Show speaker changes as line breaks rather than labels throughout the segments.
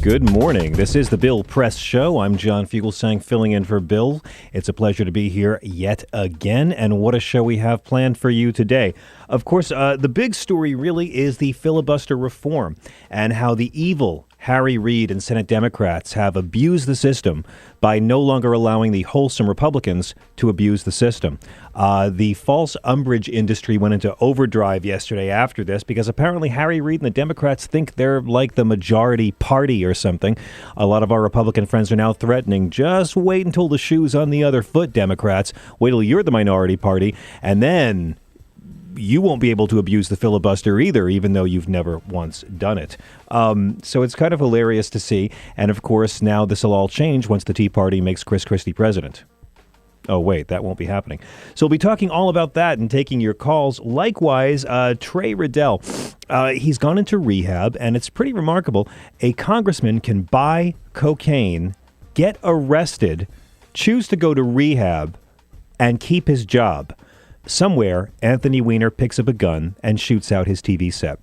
Good morning. This is the Bill Press Show. I'm John Fugelsang filling in for Bill. It's a pleasure to be here yet again, and what a show we have planned for you today. Of course, the big story really is the filibuster reform and how the evil Harry Reid and Senate Democrats have abused the system by no longer allowing the wholesome Republicans to abuse the system. The false umbrage industry went into overdrive yesterday after this because apparently Harry Reid and the Democrats think they're like the majority party or something. A lot of our Republican friends are now threatening, just wait until the shoe's on the other foot, Democrats. Wait till you're the minority party, and then you won't be able to abuse the filibuster either, even though you've never once done it. So it's kind of hilarious to see. And of course, now this will all change once the Tea Party makes Chris Christie president. Oh, wait, that won't be happening. So we'll be talking all about that and taking your calls. Likewise, Trey Riddell, he's gone into rehab, and it's pretty remarkable. A congressman can buy cocaine, get arrested, choose to go to rehab, and keep his job. Somewhere, Anthony Weiner picks up a gun and shoots out his TV set.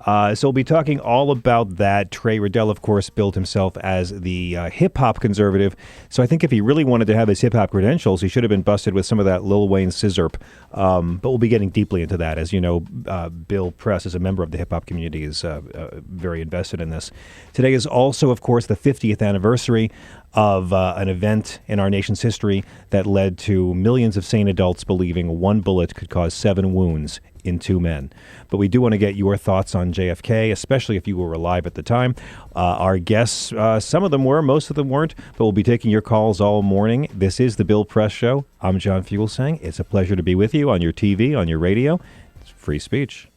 So we'll be talking all about that. Trey Riddell, of course, billed himself as the hip-hop conservative. So I think if he really wanted to have his hip-hop credentials, he should have been busted with some of that Lil Wayne scissorp. But we'll be getting deeply into that. As you know, Bill Press, as a member of the hip-hop community, is very invested in this. Today is also, of course, the 50th anniversary of an event in our nation's history that led to millions of sane adults believing one bullet could cause 7 wounds in 2 men. But we do want to get your thoughts on JFK, especially if you were alive at the time. Our guests, some of them were, most of them weren't, but we'll be taking your calls all morning. This is the Bill Press Show. I'm John Fugelsang. It's a pleasure to be with you on your TV, on your radio. It's free speech.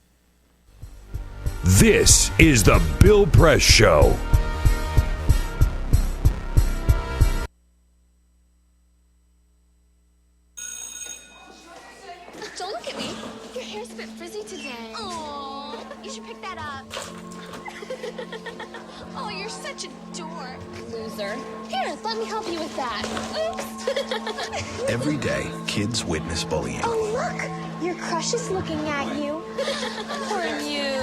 This is the Bill Press Show.
Don't look at me. Your hair's a bit frizzy today. Oh, you should pick that up. Oh, you're such a dork. Loser. Here, let me help you with that. Oops.
Every day, kids witness bullying.
Oh, look. Your crush is looking at you. Poor you.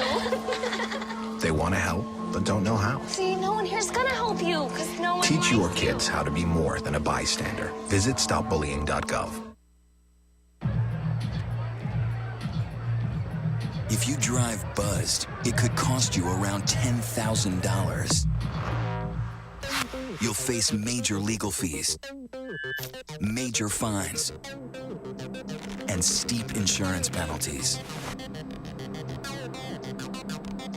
They want to help, but don't know how.
See, no one here's gonna help you, because no one
Teach
likes
your
you.
kids how to be more than a bystander. Visit stopbullying.gov.
If you drive buzzed, it could cost you around $10,000. You'll face major legal fees, major fines, and steep insurance penalties.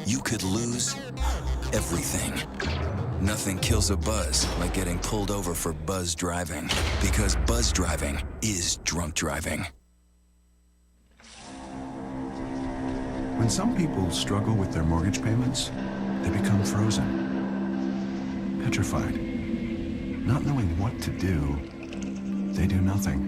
You could lose everything. Nothing kills a buzz like getting pulled over for buzz driving, because buzz driving is drunk driving.
When some people struggle with their mortgage payments, they become frozen, petrified. Not knowing what to do, they do nothing.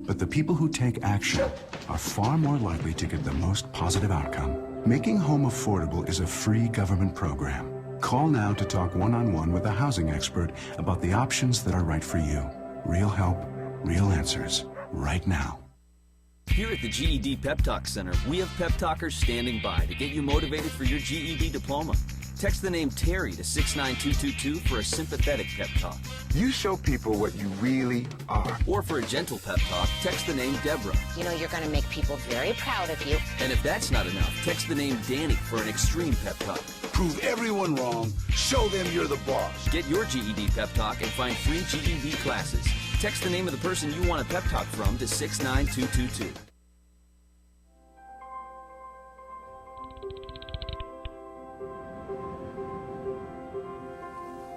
But the people who take action are far more likely to get the most positive outcome. Making home affordable is a free government program. Call now to talk one-on-one with a housing expert about the options that are right for you. Real help, real answers, right now.
Here at the GED Pep Talk Center, we have pep talkers standing by to get you motivated for your GED diploma. Text the name Terry to 69222 for a sympathetic pep talk.
You show people what you really are.
Or for a gentle pep talk, text the name Deborah.
You know you're going to make people very proud of you.
And if that's not enough, text the name Danny for an extreme pep talk.
Prove everyone wrong. Show them you're the boss.
Get your GED pep talk and find free GED classes. Text the name of the person you want a pep talk from to 69222.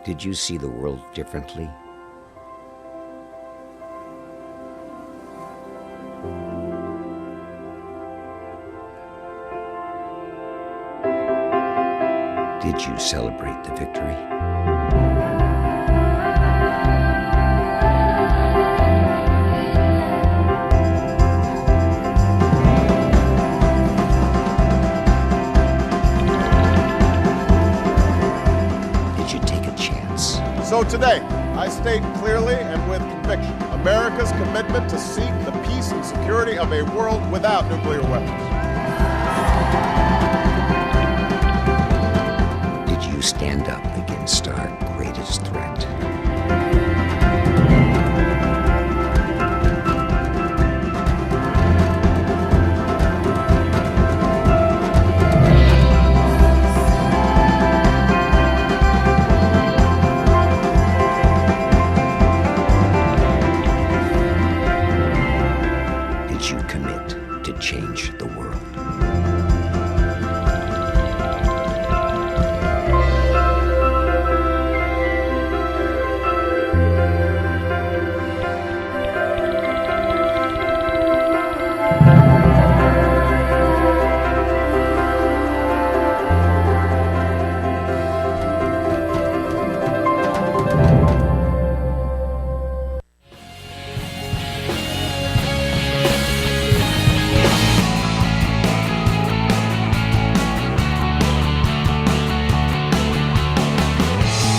Did you see the world differently? Did you celebrate the victory?
So today, I state clearly and with conviction America's commitment to seek the peace and security of a world without nuclear weapons.
Did you stand up against our greatest threat. Did you commit to change the world?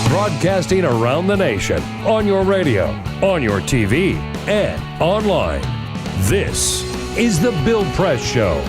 Broadcasting around the nation, on your radio, on your TV, and online. This is The Bill Press Show.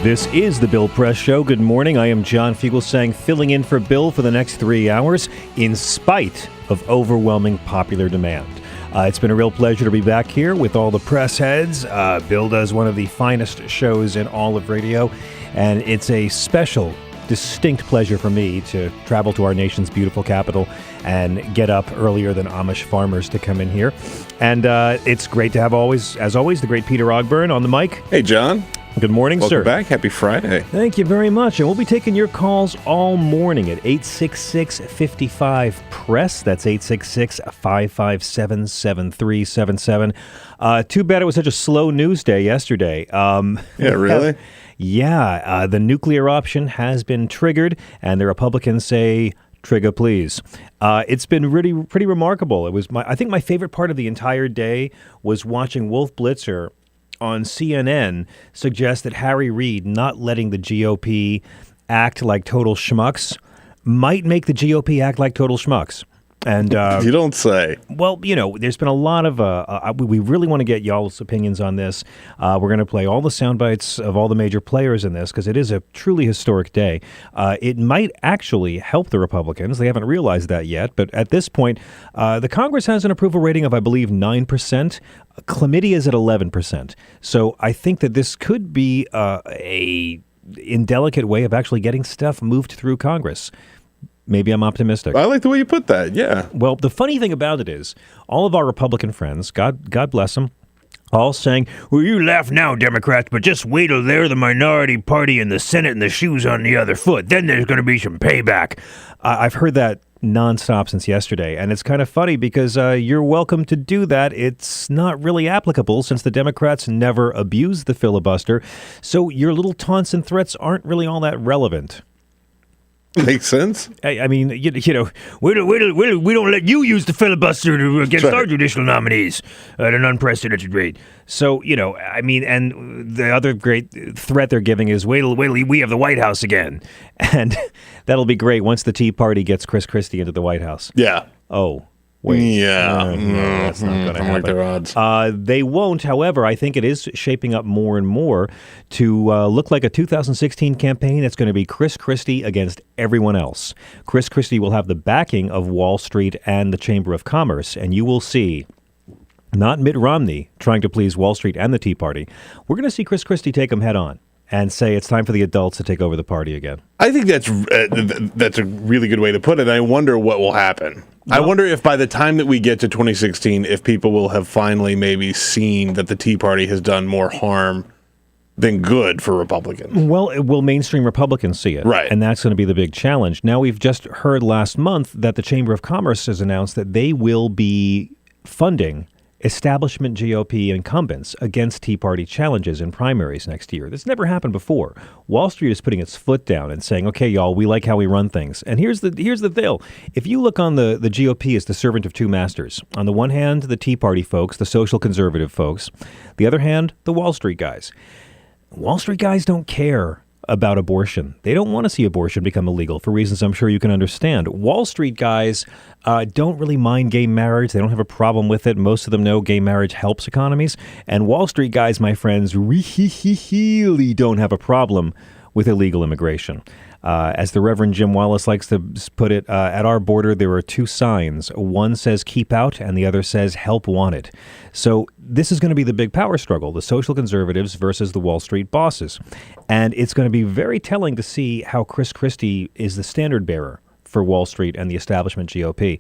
This is The Bill Press Show. Good morning. I am John Fugelsang, filling in for Bill for the next 3 hours, in spite of overwhelming popular demand. It's been a real pleasure to be back here with all the press heads. Bill does one of the finest shows in all of radio, and it's a special, distinct pleasure for me to travel to our nation's beautiful capital and get up earlier than Amish farmers to come in here. And it's great to have as always, the great Peter Ogburn on the mic.
Hey, John.
Good morning,
Welcome
sir.
back. Happy Friday.
Thank you very much. And we'll be taking your calls all morning at 866-55-PRESS. That's 866-557-7377. Too bad it was such a slow news day yesterday.
Yeah, really?
Yeah, the nuclear option has been triggered, and the Republicans say, trigger, please. It's been really pretty remarkable. It was I think my favorite part of the entire day was watching Wolf Blitzer on CNN suggest that Harry Reid not letting the GOP act like total schmucks might make the GOP act like total schmucks. And
you don't say.
Well, there's been a lot of we really want to get y'all's opinions on this. We're going to play all the sound bites of all the major players in this because it is a truly historic day. It might actually help the Republicans. They haven't realized that yet. But at this point, the Congress has an approval rating of, I believe, 9%. Chlamydia is at 11%. So I think that this could be a indelicate way of actually getting stuff moved through Congress. Maybe I'm optimistic.
I like the way you put that, yeah.
Well, the funny thing about it is, all of our Republican friends, God bless them, all saying, well, you laugh now, Democrats, but just wait till they're the minority party in the Senate and the shoe's on the other foot. Then there's going to be some payback. I've heard that nonstop since yesterday, and it's kind of funny because you're welcome to do that. It's not really applicable since the Democrats never abused the filibuster, so your little taunts and threats aren't really all that relevant.
Makes sense.
I mean, we don't let you use the filibuster to against our judicial nominees at an unprecedented rate. So, I mean, and the other great threat they're giving is wait till we have the White House again. And that'll be great once the Tea Party gets Chris Christie into the White House.
Yeah.
Oh. Wait.
Yeah.
No, that's not going to happen.
Like their odds.
They won't. However, I think it is shaping up more and more to look like a 2016 campaign that's going to be Chris Christie against everyone else. Chris Christie will have the backing of Wall Street and the Chamber of Commerce, and you will see not Mitt Romney trying to please Wall Street and the Tea Party. We're going to see Chris Christie take them head on and say it's time for the adults to take over the party again.
I think that's a really good way to put it. I wonder what will happen. I wonder if by the time that we get to 2016, if people will have finally maybe seen that the Tea Party has done more harm than good for Republicans.
Well, will mainstream Republicans see it?
Right.
And that's going to be the big challenge. Now, we've just heard last month that the Chamber of Commerce has announced that they will be funding establishment GOP incumbents against Tea Party challenges in primaries next year. This never happened before. Wall Street is putting its foot down and saying, okay, y'all, we like how we run things. And here's the deal. If you look on the GOP as the servant of two masters, on the one hand, the Tea Party folks, the social conservative folks, the other hand, the Wall Street guys. Wall Street guys don't care about abortion. They don't want to see abortion become illegal for reasons I'm sure you can understand. Wall Street guys don't really mind gay marriage. They don't have a problem with it. Most of them know gay marriage helps economies. And Wall Street guys, my friends, really don't have a problem with illegal immigration. As the Reverend Jim Wallace likes to put it, at our border, there are two signs. One says keep out and the other says help wanted. So this is going to be the big power struggle, the social conservatives versus the Wall Street bosses. And it's going to be very telling to see how Chris Christie is the standard bearer for Wall Street and the establishment GOP.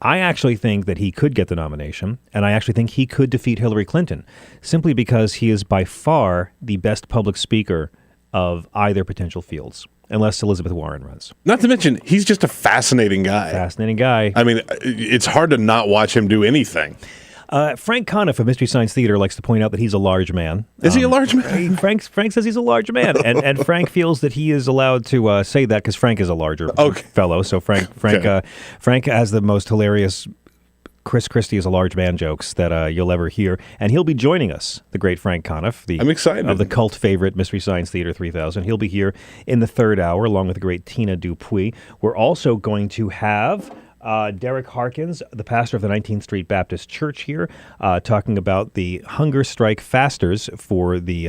I actually think that he could get the nomination, and I actually think he could defeat Hillary Clinton, simply because he is by far the best public speaker of either potential fields, unless Elizabeth Warren runs.
Not to mention, he's just a fascinating guy.
Fascinating guy.
I mean, it's hard to not watch him do anything.
Frank Conniff of Mystery Science Theater likes to point out that he's a large man.
Is he a large man?
Frank says he's a large man, and Frank feels that he is allowed to say that because Frank is a larger fellow. So Frank has the most hilarious Chris Christie is a large man jokes that you'll ever hear, and he'll be joining us, the great Frank Conniff,
I'm excited.
of the cult favorite Mystery Science Theater 3000. He'll be here in the third hour, along with the great Tina Dupuy. We're also going to have Derrick Harkins, the pastor of the 19th Street Baptist Church here, talking about the hunger strike fasters for the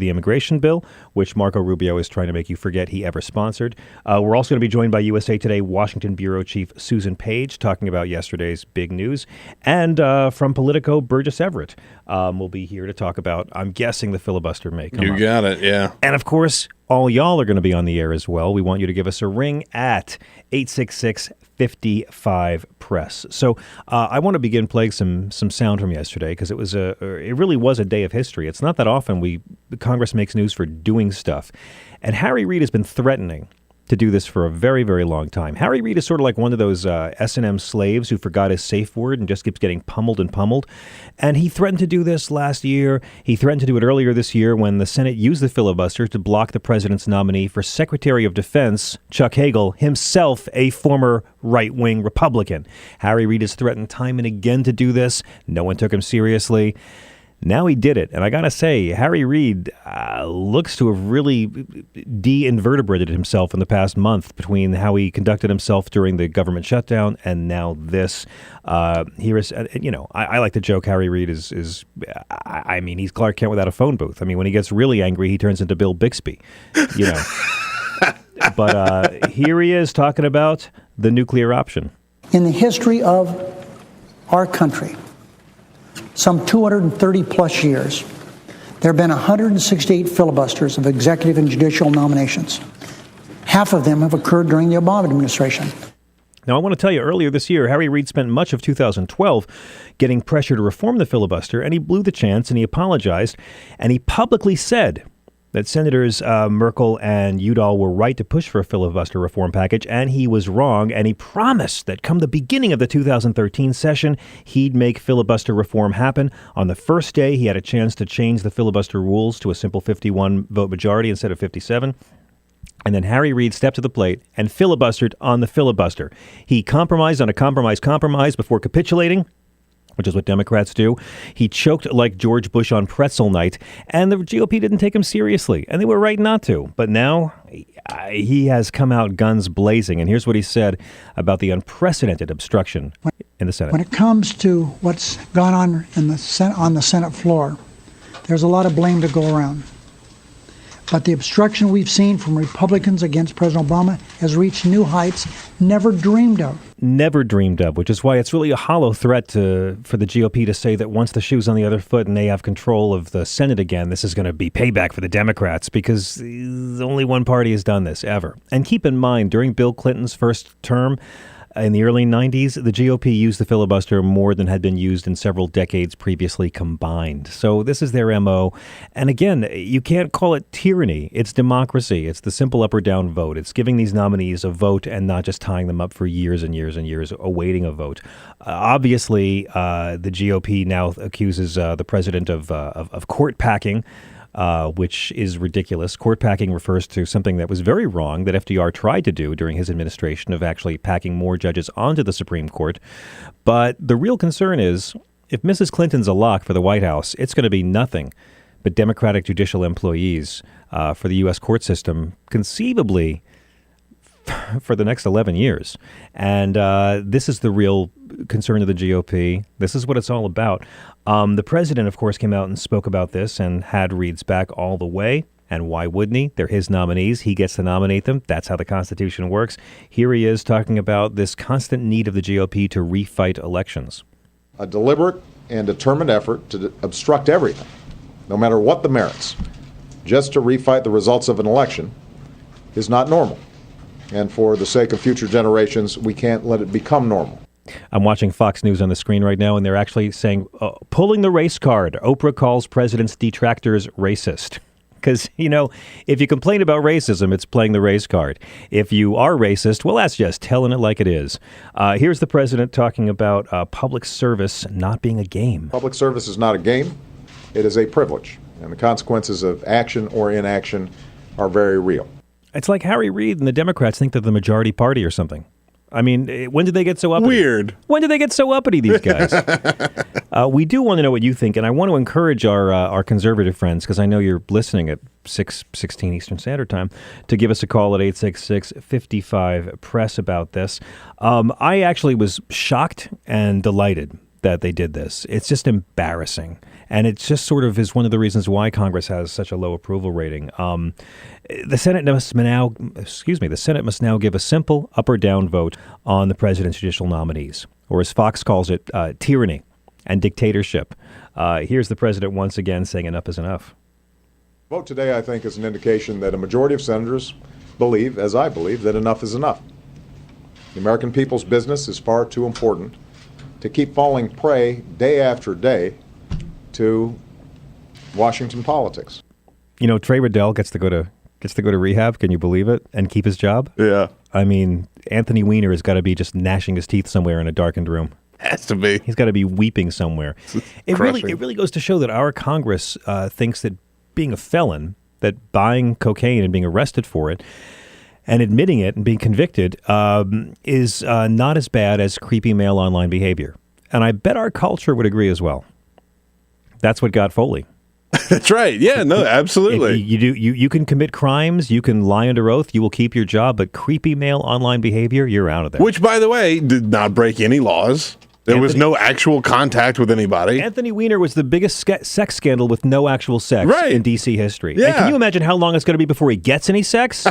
immigration bill, which Marco Rubio is trying to make you forget he ever sponsored. We're also going to be joined by USA Today Washington Bureau Chief Susan Page, talking about yesterday's big news, and from Politico, Burgess Everett will be here to talk about, I'm guessing, the filibuster may come up.
You got it, yeah.
And of course, all y'all are going to be on the air as well. We want you to give us a ring at 866-55-PRESS. So I want to begin playing some sound from yesterday because it really was a day of history. It's not that often Congress makes news for doing stuff. And Harry Reid has been threatening to do this for a very, very long time. Harry Reid is sort of like one of those S&M slaves who forgot his safe word and just keeps getting pummeled and pummeled. And he threatened to do this last year. He threatened to do it earlier this year when the Senate used the filibuster to block the president's nominee for Secretary of Defense, Chuck Hagel, himself a former right-wing Republican. Harry Reid has threatened time and again to do this. No one took him seriously. Now he did it, and I gotta say, Harry Reid looks to have really de-invertebrated himself in the past month between how he conducted himself during the government shutdown and now this. Here is, I like to joke Harry Reid is he's Clark Kent without a phone booth. I mean, when he gets really angry, he turns into Bill Bixby, But here he is talking about the nuclear option.
In the history of our country, some 230 plus years, there have been 168 filibusters of executive and judicial nominations. Half of them have occurred during the Obama administration.
Now, I want to tell you, earlier this year, Harry Reid spent much of 2012 getting pressure to reform the filibuster, and he blew the chance, and he apologized, and he publicly said that Senators Merkel and Udall were right to push for a filibuster reform package, and he was wrong, and he promised that come the beginning of the 2013 session, he'd make filibuster reform happen. On the first day, he had a chance to change the filibuster rules to a simple 51-vote majority instead of 57. And then Harry Reid stepped to the plate and filibustered on the filibuster. He compromised on a compromise before capitulating, which is what Democrats do. He choked like George Bush on pretzel night, and the GOP didn't take him seriously, and they were right not to. But now he has come out guns blazing, and here's what he said about the unprecedented obstruction in the Senate.
When it comes to what's gone on in the Senate floor, there's a lot of blame to go around. But the obstruction we've seen from Republicans against President Obama has reached new heights never dreamed of.
Never dreamed of, which is why it's really a hollow threat for the GOP to say that once the shoe's on the other foot and they have control of the Senate again, this is going to be payback for the Democrats, because only one party has done this ever. And keep in mind, during Bill Clinton's first term, in the early 90s, the GOP used the filibuster more than had been used in several decades previously combined. So this is their MO. And again, you can't call it tyranny. It's democracy. It's the simple up or down vote. It's giving these nominees a vote and not just tying them up for years and years and years awaiting a vote. Obviously, the GOP now accuses the president of court packing, which is ridiculous. Court packing refers to something that was very wrong that FDR tried to do during his administration of actually packing more judges onto the Supreme Court. But the real concern is, if Mrs. Clinton's a lock for the White House, it's going to be nothing but Democratic judicial employees for the U.S. court system, conceivably for the next 11 years. And this is the real concern of the GOP. This is what it's all about. The president, of course, came out and spoke about this and had Reid's back all the way. And why wouldn't he? They're his nominees. He gets to nominate them. That's how the Constitution works. Here he is talking about this constant need of the GOP to refight elections.
A deliberate and determined effort to obstruct everything, no matter what the merits, just to refight the results of an election, is not normal. And for the sake of future generations, we can't let it become normal.
I'm watching Fox News on the screen right now, and they're actually saying, pulling the race card. Oprah calls president's detractors racist. Because, if you complain about racism, it's playing the race card. If you are racist, well, that's just telling it like it is. Here's the president talking about public service not being a game.
Public service is not a game. It is a privilege. And the consequences of action or inaction are very real.
It's like Harry Reid and the Democrats think they're the majority party or something. I mean, when did they get so uppity?
Weird.
When did they get so uppity, these guys? We do want to know what you think, and I want to encourage our conservative friends, because I know you're listening at 6:16 Eastern Standard Time, to give us a call at 866-55-PRESS about this. I actually was shocked and delighted that they did this. It's just embarrassing. And it just sort of is one of the reasons why Congress has such a low approval rating. The Senate must now give a simple up or down vote on the president's judicial nominees, or as Fox calls it, tyranny and dictatorship. Here's the president once again saying enough is enough.
Vote today, I think, is an indication that a majority of senators believe, as I believe, that enough is enough. The American people's business is far too important to keep falling prey day after day to Washington politics.
Trey Riddell gets to go to rehab. Can you believe it? And keep his job?
Yeah.
I mean, Anthony Weiner has got to be just gnashing his teeth somewhere in a darkened room.
Has to be.
He's got to be weeping somewhere. It really goes to show that our Congress thinks that being a felon, that buying cocaine and being arrested for it, and admitting it and being convicted is not as bad as creepy male online behavior. And I bet our culture would agree as well. That's what got Foley.
That's right. Yeah, no, absolutely.
You can commit crimes, you can lie under oath, you will keep your job, but creepy male online behavior, you're out of there.
Which, by the way, did not break any laws. There was no actual contact with anybody.
Anthony Weiner was the biggest sex scandal with no actual sex in D.C. history.
Yeah.
And can you imagine how long it's going to be before he gets any sex?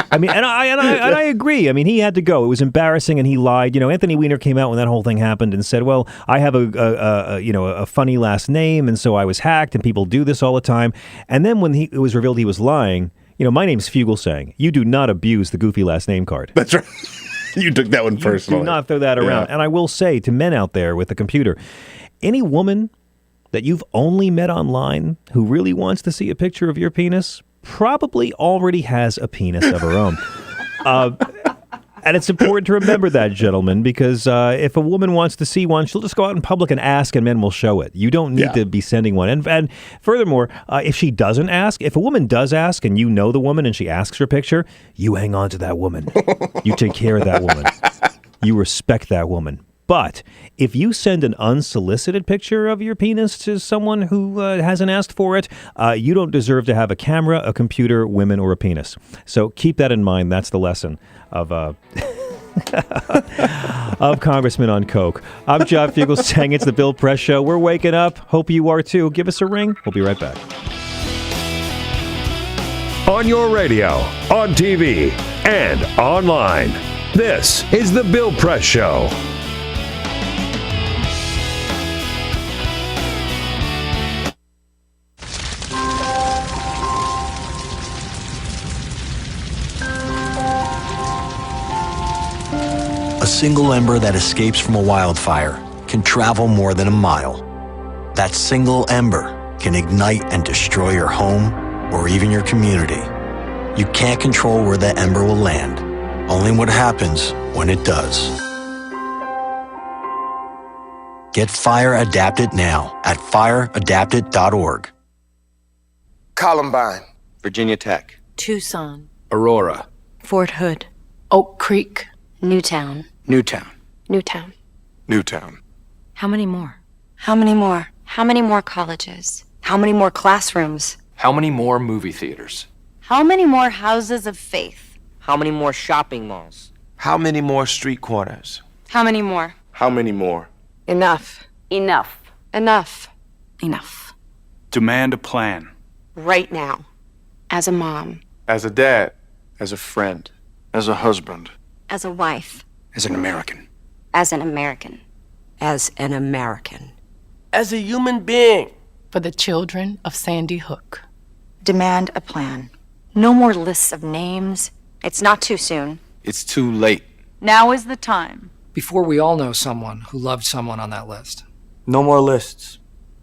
I mean, and I agree. I mean, he had to go. It was embarrassing, and he lied. Anthony Weiner came out when that whole thing happened and said, "Well, I have a funny last name, and so I was hacked, and people do this all the time." And then when it was revealed he was lying, my name's Fugelsang. You do not abuse the goofy last name card.
That's right. You took that one personally.
Do not throw that around.
Yeah.
And I will say to men out there with the computer, any woman that you've only met online who really wants to see a picture of your penis probably already has a penis of her own. And it's important to remember that, gentlemen, because if a woman wants to see one, she'll just go out in public and ask, and men will show it. You don't need to be sending one. And furthermore, if she doesn't ask, if a woman does ask and you know the woman and she asks for a picture, you hang on to that woman. You take care of that woman. You respect that woman. But if you send an unsolicited picture of your penis to someone who hasn't asked for it, you don't deserve to have a camera, a computer, women, or a penis. So keep that in mind. That's the lesson of of Congressman on Coke. I'm John Fugelsang. It's the Bill Press Show. We're waking up. Hope you are too. Give us a ring. We'll be right back.
On your radio, on TV, and online. This is the Bill Press Show.
A single ember that escapes from a wildfire can travel more than a mile. That single ember can ignite and destroy your home or even your community. You can't control where the ember will land, only what happens when it does. Get Fire Adapted now at fireadapted.org.
Columbine, Virginia Tech,
Tucson,
Aurora,
Fort Hood, Oak Creek,
Newtown.
Newtown,
Newtown.
Newtown.
How many more?
How many more? How many more colleges? How many more classrooms?
How many more movie theaters?
How many more houses of faith?
How many more shopping malls?
How many more street corners?
How many more?
How many more?
Enough. Enough. Enough.
Enough.
Demand a plan.
Right now.
As a mom.
As a dad. As a friend. As a husband.
As a wife.
As an American.
As an American.
As an American.
As a human being.
For the children of Sandy Hook.
Demand a plan. No more lists of names. It's not too soon.
It's too late.
Now is the time.
Before we all know someone who loved someone on that list.
No more lists.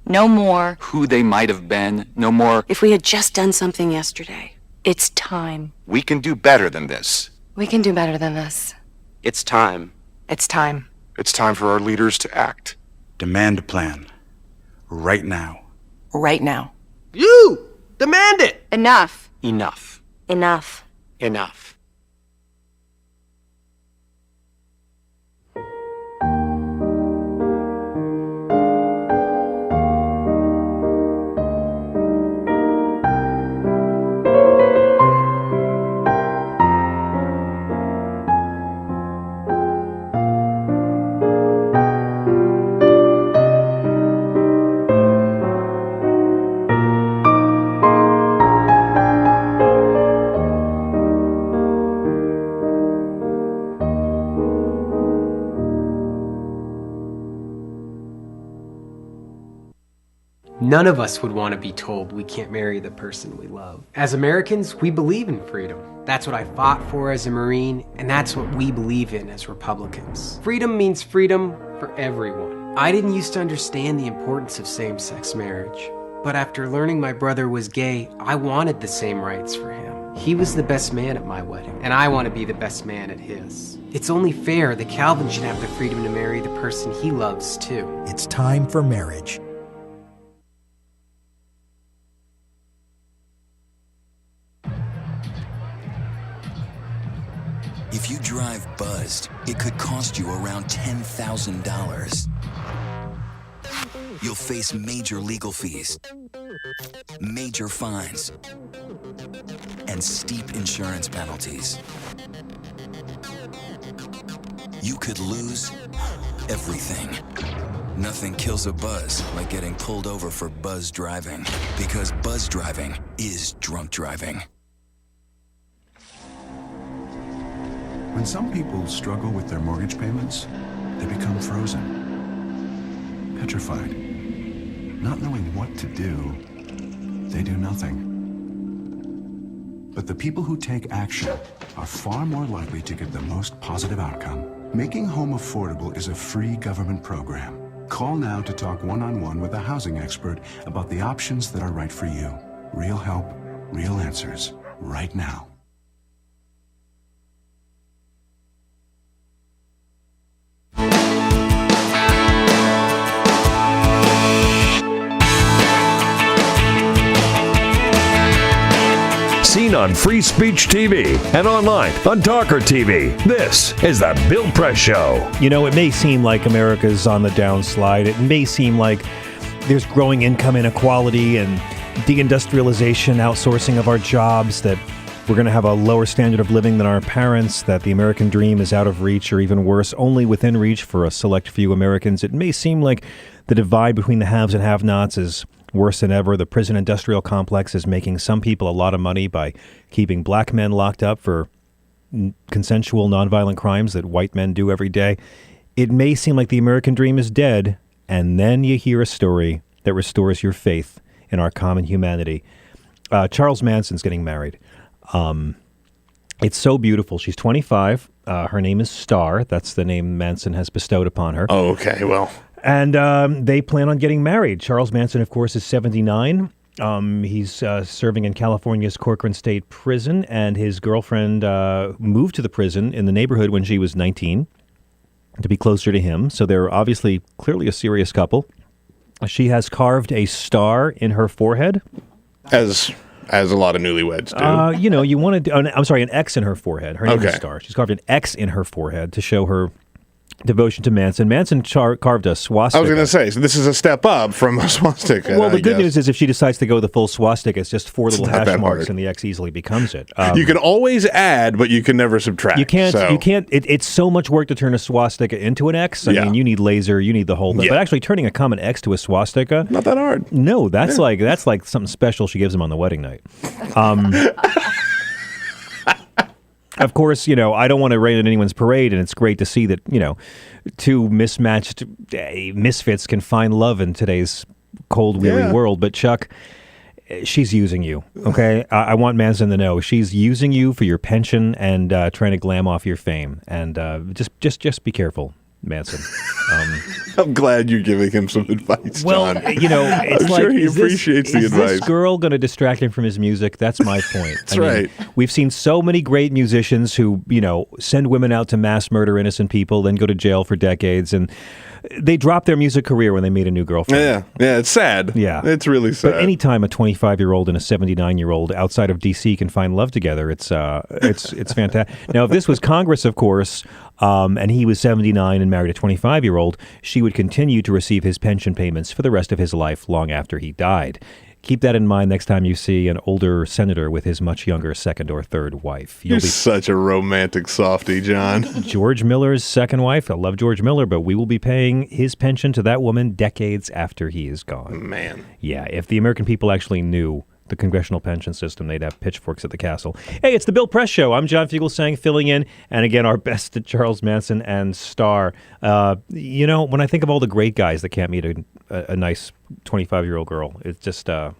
No more.
Who they might have been. No more.
If we had just done something yesterday.
It's time.
We can do better than this.
We can do better than this.
It's time.
It's time.
It's time for our leaders to act.
Demand a plan. Right now.
Right now.
You! Demand it!
Enough.
Enough.
Enough.
Enough.
None of us would want to be told we can't marry the person we love. As Americans, we believe in freedom. That's what I fought for as a Marine, and that's what we believe in as Republicans. Freedom means freedom for everyone. I didn't used to understand the importance of same-sex marriage, but after learning my brother was gay, I wanted the same rights for him. He was the best man at my wedding, and I want to be the best man at his. It's only fair that Calvin should have the freedom to marry the person he loves, too.
It's time for marriage.
If you drive buzzed, it could cost you around $10,000. You'll face major legal fees, major fines, and steep insurance penalties. You could lose everything. Nothing kills a buzz like getting pulled over for buzz driving, because buzz driving is drunk driving.
When some people struggle with their mortgage payments, they become frozen, petrified. Not knowing what to do, they do nothing. But the people who take action are far more likely to get the most positive outcome. Making home affordable is a free government program. Call now to talk one-on-one with a housing expert about the options that are right for you. Real help, real answers, right now.
Seen on Free Speech TV and online on TawkrTV. This is the Bill Press Show.
You know, it may seem like America's on the downslide. It may seem like there's growing income inequality and deindustrialization, outsourcing of our jobs, that we're going to have a lower standard of living than our parents, that the American dream is out of reach, or even worse, only within reach for a select few Americans. It may seem like the divide between the haves and have-nots is worse than ever. The prison industrial complex is making some people a lot of money by keeping black men locked up for consensual, nonviolent crimes that white men do every day. It may seem like the American dream is dead, and then you hear a story that restores your faith in our common humanity. Charles Manson's getting married. It's so beautiful. She's 25. Her name is Star. That's the name Manson has bestowed upon her.
Oh, okay. Well.
And they plan on getting married. Charles Manson, of course, is 79. He's serving in California's Corcoran State Prison, and his girlfriend moved to the prison in the neighborhood when she was 19 to be closer to him. So they're obviously clearly a serious couple. She has carved a star in her forehead.
As a lot of newlyweds do.
You know, you want to... an X in her forehead. Her name is Star. She's carved an X in her forehead to show her devotion to Manson. Manson carved a swastika.
I was going to say, so this is a step up from a swastika.
Well, the good news is if she decides to go the full swastika, it's just 4 little hash marks, and the X easily becomes it.
You can always add, but you can never subtract.
You can't. You can't. It's so much work to turn a swastika into an X. I mean, you need laser, you need the whole thing. But actually, turning a common X to a swastika,
not that hard.
No, that's like something special she gives him on the wedding night. Of course, I don't want to rain on anyone's parade, and it's great to see that, 2 mismatched misfits can find love in today's cold, weary world. But Chuck, she's using you, okay? I want Manson to know she's using you for your pension and trying to glam off your fame. And just be careful, Manson.
I'm glad you're giving him some advice, John.
Well, it's
I'm
like,
sure he appreciates the advice.
Is this girl going to distract him from his music? That's my point.
That's right.
We've seen so many great musicians who, send women out to mass murder innocent people, then go to jail for decades, and they drop their music career when they meet a new girlfriend.
Yeah, it's sad.
Yeah.
It's really sad.
But anytime a 25-year-old and a 79-year-old outside of D.C. can find love together, it's fantastic. Now, if this was Congress, of course, and he was 79 and married a 25-year-old, she would continue to receive his pension payments for the rest of his life long after he died. Keep that in mind next time you see an older senator with his much younger second or third wife.
You're such a romantic softie, John.
George Miller's second wife. I love George Miller, but we will be paying his pension to that woman decades after he is gone.
Man.
Yeah, if the American people actually knew the Congressional pension system, they'd have pitchforks at the castle. Hey, it's the Bill Press Show. I'm John Fugelsang, filling in, and again, our best to Charles Manson and Starr. When I think of all the great guys that can't meet a nice 25-year-old girl, it's just, God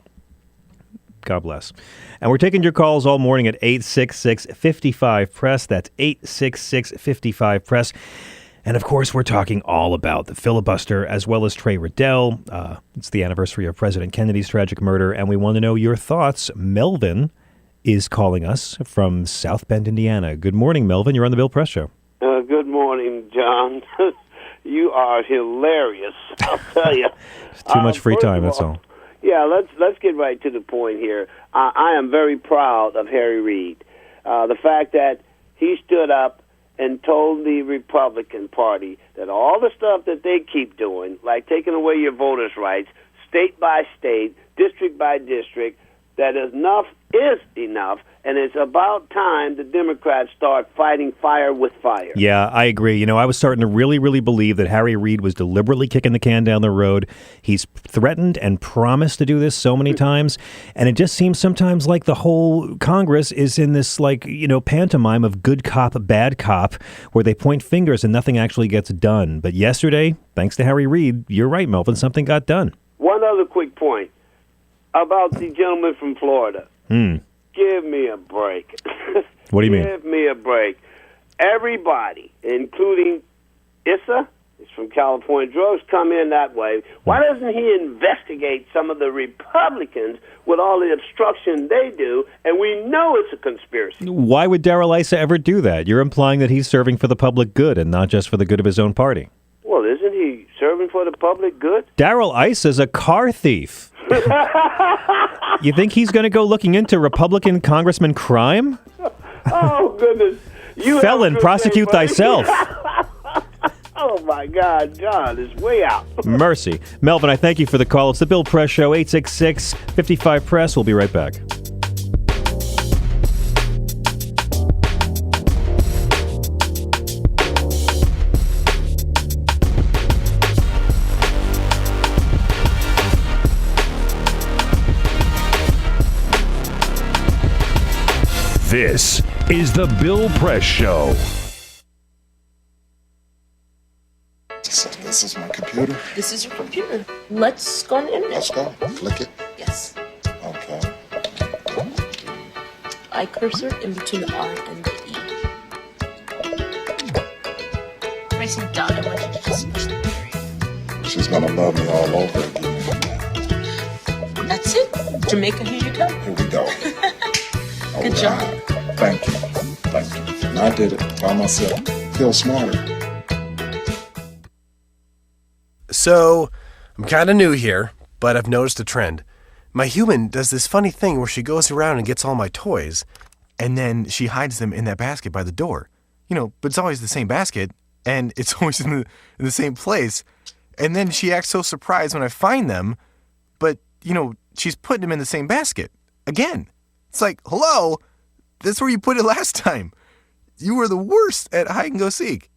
bless. And we're taking your calls all morning at 866-55-PRESS. That's 866-55-PRESS. And, of course, we're talking all about the filibuster as well as Trey Riddell. It's the anniversary of President Kennedy's tragic murder, and we want to know your thoughts. Melvin is calling us from South Bend, Indiana. Good morning, Melvin. You're on the Bill Press Show.
Good morning, John. You are hilarious, I'll tell you.
It's too much free time, that's all.
Yeah, let's get right to the point here. I am very proud of Harry Reid. The fact that he stood up and told the Republican Party that all the stuff that they keep doing, like taking away your voters' rights, state by state, district by district, that enough is enough, and it's about time the Democrats start fighting fire with fire.
Yeah, I agree. I was starting to really, really believe that Harry Reid was deliberately kicking the can down the road. He's threatened and promised to do this so many times, and it just seems sometimes like the whole Congress is in this, pantomime of good cop, bad cop, where they point fingers and nothing actually gets done. But yesterday, thanks to Harry Reid, you're right, Melvin, something got done.
One other quick point about the gentleman from Florida. Give me a break.
What do you mean?
Give me a break. Everybody, including Issa, is from California. Drugs come in that way. Why doesn't he investigate some of the Republicans with all the obstruction they do? And we know it's a conspiracy.
Why would Darrell Issa ever do that? You're implying that he's serving for the public good and not just for the good of his own party.
Well, isn't he serving for the public good?
Darrell Issa is a car thief. You think he's going to go looking into Republican congressman crime?
Oh, goodness.
Felon, prosecute thyself.
Oh, my God. John is way out.
Mercy. Melvin, I thank you for the call. It's the Bill Press Show, 866-55-PRESS. We'll be right back.
This is the Bill Press Show.
So this is my computer.
This is your computer. Let's go on the internet.
Let's go. Click it.
Yes.
Okay.
I cursor in between the R and the E. Pressing done. I want you to just push the period.
She's gonna love me all over again.
That's it. Jamaica, here you go.
Here we go.
Good job.
Thank you. Thank you. And I did it by myself. Feel smarter.
So, I'm kind of new here, but I've noticed a trend. My human does this funny thing where she goes around and gets all my toys, and then she hides them in that basket by the door. But it's always the same basket, and it's always in the same place. And then she acts so surprised when I find them, but, she's putting them in the same basket. Again. It's like, hello, that's where you put it last time. You were the worst at hide and go seek.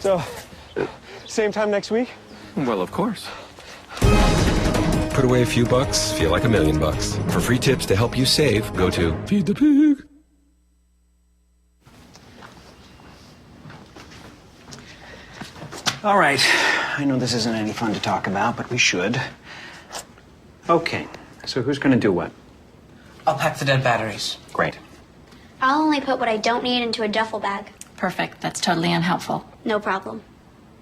So, same time next week?
Well, of course. Put away a few bucks, feel like $1 million. For free tips to help you save, go to Feed the Pig.
All right. I know this isn't any fun to talk about, but we should. Okay. So who's going to do what?
I'll pack the dead batteries.
Great.
I'll only put what I don't need into a duffel bag.
Perfect. That's totally unhelpful.
No problem.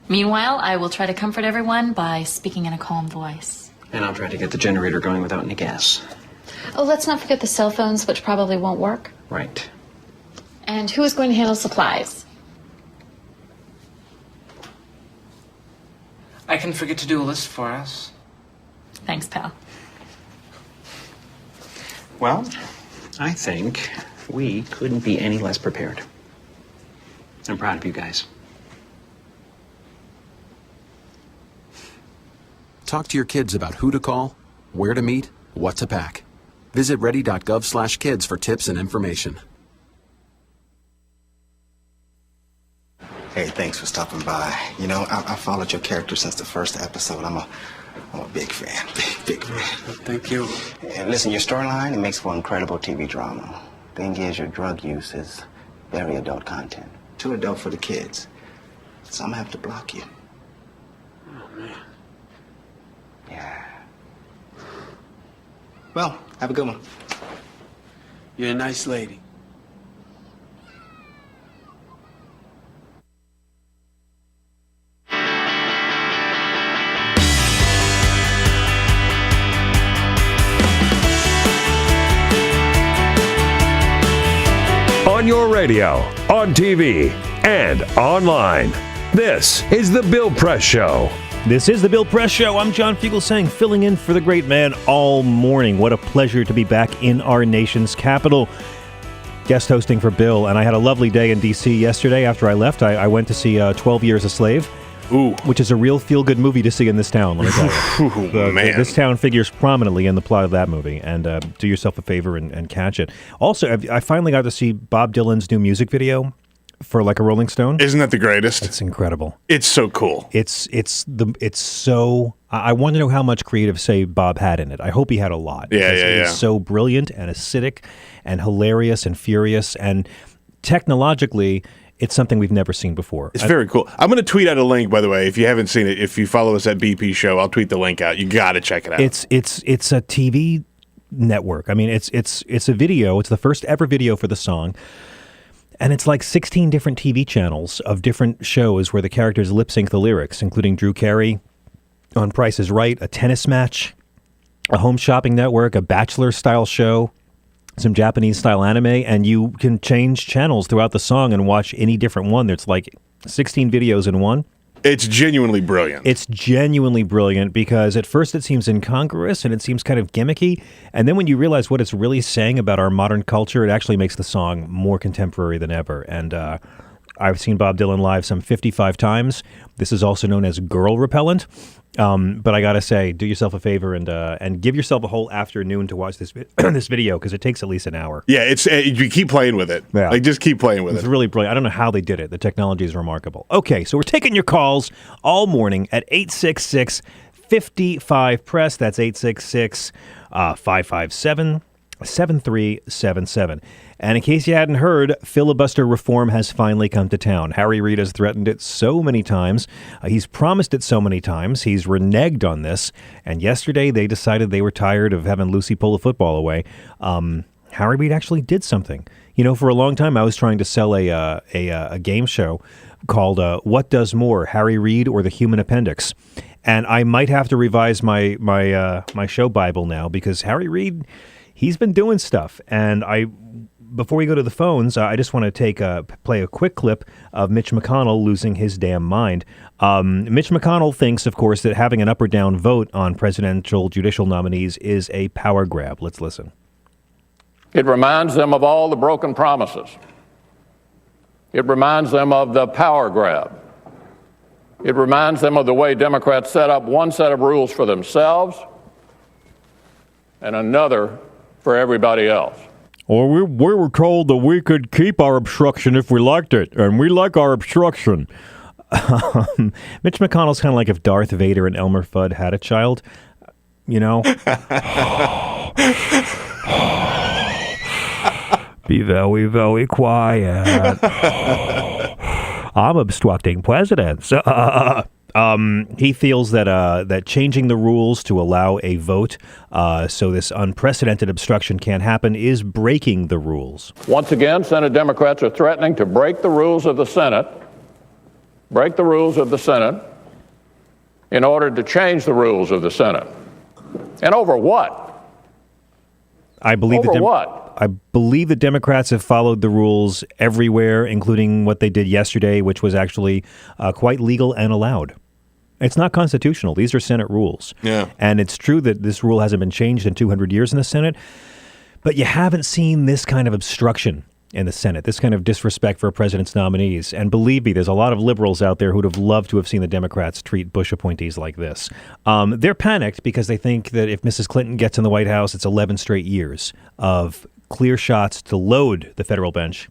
Meanwhile, I will try to comfort everyone by speaking in a calm voice.
And I'll try to get the generator going without any gas.
Oh, let's not forget the cell phones, which probably won't work.
Right.
And who is going to handle supplies?
I can forget to do a list for us.
Thanks, pal.
Well, I think we couldn't be any less prepared. I'm proud of you guys.
Talk to your kids about who to call, where to meet, what to pack. Visit ready.gov/kids for tips and information.
Hey, thanks for stopping by. I followed your character since the first episode. I'm a big fan. Big fan.
Thank you.
And listen, your storyline, it makes for incredible TV drama. Thing is, your drug use is very adult content. Too adult for the kids. So I'm gonna have to block you.
Oh, man.
Yeah. Well, have a good one.
You're a nice lady.
On your radio, on TV, and online. This is The Bill Press Show.
This is The Bill Press Show. I'm John Fugelsang, filling in for the great man all morning. What a pleasure to be back in our nation's capital. Guest hosting for Bill, and I had a lovely day in D.C. yesterday. After I left, I went to see 12 Years a Slave.
Ooh.
Which is a real feel-good movie to see in this town, let me tell you.
Man.
This town figures prominently in the plot of that movie, and do yourself a favor and catch it. Also, I finally got to see Bob Dylan's new music video for Like a Rolling Stone.
Isn't that the greatest?
It's incredible.
It's so cool.
It's so. I want to know how much creative say Bob had in it. I hope he had a lot.
Yeah.
It's so brilliant and acidic and hilarious and furious, and technologically, it's something we've never seen before.
It's very cool. I'm going to tweet out a link, by the way, if you haven't seen it. If you follow us at BP Show, I'll tweet the link out. You got to check it out.
It's a TV network. I mean, it's a video. It's the first ever video for the song. And it's like 16 different TV channels of different shows where the characters lip sync the lyrics, including Drew Carey on Price is Right, a tennis match, a home shopping network, a bachelor-style show, some Japanese-style anime, and you can change channels throughout the song and watch any different one. There's like 16 videos in one.
It's genuinely brilliant.
It's genuinely brilliant because at first it seems incongruous and it seems kind of gimmicky. And then when you realize what it's really saying about our modern culture, it actually makes the song more contemporary than ever. And I've seen Bob Dylan live some 55 times. This is also known as girl repellent. But I got to say, do yourself a favor and give yourself a whole afternoon to watch this this video because it takes at least an hour.
Yeah, you keep playing with it.
Yeah.
Like, just keep playing with it.
It's really brilliant. I don't know how they did it. The technology is remarkable. Okay, so we're taking your calls all morning at 866-55-PRESS. That's 866-557-7377. And in case you hadn't heard, filibuster reform has finally come to town. Harry Reid has threatened it so many times. He's promised it so many times. He's reneged on this. And yesterday they decided they were tired of having Lucy pull the football away. Harry Reid actually did something. You know, for a long time I was trying to sell a game show called What Does More, Harry Reid or the Human Appendix? And I might have to revise my show Bible now because Harry Reid, he's been doing stuff. And before we go to the phones, I just want to play a quick clip of Mitch McConnell losing his damn mind. Mitch McConnell thinks, of course, that having an up or down vote on presidential judicial nominees is a power grab. Let's listen.
It reminds them of all the broken promises. It reminds them of the power grab. It reminds them of the way Democrats set up one set of rules for themselves and another for everybody else.
Or we were told that we could keep our obstruction if we liked it, and we like our obstruction. Mitch McConnell's kind of like if Darth Vader and Elmer Fudd had a child, you know? Be very, very quiet. I'm obstructing presidents. He feels that changing the rules to allow a vote so this unprecedented obstruction can't happen is breaking the rules.
Once again, Senate Democrats are threatening to break the rules of the Senate, in order to change the rules of the Senate. And over what?
I believe the Democrats have followed the rules everywhere, including what they did yesterday, which was actually quite legal and allowed. It's not constitutional. These are Senate rules.
Yeah.
And it's true that this rule hasn't been changed in 200 years in the Senate, but you haven't seen this kind of obstruction in the Senate, this kind of disrespect for a president's nominees. And believe me, there's a lot of liberals out there who'd have loved to have seen the Democrats treat Bush appointees like this. They're panicked because they think that if Mrs. Clinton gets in the White House, it's 11 straight years of clear shots to load the federal bench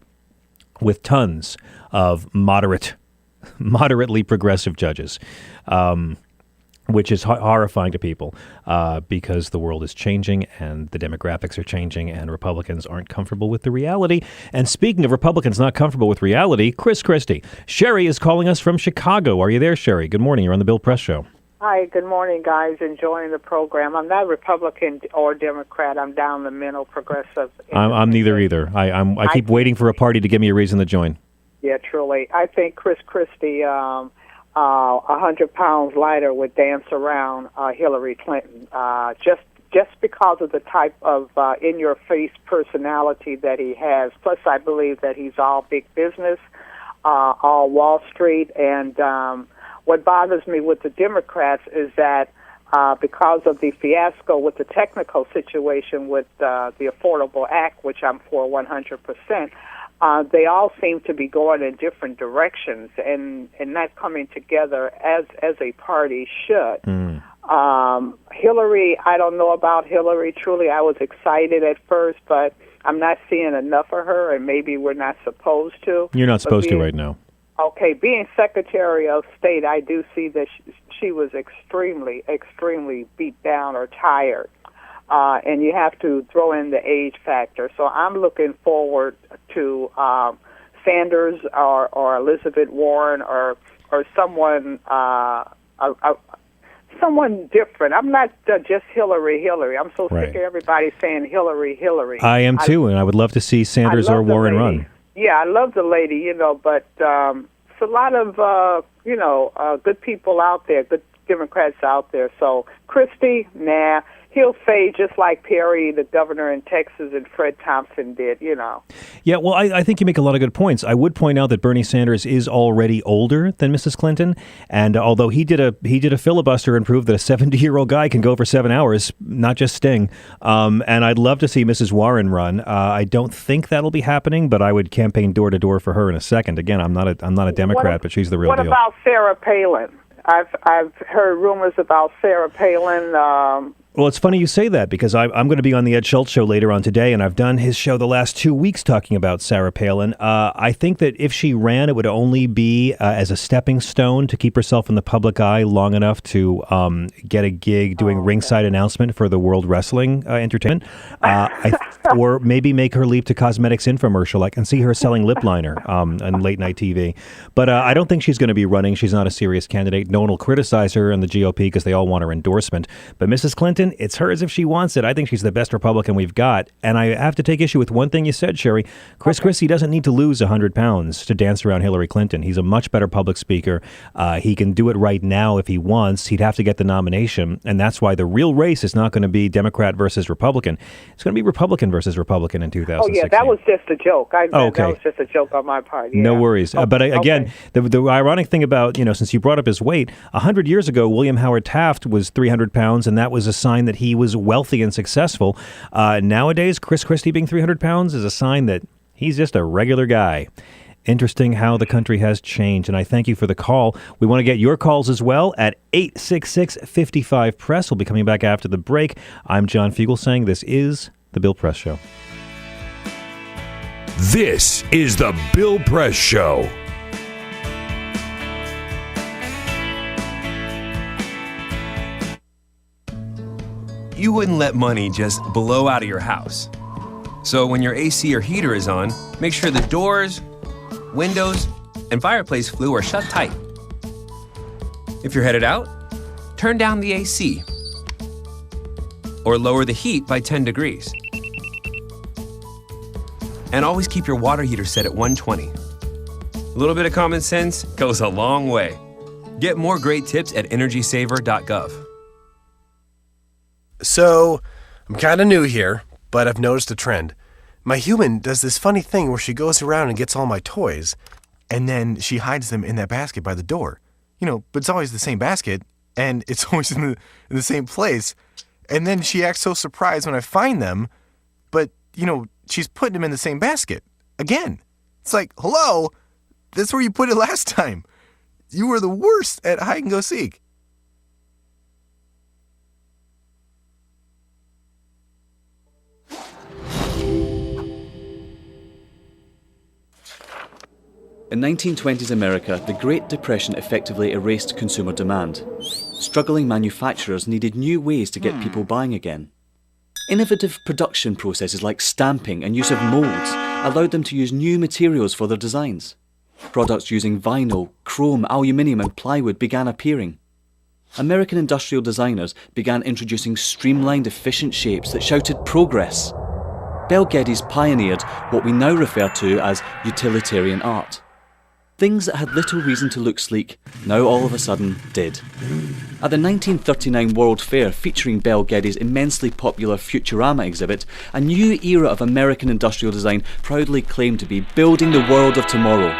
with tons of moderately progressive judges, which is horrifying to people because the world is changing and the demographics are changing and Republicans aren't comfortable with the reality. And speaking of Republicans not comfortable with reality, Chris Christie. Sherry is calling us from Chicago. Are you there, Sherry? Good morning. You're on the Bill Press Show.
Hi, good morning, guys. Enjoying the program. I'm not Republican or Democrat. I'm down the middle, progressive.
I'm neither either. I keep waiting for a party to give me a reason to join.
Yeah, truly. I think Chris Christie, 100 pounds lighter, would dance around Hillary Clinton. Just because of the type of in-your-face personality that he has. Plus, I believe that he's all big business, all Wall Street, and what bothers me with the Democrats is that because of the fiasco with the technical situation with the Affordable Act, which I'm for 100%, they all seem to be going in different directions and not coming together as a party should. Hillary, I don't know about Hillary. Truly, I was excited at first, but I'm not seeing enough of her, and maybe we're not supposed to.
You're not supposed to right now.
Okay, being Secretary of State, I do see that she was extremely, extremely beat down or tired. And you have to throw in the age factor. So I'm looking forward to Sanders or Elizabeth Warren or someone someone different. I'm not just Hillary. I'm so sick of everybody saying Hillary.
I am too, and I would love to see Sanders or Warren run.
Yeah, I love the lady, but it's a lot of, good people out there, good Democrats out there. So Christie, nah. he'll say just like Perry, the governor in Texas, and Fred Thompson did, you know.
Yeah, well, I think you make a lot of good points. I would point out that Bernie Sanders is already older than Mrs. Clinton, and although he did a filibuster and proved that a 70-year-old guy can go for 7 hours, not just Sting. And I'd love to see Mrs. Warren run. I don't think that'll be happening, but I would campaign door to door for her in a second. Again, I'm not a Democrat, but she's the real deal.
What about Sarah Palin? I've heard rumors about Sarah Palin.
Well, it's funny you say that because I'm going to be on the Ed Schultz show later on today, and I've done his show the last 2 weeks talking about Sarah Palin. I think that if she ran, it would only be as a stepping stone to keep herself in the public eye long enough to get a gig doing ringside announcement for the World Wrestling Entertainment, or maybe make her leap to cosmetics infomercial. I can see her selling lip liner on late night TV. But I don't think she's going to be running. She's not a serious candidate. No one will criticize her in the GOP because they all want her endorsement. But Mrs. Clinton, it's hers if she wants it. I think she's the best Republican we've got. And I have to take issue with one thing you said, Sherry. Chris Christie doesn't need to lose 100 pounds to dance around Hillary Clinton. He's a much better public speaker. He can do it right now if he wants. He'd have to get the nomination. And that's why the real race is not going to be Democrat versus Republican. It's going to be Republican versus Republican in 2016.
Oh, yeah, that was just a joke.
Okay.
That was just a joke on my part. Yeah.
No worries. But again, the ironic thing about, since you brought up his weight, 100 years ago, William Howard Taft was 300 pounds, and that was a sign that he was wealthy and successful. Nowadays, Chris Christie being 300 pounds is a sign that he's just a regular guy. Interesting how the country has changed, and I thank you for the call. We want to get your calls as well at 866-55-PRESS. We'll be coming back after the break. I'm John Fugelsang. This is The Bill Press Show.
This is The Bill Press Show.
You wouldn't let money just blow out of your house. So when your AC or heater is on, make sure the doors, windows, and fireplace flue are shut tight. If you're headed out, turn down the AC or lower the heat by 10 degrees. And always keep your water heater set at 120. A little bit of common sense goes a long way. Get more great tips at energysaver.gov.
So, I'm kind of new here, but I've noticed a trend. My human does this funny thing where she goes around and gets all my toys, and then she hides them in that basket by the door. But it's always the same basket, and it's always in the same place. And then she acts so surprised when I find them, but, she's putting them in the same basket. Again. It's like, hello, that's where you put it last time. You were the worst at hide and go seek.
In 1920s America, the Great Depression effectively erased consumer demand. Struggling manufacturers needed new ways to get people buying again. Innovative production processes like stamping and use of molds allowed them to use new materials for their designs. Products using vinyl, chrome, aluminium and plywood began appearing. American industrial designers began introducing streamlined, efficient shapes that shouted progress. Bel Geddes pioneered what we now refer to as utilitarian art. Things that had little reason to look sleek, now all of a sudden did. At the 1939 World Fair featuring Bel Geddes' immensely popular Futurama exhibit, a new era of American industrial design proudly claimed to be building the world of tomorrow.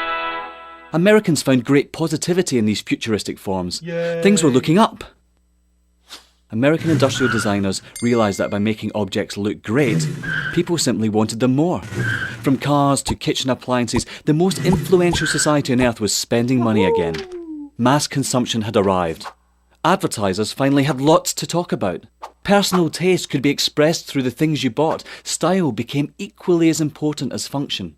Americans found great positivity in these futuristic forms. Yay. Things were looking up. American industrial designers realised that by making objects look great, people simply wanted them more. From cars to kitchen appliances, the most influential society on earth was spending money again. Mass consumption had arrived. Advertisers finally had lots to talk about. Personal taste could be expressed through the things you bought. Style became equally as important as function.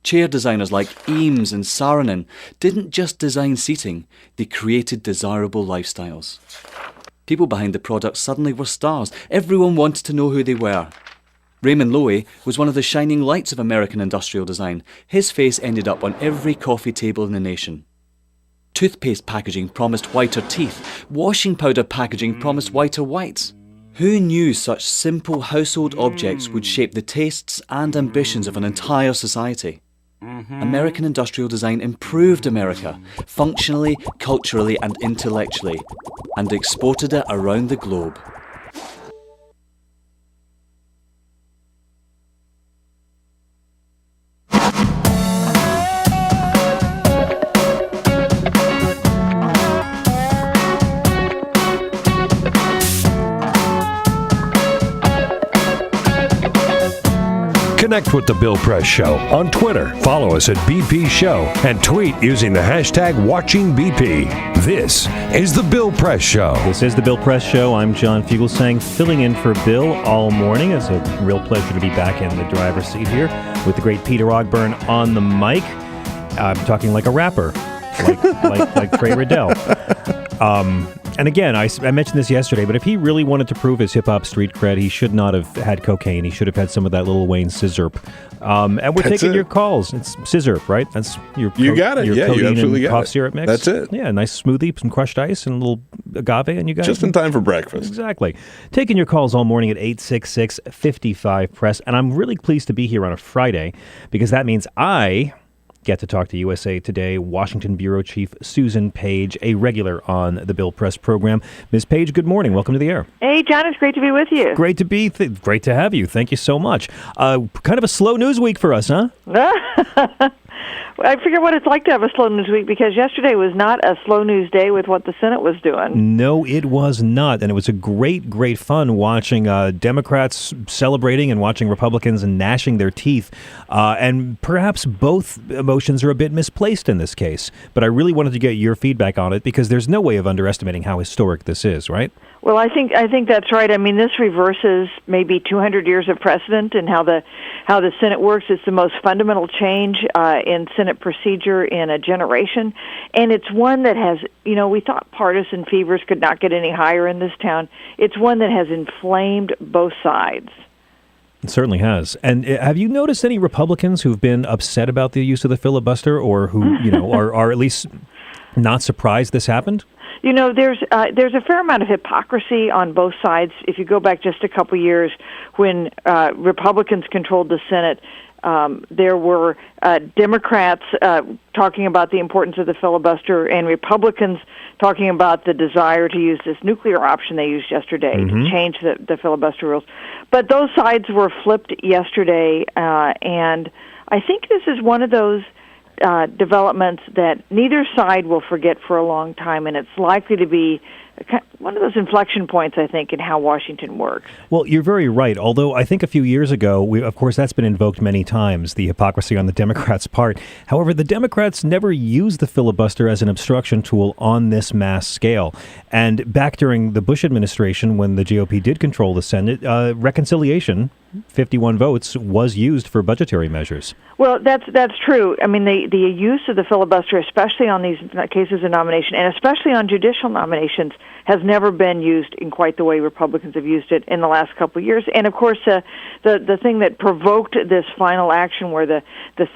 Chair designers like Eames and Saarinen didn't just design seating, they created desirable lifestyles. People behind the products suddenly were stars. Everyone wanted to know who they were. Raymond Loewy was one of the shining lights of American industrial design. His face ended up on every coffee table in the nation. Toothpaste packaging promised whiter teeth. Washing powder packaging promised whiter whites. Who knew such simple household objects would shape the tastes and ambitions of an entire society? American industrial design improved America, functionally, culturally and intellectually, and exported it around the globe.
Connect with The Bill Press Show on Twitter. Follow us at BP Show and tweet using the hashtag WatchingBP. This is The Bill Press Show.
This is The Bill Press Show. I'm John Fugelsang, filling in for Bill all morning. It's a real pleasure to be back in the driver's seat here with the great Peter Ogburn on the mic. I'm talking like a rapper, like Trey Riddell. And again, I mentioned this yesterday, but if he really wanted to prove his hip-hop street cred, he should not have had cocaine. He should have had some of that Lil Wayne scissorp. And we're taking your calls. It's scissorp, right? That's your
you got it.
Your
yeah, you absolutely got
cough
it.
syrup mix.
That's it.
Yeah, nice smoothie, some crushed ice, and a little agave, and you got
just in time for breakfast.
Exactly. Taking your calls all morning at 866-55-PRESS. And I'm really pleased to be here on a Friday because that means I get to talk to USA Today Washington Bureau Chief Susan Page, a regular on the Bill Press program. Ms. Page, good morning. Welcome to the air.
Hey, John, it's great to be with you.
Great to be. Great to have you. Thank you so much. Kind of a slow news week for us, huh?
I figure what it's like to have a slow news week because yesterday was not a slow news day with what the Senate was doing.
No, it was not. And it was a great, great fun watching Democrats celebrating and watching Republicans gnashing their teeth. And perhaps both emotions are a bit misplaced in this case. But I really wanted to get your feedback on it because there's no way of underestimating how historic this is, right?
Well, I think that's right. I mean, this reverses maybe 200 years of precedent in how the Senate works. It's the most fundamental change in Senate procedure in a generation, and it's one that has, we thought partisan fevers could not get any higher in this town. It's one that has inflamed both sides.
It certainly has. And have you noticed any Republicans who've been upset about the use of the filibuster, or who are at least not surprised this happened?
There's a fair amount of hypocrisy on both sides. If you go back just a couple years when Republicans controlled the Senate, there were Democrats talking about the importance of the filibuster and Republicans talking about the desire to use this nuclear option they used yesterday to change the filibuster rules. But those sides were flipped yesterday, and I think this is one of those developments that neither side will forget for a long time, and it's likely to be one of those inflection points, I think, in how Washington works.
Well, you're very right, although I think a few years ago, of course, that's been invoked many times, the hypocrisy on the Democrats' part. However, the Democrats never used the filibuster as an obstruction tool on this mass scale. And back during the Bush administration, when the GOP did control the Senate, reconciliation, 51 votes, was used for budgetary measures.
Well, that's true. I mean, the use of the filibuster, especially on these cases of nomination, and especially on judicial nominations, has never been used in quite the way Republicans have used it in the last couple of years. And, of course, the thing that provoked this final action where the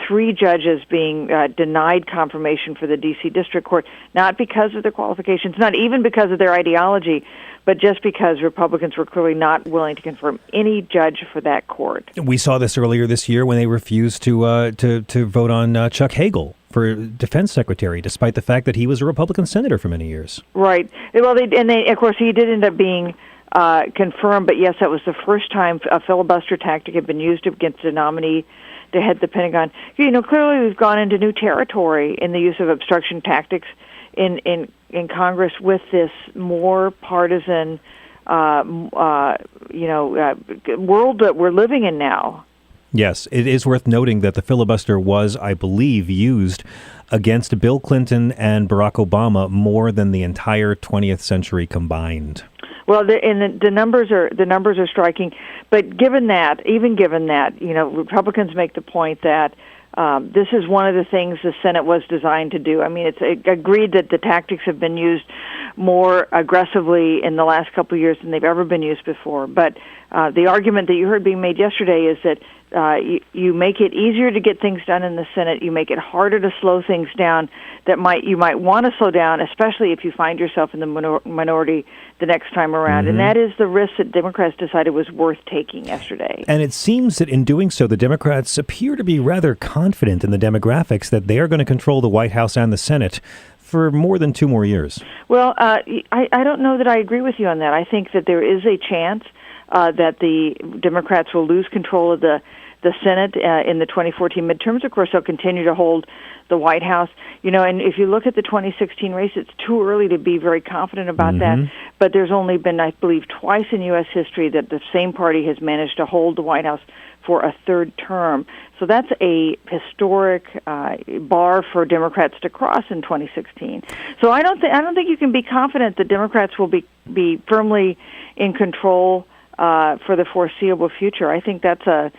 three judges being denied confirmation for the D.C. District Court, not because of their qualifications, not even because of their ideology, but just because Republicans were clearly not willing to confirm any judge for that court.
We saw this earlier this year when they refused to vote on Chuck Hagel for defense secretary, despite the fact that he was a Republican senator for many years.
Right. Well, of course, he did end up being confirmed, but yes, that was the first time a filibuster tactic had been used against a nominee to head the Pentagon. Clearly we've gone into new territory in the use of obstruction tactics in Congress with this more partisan, world that we're living in now.
Yes, it is worth noting that the filibuster was, I believe, used against Bill Clinton and Barack Obama more than the entire 20th century combined.
Well, the numbers are striking. But given that, Republicans make the point that this is one of the things the Senate was designed to do. I mean, it's agreed that the tactics have been used more aggressively in the last couple of years than they've ever been used before. But the argument that you heard being made yesterday is that you make it easier to get things done in the Senate. You make it harder to slow things down that you might want to slow down, especially if you find yourself in the minority the next time around. And that is the risk that Democrats decided was worth taking yesterday.
And it seems that in doing so, the Democrats appear to be rather confident in the demographics that they are going to control the White House and the Senate for more than 2 more years.
Well, I don't know that I agree with you on that. I think that there is a chance that the Democrats will lose control of the the Senate in the 2014 midterms. Of course, they'll continue to hold the White House. And if you look at the 2016 race, it's too early to be very confident about that. But there's only been, I believe, twice in U.S. history that the same party has managed to hold the White House for a third term. So that's a historic bar for Democrats to cross in 2016. So I don't think you can be confident that Democrats will be firmly in control for the foreseeable future. I think that's a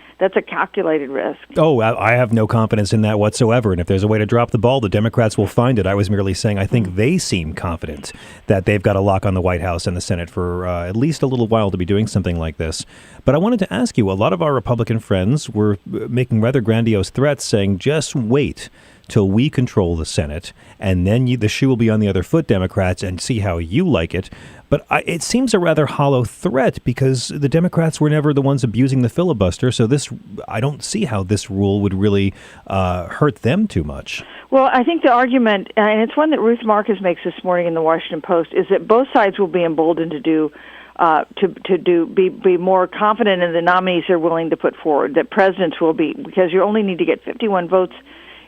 calculated risk.
Oh, I have no confidence in that whatsoever. And if there's a way to drop the ball, the Democrats will find it. I was merely saying I think they seem confident that they've got a lock on the White House and the Senate for at least a little while to be doing something like this. But I wanted to ask you, a lot of our Republican friends were making rather grandiose threats saying, just wait till we control the Senate, and then the shoe will be on the other foot, Democrats, and see how you like it. But it seems a rather hollow threat because the Democrats were never the ones abusing the filibuster, so I don't see how this rule would really hurt them too much.
Well, I think the argument, and it's one that Ruth Marcus makes this morning in the Washington Post, is that both sides will be emboldened to be more confident in the nominees they're willing to put forward, that presidents will be, because you only need to get 51 votes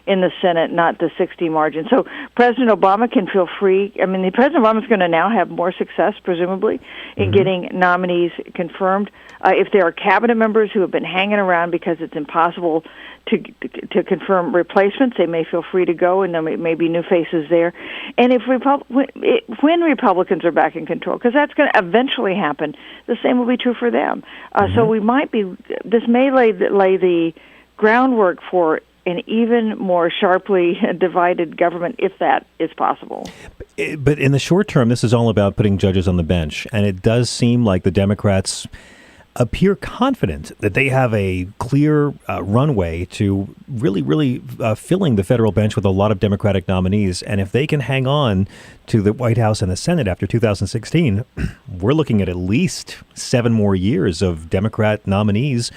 in the Senate, not the 60 margin. So President Obama can feel free. I mean, President Obama's going to now have more success, presumably, in getting nominees confirmed. If there are cabinet members who have been hanging around because it's impossible to confirm replacements, they may feel free to go, and there may be new faces there. And when Republicans are back in control, because that's going to eventually happen, the same will be true for them. So this may lay the groundwork for an even more sharply divided government, if that is possible.
But in the short term, this is all about putting judges on the bench, and it does seem like the Democrats appear confident that they have a clear runway to really filling the federal bench with a lot of Democratic nominees. And if they can hang on to the White House and the Senate after 2016, we're looking at least 7 more years of Democrat nominees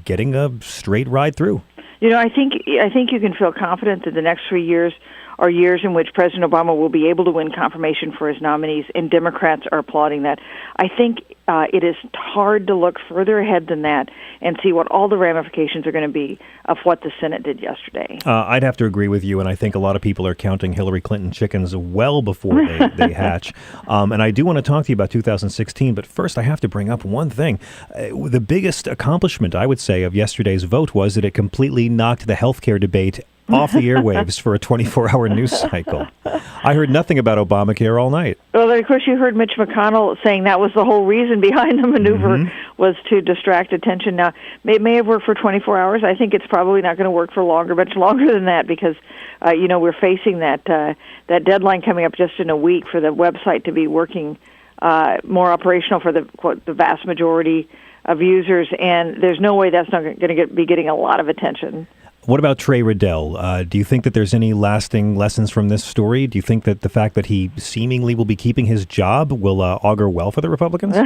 getting a straight ride through.
I think you can feel confident that the next 3 years are years in which President Obama will be able to win confirmation for his nominees, and Democrats are applauding that. I think it is hard to look further ahead than that and see what all the ramifications are going to be of what the Senate did yesterday.
I'd have to agree with you, and I think a lot of people are counting Hillary Clinton chickens well before they hatch. And I do want to talk to you about 2016, but first I have to bring up one thing. The biggest accomplishment, I would say, of yesterday's vote was that it completely knocked the healthcare debate off the airwaves for a 24-hour news cycle. I heard nothing about Obamacare all night.
Well, of course, you heard Mitch McConnell saying that was the whole reason behind the maneuver was to distract attention. Now, it may have worked for 24 hours. I think it's probably not going to work for much longer than that, because, we're facing that deadline coming up just in a week for the website to be working more operational for the vast majority of users, and there's no way that's not going to be getting a lot of attention.
What about Trey Riddell? Do you think that there's any lasting lessons from this story? Do you think that the fact that he seemingly will be keeping his job will augur well for the Republicans?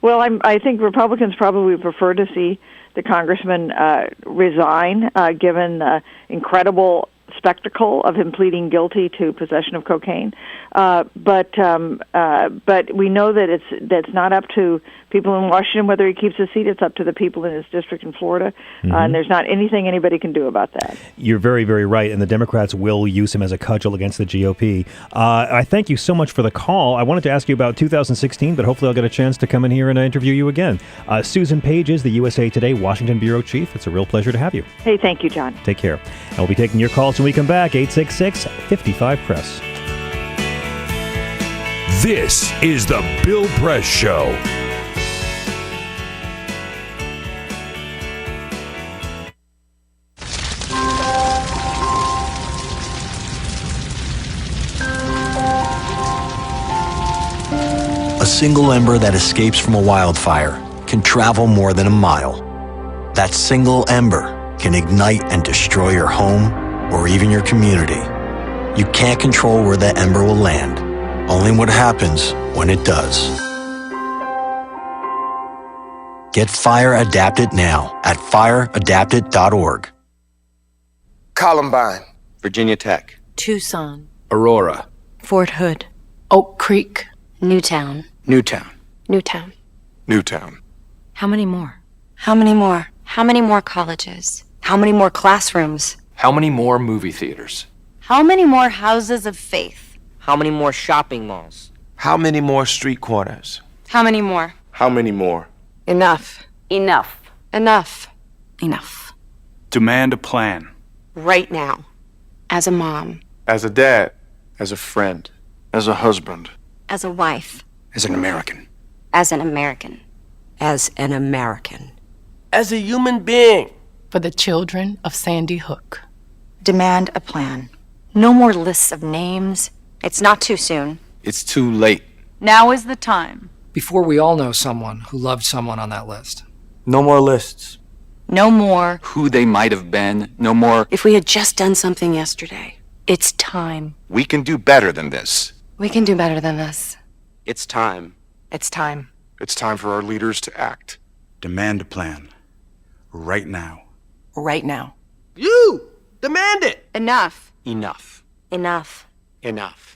Well, I think Republicans probably prefer to see the congressman resign, given the incredible spectacle of him pleading guilty to possession of cocaine. But we know that it's not up to people in Washington whether he keeps his seat. It's up to the people in his district in Florida, and there's not anything anybody can do about that.
You're very, very right, and the Democrats will use him as a cudgel against the GOP. I thank you so much for the call. I wanted to ask you about 2016, but hopefully I'll get a chance to come in here and interview you again. Susan Page is the USA Today Washington Bureau Chief. It's a real pleasure to have you.
Hey, thank you, John.
Take care. And we'll be taking your calls when we come back, 866-55-PRESS.
This is the Bill Press Show.
A single ember that escapes from a wildfire can travel more than a mile. That single ember can ignite and destroy your home or even your community. You can't control where that ember will land, only what happens when it does. Get Fire Adapted now at fireadapted.org.
Columbine, Virginia Tech,
Tucson,
Aurora,
Fort Hood, Oak Creek, Newtown,
Newtown,
Newtown.
Newtown.
How many more? How many more?
How many more colleges? How many more classrooms?
How many more movie theaters?
How many more houses of faith?
How many more shopping malls?
How many more street corners?
How many more?
How many more?
Enough. Enough. Enough. Enough.
Demand a plan.
Right now. As a mom.
As a dad. As a friend. As a husband.
As a wife.
As an American.
As an American.
As an American.
As a human being.
For the children of Sandy Hook.
Demand a plan. No more lists of names. It's not too soon.
It's too late.
Now is the time.
Before we all know someone who loved someone on that list.
No more lists.
No more.
Who they might have been. No more.
If we had just done something yesterday.
It's time.
We can do better than this.
We can do better than this.
It's time.
It's time.
It's time for our leaders to act.
Demand a plan. Right now.
Right now.
You! Demand it!
Enough.
Enough.
Enough.
Enough.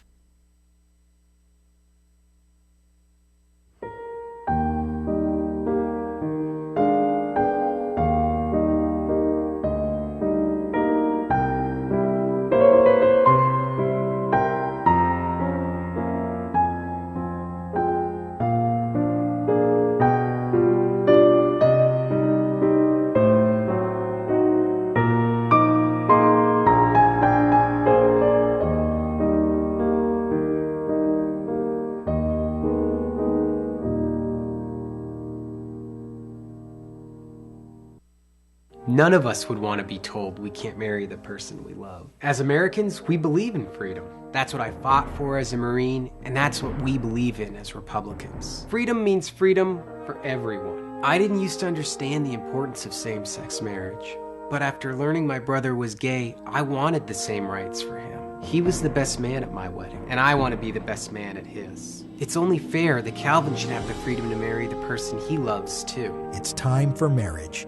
None of us would want to be told we can't marry the person we love. As Americans, we believe in freedom. That's what I fought for as a Marine, and that's what we believe in as Republicans. Freedom means freedom for everyone. I didn't used to understand the importance of same-sex marriage, but after learning my brother was gay, I wanted the same rights for him. He was the best man at my wedding, and I want to be the best man at his. It's only fair that Calvin should have the freedom to marry the person he loves, too.
It's time for marriage.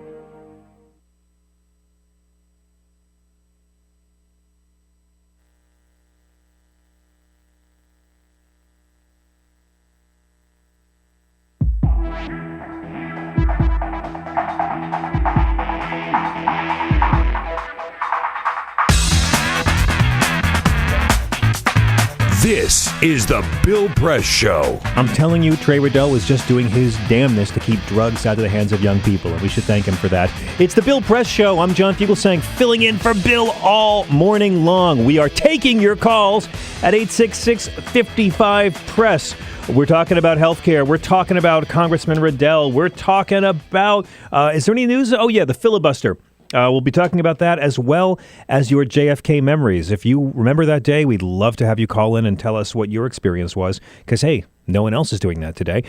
This is the Bill Press Show.
I'm telling you, Trey Riddell is just doing his damnness to keep drugs out of the hands of young people, and we should thank him for that. It's the Bill Press Show. I'm John Fugelsang, filling in for Bill all morning long. We are taking your calls at 866-55-PRESS. We're talking about healthcare. We're talking about Congressman Riddell. We're talking about, is there any news? Oh, yeah, the filibuster. We'll be talking about that as well as your JFK memories. If you remember that day, we'd love to have you call in and tell us what your experience was, because, hey, no one else is doing that today.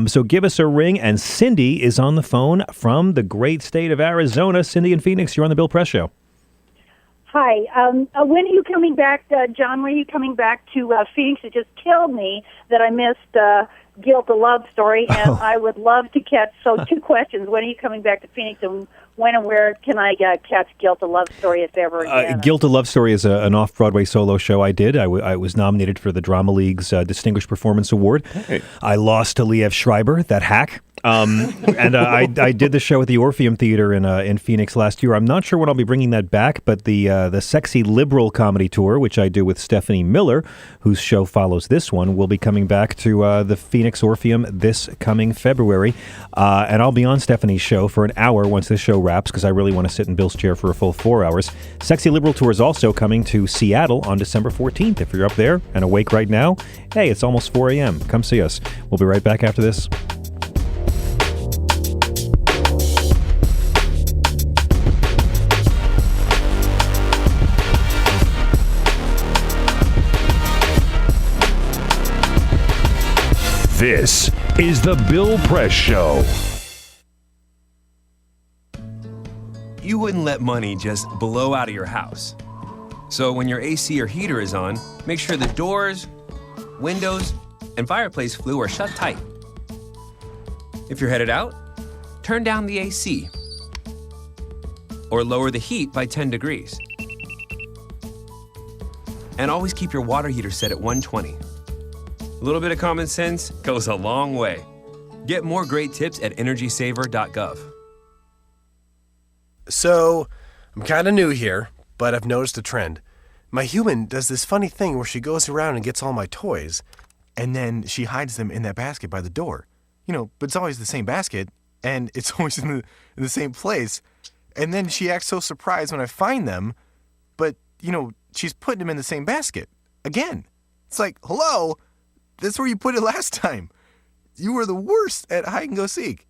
So give us a ring, and Cindy is on the phone from the great state of Arizona. Cindy in Phoenix, you're on the Bill Press Show.
Hi. When are you coming back, John? When are you coming back to Phoenix? It just killed me that I missed Guilt, a Love Story, and I would love to catch. So 2 questions. When are you coming back to Phoenix, and when and where can I catch Guilt, a Love Story, if ever again?
Guilt, a Love Story is an off-Broadway solo show I did. I was nominated for the Drama League's Distinguished Performance Award. Hey. I lost to Liev Schreiber, that hack. And I did the show at the Orpheum Theater in Phoenix last year. I'm not sure when I'll be bringing that back, but the Sexy Liberal Comedy Tour, which I do with Stephanie Miller, whose show follows this one, will be coming back to the Phoenix Orpheum this coming February. And I'll be on Stephanie's show for an hour once this show wraps, because I really want to sit in Bill's chair for a full 4 hours. Sexy Liberal Tour is also coming to Seattle on December 14th. If you're up there and awake right now, hey, it's almost 4 a.m. Come see us. We'll be right back after this.
This is the Bill Press Show.
You wouldn't let money just blow out of your house. So when your AC or heater is on, make sure the doors, windows, and fireplace flue are shut tight. If you're headed out, turn down the AC or lower the heat by 10 degrees. And always keep your water heater set at 120. A little bit of common sense goes a long way. Get more great tips at energysaver.gov.
So, I'm kind of new here, but I've noticed a trend. My human does this funny thing where she goes around and gets all my toys, and then she hides them in that basket by the door. But it's always the same basket, and it's always in the same place. And then she acts so surprised when I find them, but, she's putting them in the same basket. Again. It's like, hello, that's where you put it last time. You were the worst at hide and go seek.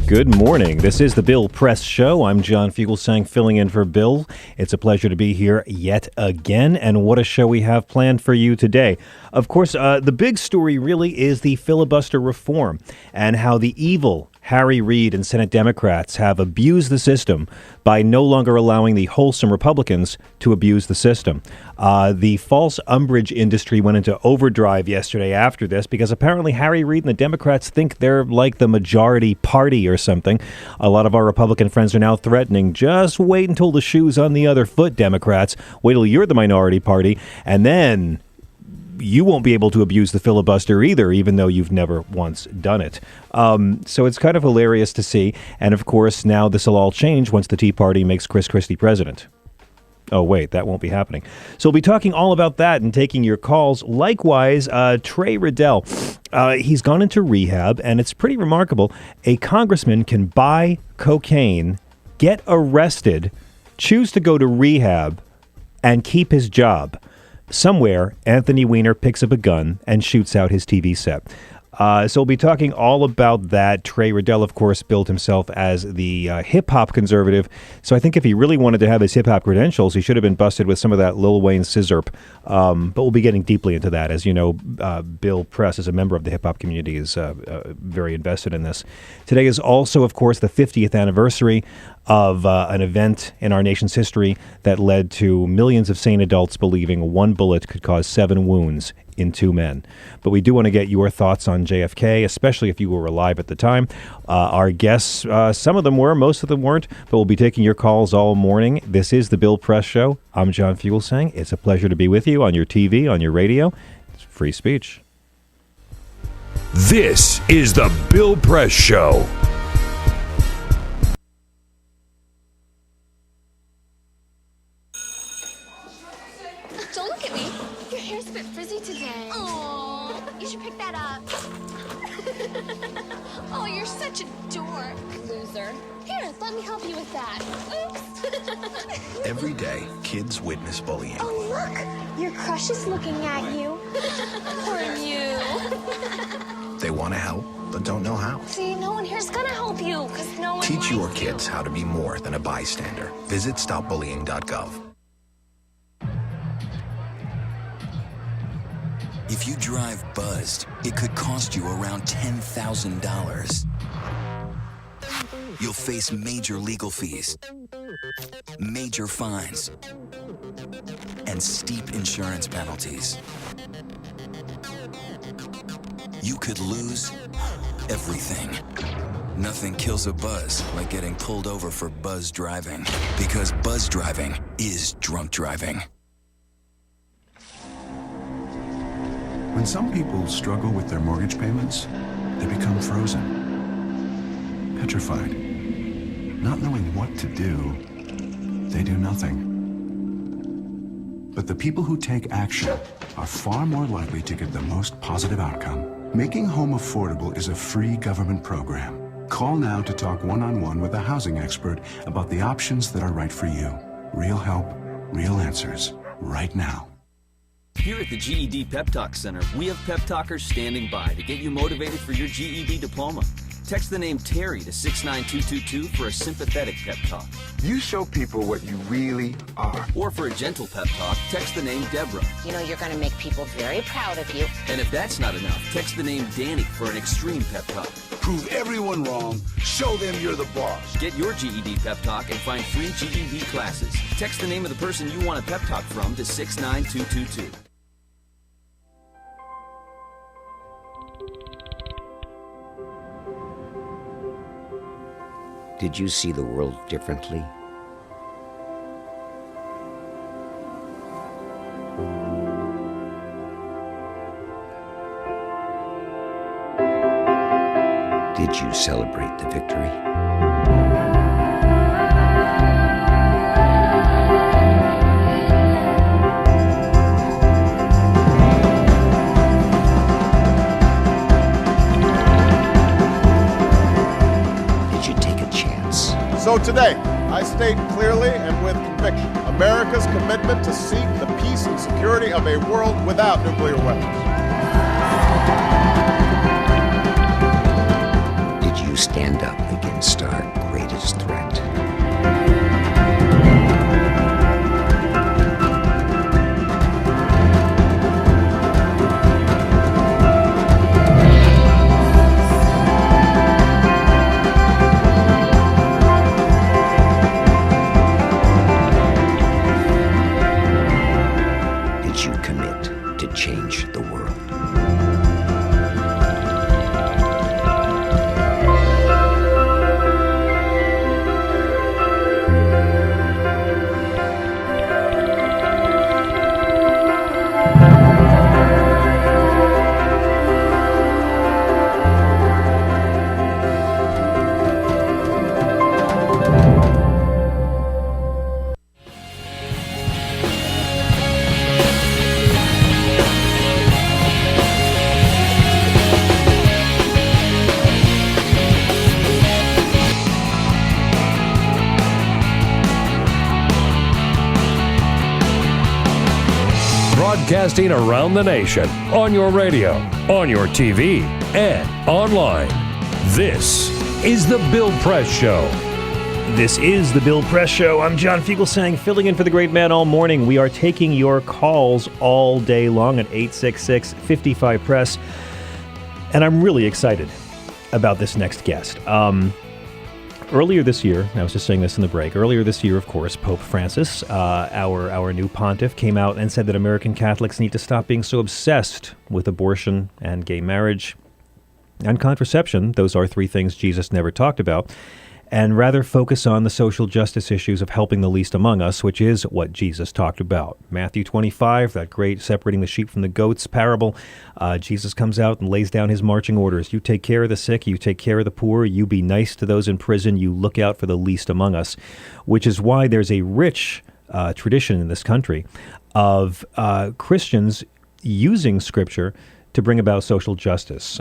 Good morning. This is the Bill Press Show. I'm John Fugelsang filling in for Bill. It's a pleasure to be here yet again, and what a show we have planned for you today. Of course, the big story really is the filibuster reform and how the evil Harry Reid and Senate Democrats have abused the system by no longer allowing the wholesome Republicans to abuse the system. The false umbrage industry went into overdrive yesterday after this because apparently Harry Reid and the Democrats think they're like the majority party or something. A lot of our Republican friends are now threatening, just wait until the shoe's on the other foot, Democrats. Wait till you're the minority party, and then you won't be able to abuse the filibuster either, even though you've never once done it. So it's kind of hilarious to see. And of course, now this will all change once the Tea Party makes Chris Christie president. Oh, wait, that won't be happening. So we'll be talking all about that and taking your calls. Likewise, Trey Riddell, he's gone into rehab, and it's pretty remarkable. A congressman can buy cocaine, get arrested, choose to go to rehab, and keep his job. Somewhere, Anthony Weiner picks up a gun and shoots out his TV set. So we'll be talking all about that. Trey Riddell, of course, billed himself as the hip-hop conservative. So I think if he really wanted to have his hip-hop credentials, he should have been busted with some of that Lil Wayne scissorp. But we'll be getting deeply into that. As you know, Bill Press, as a member of the hip-hop community, is very invested in this. Today is also, of course, the 50th anniversary of an event in our nation's history that led to millions of sane adults believing one bullet could cause 7 wounds in 2 men. But we do want to get your thoughts on JFK, especially if you were alive at the time. Our guests, some of them were, most of them weren't, but we'll be taking your calls all morning. This is the Bill Press Show. I'm John Fugelsang. It's a pleasure to be with you on your TV, on your radio. It's free speech.
This is the Bill Press Show.
Don't look at me. Your hair's a bit frizzy today. Oh, you should pick that up. Oh, you're such a dork, loser. Here, let me help you with that. Oops.
Every day, kids witness bullying.
Oh, look, your crush is looking at you. Poor you.
They want to help, but don't know how.
See, no one here's gonna help you, because no one
Teach your
likes
kids how to be more than a bystander. Visit stopbullying.gov.
If you drive buzzed, it could cost you around $10,000. You'll face major legal fees, major fines, and steep insurance penalties. You could lose everything. Nothing kills a buzz like getting pulled over for buzz driving, because buzz driving is drunk driving.
When some people struggle with their mortgage payments, they become frozen, petrified. Not knowing what to do, they do nothing. But the people who take action are far more likely to get the most positive outcome. Making home affordable is a free government program. Call now to talk one-on-one with a housing expert about the options that are right for you. Real help, real answers, right now.
Here at the GED Pep Talk Center, we have pep talkers standing by to get you motivated for your GED diploma. Text the name Terry to 69222 for a sympathetic pep talk.
You show people what you really are.
Or for a gentle pep talk, text the name Deborah.
You know you're going to make people very proud of you.
And if that's not enough, text the name Danny for an extreme pep talk.
Prove everyone wrong. Show them you're the boss.
Get your GED pep talk and find free GED classes. Text the name of the person you want a pep talk from to 69222.
Did you see the world differently?
Did you celebrate the victory? Did you take a chance?
So today, I state clearly and with conviction America's commitment to seek the peace and security of a world without nuclear weapons.
Did you stand up against our greatest threat? Did you commit to change the world?
Broadcasting around the nation, on your radio, on your TV, and online. This is The Bill Press Show.
This is The Bill Press Show. I'm John Fugelsang, filling in for the great man all morning. We are taking your calls all day long at 866-55-PRESS. And I'm really excited about this next guest. Earlier this year, I was just saying this in the break, earlier this year, of course, Pope Francis, our new pontiff, came out and said that American Catholics need to stop being so obsessed with abortion and gay marriage and contraception. Those are three things Jesus never talked about, and rather focus on the social justice issues of helping the least among us, which is what Jesus talked about. Matthew 25, that great separating the sheep from the goats parable, Jesus comes out and lays down his marching orders. You take care of the sick, you take care of the poor, you be nice to those in prison, you look out for the least among us, which is why there's a rich tradition in this country of Christians using Scripture to bring about social justice.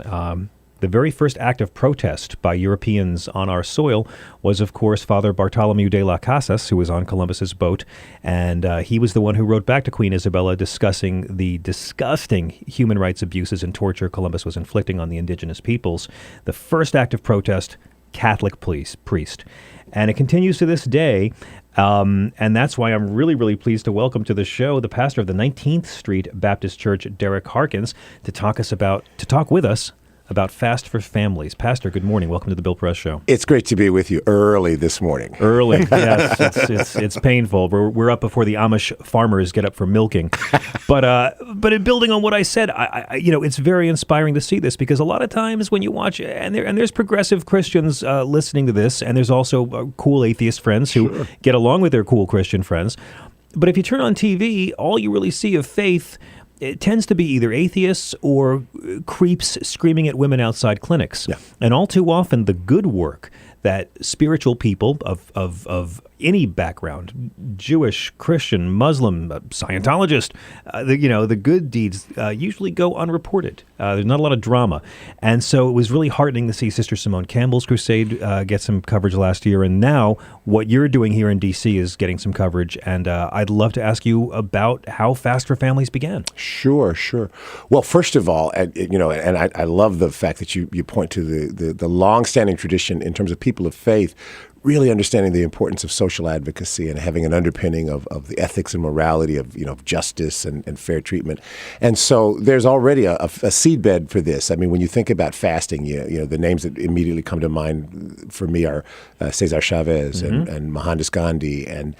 The very first act of protest by Europeans on our soil was, of course, Father Bartholomew de las Casas, who was on Columbus's boat, and he was the one who wrote back to Queen Isabella discussing the disgusting human rights abuses and torture Columbus was inflicting on the indigenous peoples. The first act of protest, Catholic priest. And it continues to this day, and that's why I'm really, really pleased to welcome to the show the pastor of the 19th Street Baptist Church, Derrick Harkins, to talk with us about Fast for Families. Pastor, good morning. Welcome to the Bill Press Show.
It's great to be with you early this morning.
Early, yes. It's painful. We're up before the Amish farmers get up for milking. But in building on what I said, I it's very inspiring to see this, because a lot of times when you watch, and there's progressive Christians listening to this, and there's also cool atheist friends who get along with their cool Christian friends. But if you turn on TV, all you really see of faith, it tends to be either atheists or creeps screaming at women outside clinics. Yeah. And all too often, the good work that spiritual people of any background, Jewish, Christian, Muslim, Scientologist, the good deeds usually go unreported. There's not a lot of drama. And so it was really heartening to see Sister Simone Campbell's crusade get some coverage last year. And now what you're doing here in D.C. is getting some coverage. And I'd love to ask you about how Fast for Families began.
Sure. Well, first of all, and I love the fact that you point to the long-standing tradition in terms of people of faith really understanding the importance of social advocacy and having an underpinning of the ethics and morality of justice and fair treatment. And so there's already a seedbed for this. I mean, when you think about fasting, the names that immediately come to mind for me are Cesar Chavez and Mohandas Gandhi and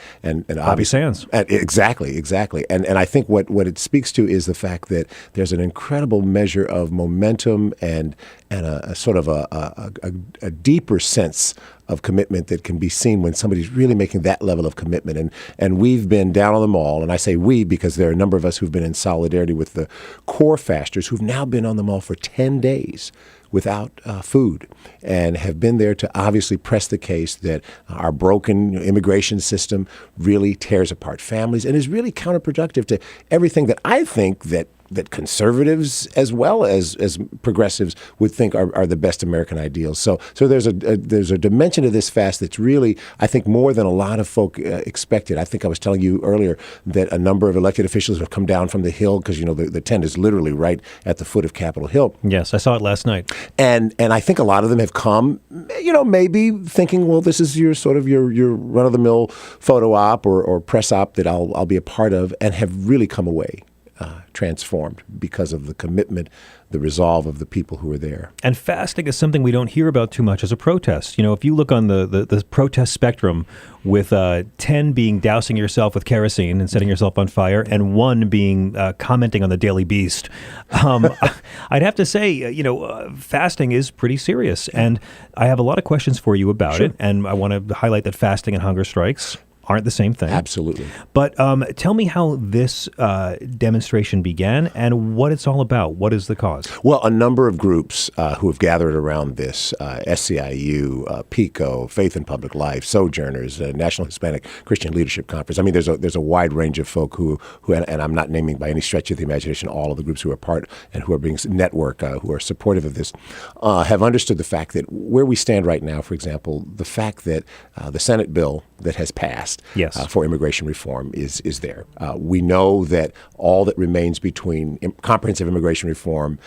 Bobby Sands.
Exactly. And I think what it speaks to is the fact that there's an incredible measure of momentum and a sort of a deeper sense of commitment that can be seen when somebody's really making that level of commitment. And we've been down on the mall, and I say we because there are a number of us who've been in solidarity with the core fasters who've now been on the mall for 10 days without food, and have been there to obviously press the case that our broken immigration system really tears apart families and is really counterproductive to everything that I think that conservatives as well as progressives would think are the best American ideals. So there's a dimension to this fast that's really, I think, more than a lot of folk expected. I think I was telling you earlier that a number of elected officials have come down from the Hill because, the tent is literally right at the foot of Capitol Hill.
Yes, I saw it last night.
And I think a lot of them have come, maybe thinking, well, this is your sort of your run-of-the-mill photo op or press op that I'll be a part of, and have really come away transformed because of the commitment, the resolve of the people who are there.
And fasting is something we don't hear about too much as a protest. If you look on the protest spectrum, with 10 being dousing yourself with kerosene and setting yourself on fire, and 1 being commenting on the Daily Beast, I'd have to say, fasting is pretty serious. And I have a lot of questions for you about it. And I want to highlight that fasting and hunger strikes aren't the same thing.
Absolutely.
But tell me how this demonstration began and what it's all about. What is the cause?
Well, a number of groups who have gathered around this, SCIU, PICO, Faith in Public Life, Sojourners, National Hispanic Christian Leadership Conference. I mean, there's a wide range of folk who and I'm not naming by any stretch of the imagination all of the groups who are part and who are being network, who are supportive of this, have understood the fact that where we stand right now, for example, the fact that the Senate bill that has passed for immigration reform is there. We know that all that remains between comprehensive immigration reform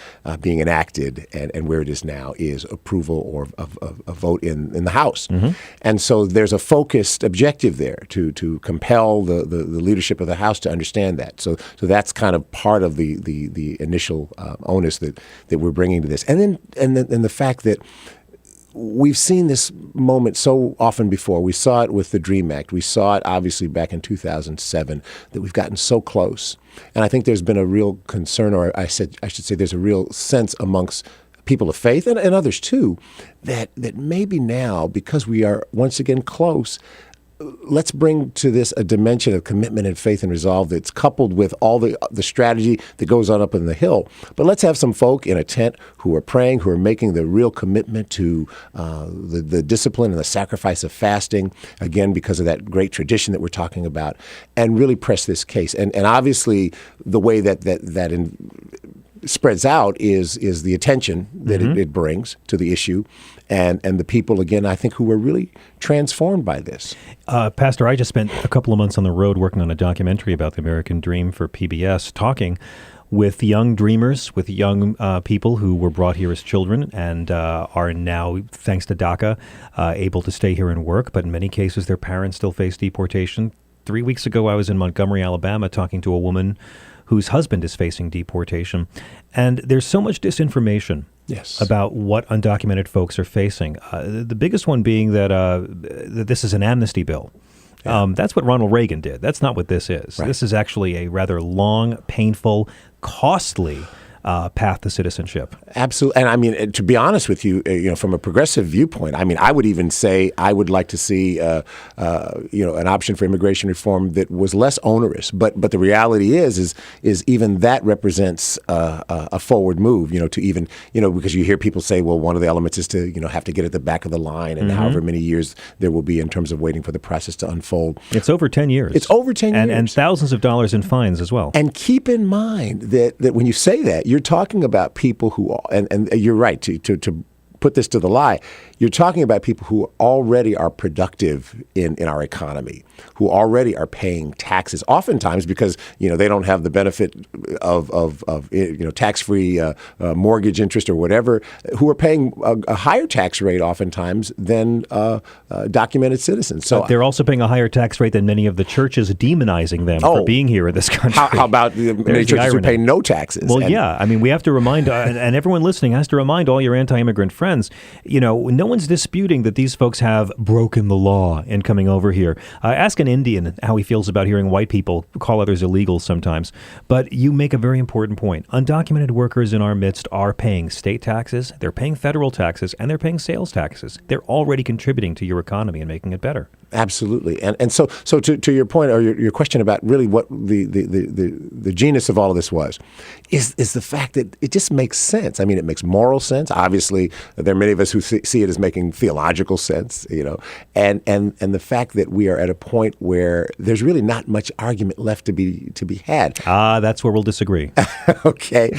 being enacted and where it is now is approval or a vote in the House. Mm-hmm. And so there's a focused objective there to compel the leadership of the House to understand that. So that's kind of part of the initial onus that we're bringing to this. And then the fact that we've seen this moment so often before. We saw it with the DREAM Act. We saw it, obviously, back in 2007, that we've gotten so close. And I think there's been a real concern, or I should say there's a real sense amongst people of faith and others, too, that maybe now, because we are once again close, let's bring to this a dimension of commitment and faith and resolve that's coupled with all the strategy that goes on up in the Hill. But let's have some folk in a tent who are praying, who are making the real commitment to the discipline and the sacrifice of fasting, again, because of that great tradition that we're talking about, and really press this case. And obviously, the way that spreads out is the attention that it brings to the issue, and the people, again, I think, who were really transformed by this.
Pastor, I just spent a couple of months on the road working on a documentary about the American dream for PBS, talking with young dreamers, with young people who were brought here as children and are now, thanks to DACA, able to stay here and work, but in many cases their parents still face deportation. 3 weeks ago, I was in Montgomery, Alabama, talking to a woman whose husband is facing deportation. And there's so much disinformation about what undocumented folks are facing. The biggest one being that this is an amnesty bill. That's what Ronald Reagan did. That's not what this is. Right. This is actually a rather long, painful, costly path to citizenship.
Absolutely. And I mean, to be honest with you, from a progressive viewpoint, I mean, I would even say I would like to see, an option for immigration reform that was less onerous. But the reality is even that represents a forward move, to even, because you hear people say, well, one of the elements is to, have to get at the back of the line and however many years there will be in terms of waiting for the process to unfold.
It's over 10 years.
It's over 10 years.
And thousands of dollars in fines as well.
And keep in mind that when you say that, you're talking about people who, and you're right, to put this to the lie, you're talking about people who already are productive in our economy, who already are paying taxes, oftentimes because, they don't have the benefit of tax-free mortgage interest or whatever, who are paying a higher tax rate oftentimes than documented citizens. So
they're also paying a higher tax rate than many of the churches demonizing them for being here in this country.
How about many churches who pay no taxes?
Well, I mean, we have to remind, and everyone listening has to remind all your anti-immigrant friends, friends, no one's disputing that these folks have broken the law in coming over here. Ask an Indian how he feels about hearing white people call others illegal sometimes. But you make a very important point. Undocumented workers in our midst are paying state taxes, they're paying federal taxes, and they're paying sales taxes. They're already contributing to your economy and making it better.
Absolutely. And so to your point, or your question about really what the genius of all of this was, is the fact that it just makes sense. I mean, it makes moral sense. Obviously, there are many of us who see it as making theological sense, and the fact that we are at a point where there's really not much argument left to be had.
That's where we'll disagree.
Okay.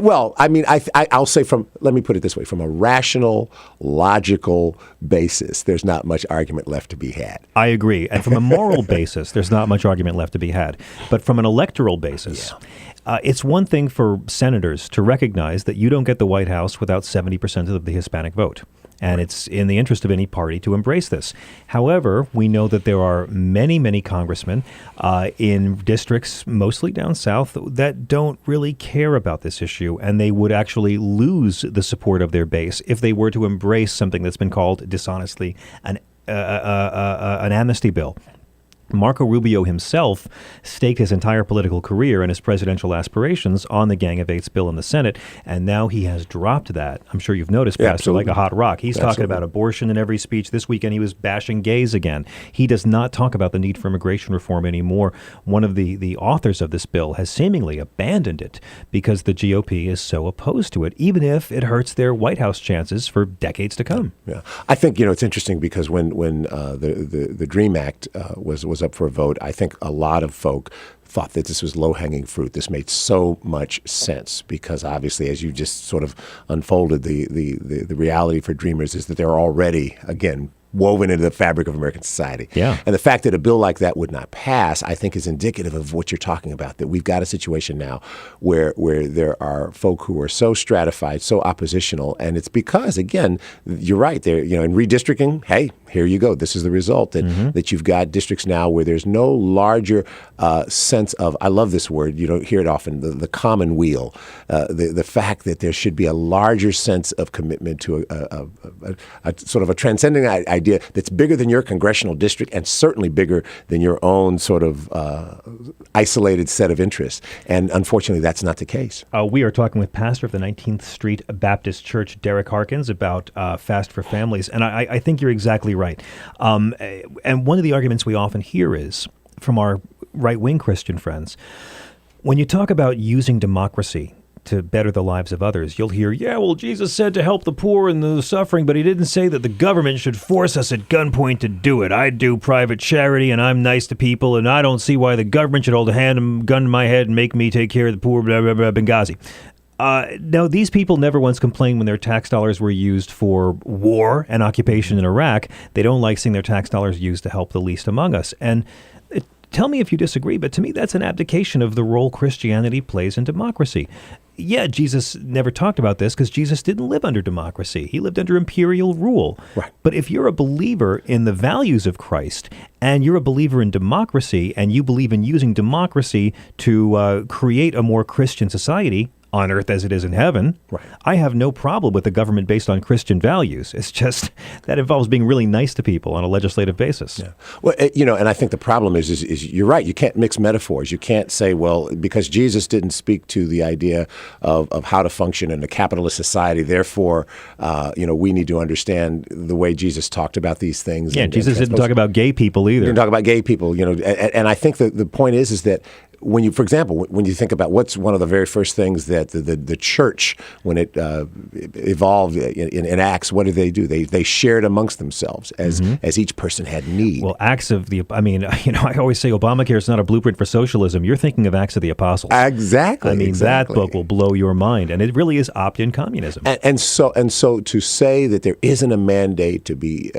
Well, I mean, I'll say let me put it this way, from a rational, logical basis, there's not much argument left to be had.
I agree. And from a moral basis, there's not much argument left to be had. But from an electoral basis, it's one thing for senators to recognize that you don't get the White House without 70% of the Hispanic vote. And it's in the interest of any party to embrace this. However, we know that there are many, many congressmen in districts, mostly down south, that don't really care about this issue. And they would actually lose the support of their base if they were to embrace something that's been called dishonestly an amnesty bill. Marco Rubio himself staked his entire political career and his presidential aspirations on the Gang of Eights bill in the Senate, and now he has dropped that. I'm sure you've noticed, Pastor, like a hot rock. He's talking about abortion in every speech. This weekend he was bashing gays again. He does not talk about the need for immigration reform anymore. One of the authors of this bill has seemingly abandoned it because the GOP is so opposed to it, even if it hurts their White House chances for decades to come.
Yeah. I think, it's interesting because when the DREAM Act was up for a vote, I think a lot of folk thought that this was low-hanging fruit. This made so much sense because obviously, as you just sort of unfolded, the reality for Dreamers is that they're already, again, woven into the fabric of American society.
Yeah.
And the fact that a bill like that would not pass, I think, is indicative of what you're talking about, that we've got a situation now where there are folk who are so stratified, so oppositional, and it's because, again, you're right, they're, in redistricting, hey, here you go. This is the result, that you've got districts now where there's no larger sense of, I love this word, you don't hear it often, the commonweal, the fact that there should be a larger sense of commitment to a sort of a transcending idea that's bigger than your congressional district and certainly bigger than your own sort of isolated set of interests. And unfortunately, that's not the case.
We are talking with pastor of the 19th Street Baptist Church, Derrick Harkins, about Fast for Families. And I think you're exactly right. And one of the arguments we often hear is from our right-wing Christian friends, when you talk about using democracy to better the lives of others, you'll hear, Jesus said to help the poor and the suffering, but he didn't say that the government should force us at gunpoint to do it. I do private charity, and I'm nice to people, and I don't see why the government should hold a gun to my head and make me take care of the poor, blah, blah, blah, Benghazi. No, these people never once complained when their tax dollars were used for war and occupation in Iraq. They don't like seeing their tax dollars used to help the least among us. And tell me if you disagree, but to me, that's an abdication of the role Christianity plays in democracy. Yeah, Jesus never talked about this because Jesus didn't live under democracy. He lived under imperial rule.
Right.
But if you're a believer in the values of Christ and you're a believer in democracy and you believe in using democracy to create a more Christian society, on earth as it is in heaven,
right,
I have no problem with the government based on Christian values. It's just that involves being really nice to people on a legislative basis.
Yeah. Well, and I think the problem is you're right. You can't mix metaphors. You can't say, well, because Jesus didn't speak to the idea of how to function in a capitalist society, therefore, we need to understand the way Jesus talked about these things.
Yeah, Jesus didn't talk about gay people either.
He didn't talk about gay people, and I think that the point is that when you, for example, when you think about what's one of the very first things that the church, when it evolved in Acts, what did they do? They shared amongst themselves as each person had need.
Well, Acts of the, I always say Obamacare is not a blueprint for socialism. You're thinking of Acts of the Apostles.
Exactly.
That book will blow your mind, and it really is opt-in communism.
And so to say that there isn't a mandate to be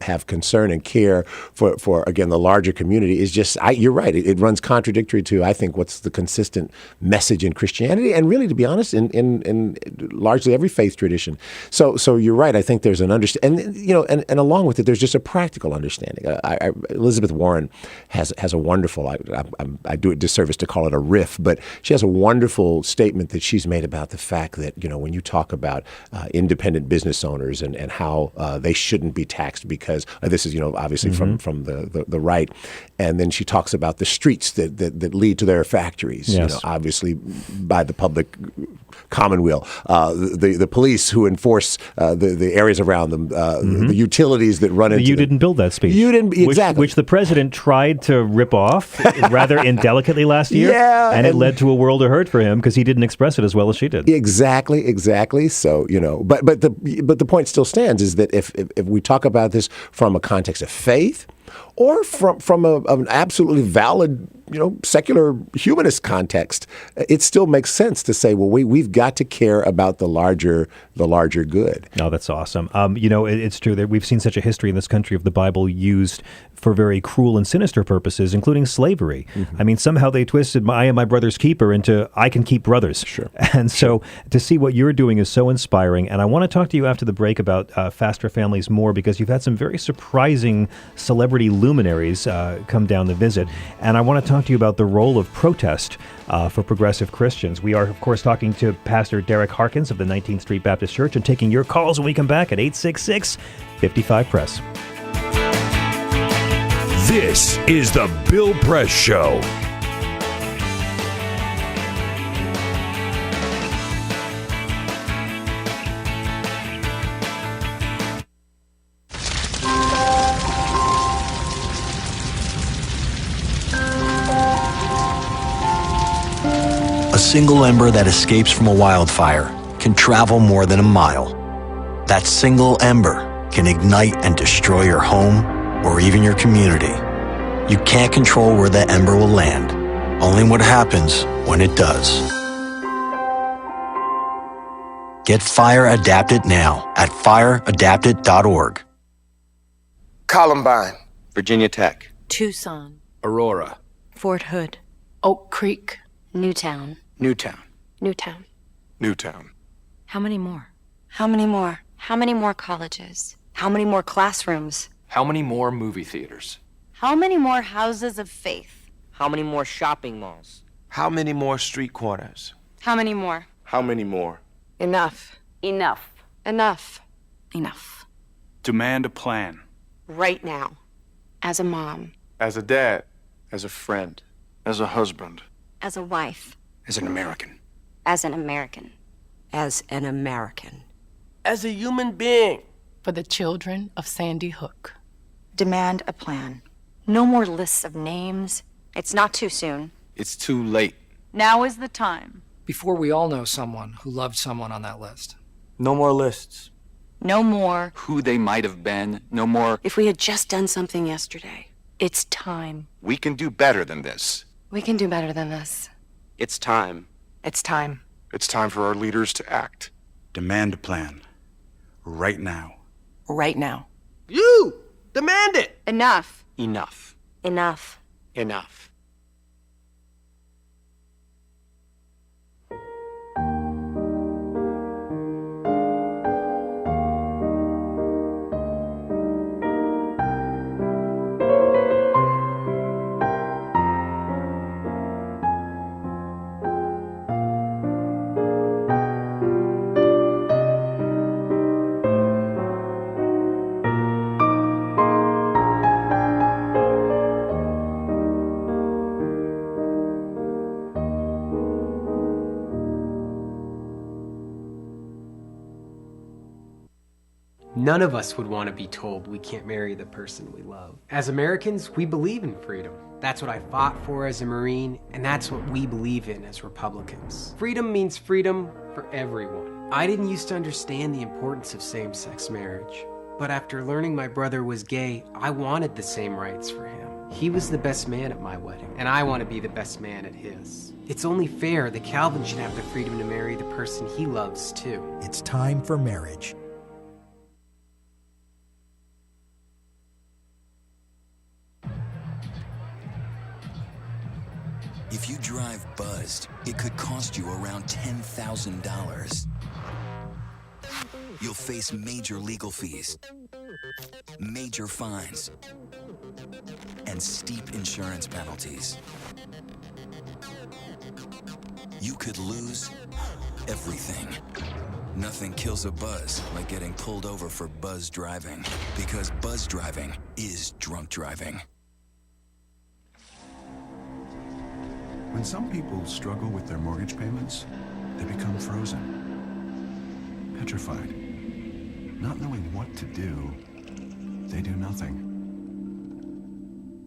have concern and care for again the larger community is just you're right. It runs contradictory to to, I think, what's the consistent message in Christianity, and really, to be honest, in largely every faith tradition. So you're right. I think there's an understanding, and along with it, there's just a practical understanding. Elizabeth Warren has a wonderful, I do it disservice to call it a riff, but she has a wonderful statement that she's made about the fact that, when you talk about independent business owners and how they shouldn't be taxed because this is, obviously from the right. And then she talks about the streets that lead to their factories,
yes.
Obviously by the public commonweal, the police who enforce the areas around them, the utilities that run into
You
them.
didn't build that speech.
You didn't, exactly.
Which the president tried to rip off rather indelicately last year.
Yeah.
And it led to a world of hurt for him because he didn't express it as well as she did.
Exactly. So, but the point still stands is that if we talk about this from a context of faith or from an absolutely valid, secular humanist context, it still makes sense to say, well, we've got to care about the larger good.
Oh, that's awesome. It's true that we've seen such a history in this country of the Bible used for very cruel and sinister purposes, including slavery. I mean, somehow they twisted I am my brother's keeper into I can keep brothers.
Sure.
And so to see what you're doing is so inspiring. And I want to talk to you after the break about Faster Families more, because you've had some very surprising celebrity luminaries come down to visit. And I want to talk to you about the role of protest for progressive Christians. We are, of course, talking to Pastor Derrick Harkins of the 19th Street Baptist Church and taking your calls when we come back at 866-55-PRESS.
This is the Bill Press Show.
A single ember that escapes from a wildfire can travel more than a mile. That single ember can ignite and destroy your home or even your community. You can't control where that ember will land, only what happens when it does. Get Fire Adapted now at fireadapted.org.
Columbine, Virginia Tech,
Tucson,
Aurora,
Fort Hood, Oak Creek,
Newtown.
Newtown,
Newtown.
Newtown.
How many more?
How many more? How many more colleges? How many more classrooms?
How many more movie theaters?
How many more houses of faith?
How many more shopping malls?
How many more street corners?
How many more?
How many more?
Enough.
Enough.
Enough.
Enough.
Demand a plan.
Right now. As a mom.
As a dad.
As a friend.
As a husband.
As a wife.
As an American.
As an American.
As an American.
As a human being.
For the children of Sandy Hook.
Demand a plan. No more lists of names. It's not too soon.
It's too late.
Now is the time.
Before we all know someone who loved someone on that list.
No more lists.
No more.
Who they might have been. No more.
If we had just done something yesterday.
It's time.
We can do better than this.
We can do better than this.
It's time.
It's time.
It's time for our leaders to act.
Demand a plan. Right now.
Right now.
You! Demand it!
Enough.
Enough.
Enough.
Enough.
None of us would want to be told we can't marry the person we love. As Americans, we believe in freedom. That's what I fought for as a Marine, and that's what we believe in as Republicans. Freedom means freedom for everyone. I didn't used to understand the importance of same-sex marriage, but after learning my brother was gay, I wanted the same rights for him. He was the best man at my wedding, and I want to be the best man at his. It's only fair that Calvin should have the freedom to marry the person he loves, too.
It's time for marriage.
If If you drive buzzed, it could cost you around $10,000. You'll face major legal fees, major fines, and steep insurance penalties. You could lose everything. Nothing kills a buzz like getting pulled over for buzz driving, because buzz driving is drunk driving.
When some people struggle with their mortgage payments, they become frozen, petrified. Not knowing what to do, they do nothing.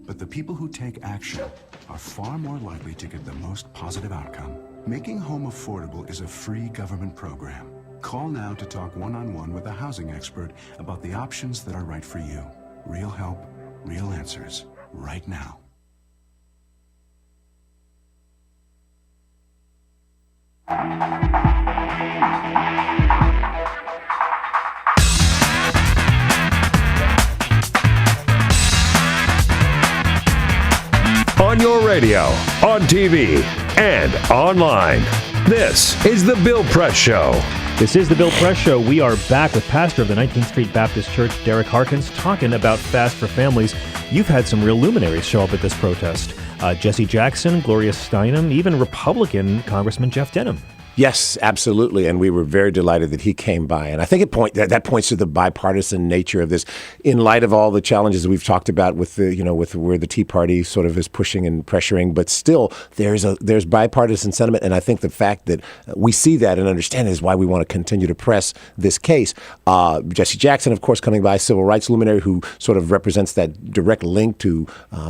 But the people who take action are far more likely to get the most positive outcome. Making home affordable is a free government program. Call now to talk one-on-one with a housing expert about the options that are right for you. Real help, real answers, right now.
On your radio, on TV, and online. This is The Bill Press Show.
This is The Bill Press Show. We are back with pastor of the 19th Street Baptist Church, Derrick Harkins, talking about Fast for Families. You've had some real luminaries show up at this protest. Jesse Jackson, Gloria Steinem, even Republican Congressman Jeff Denham.
Yes, absolutely, and we were very delighted that he came by. And I think that points to the bipartisan nature of this, in light of all the challenges we've talked about with with where the Tea Party sort of is pushing and pressuring. But still, there's bipartisan sentiment, and I think the fact that we see that and understand it is why we want to continue to press this case. Jesse Jackson, of course, coming by, civil rights luminary who sort of represents that direct link to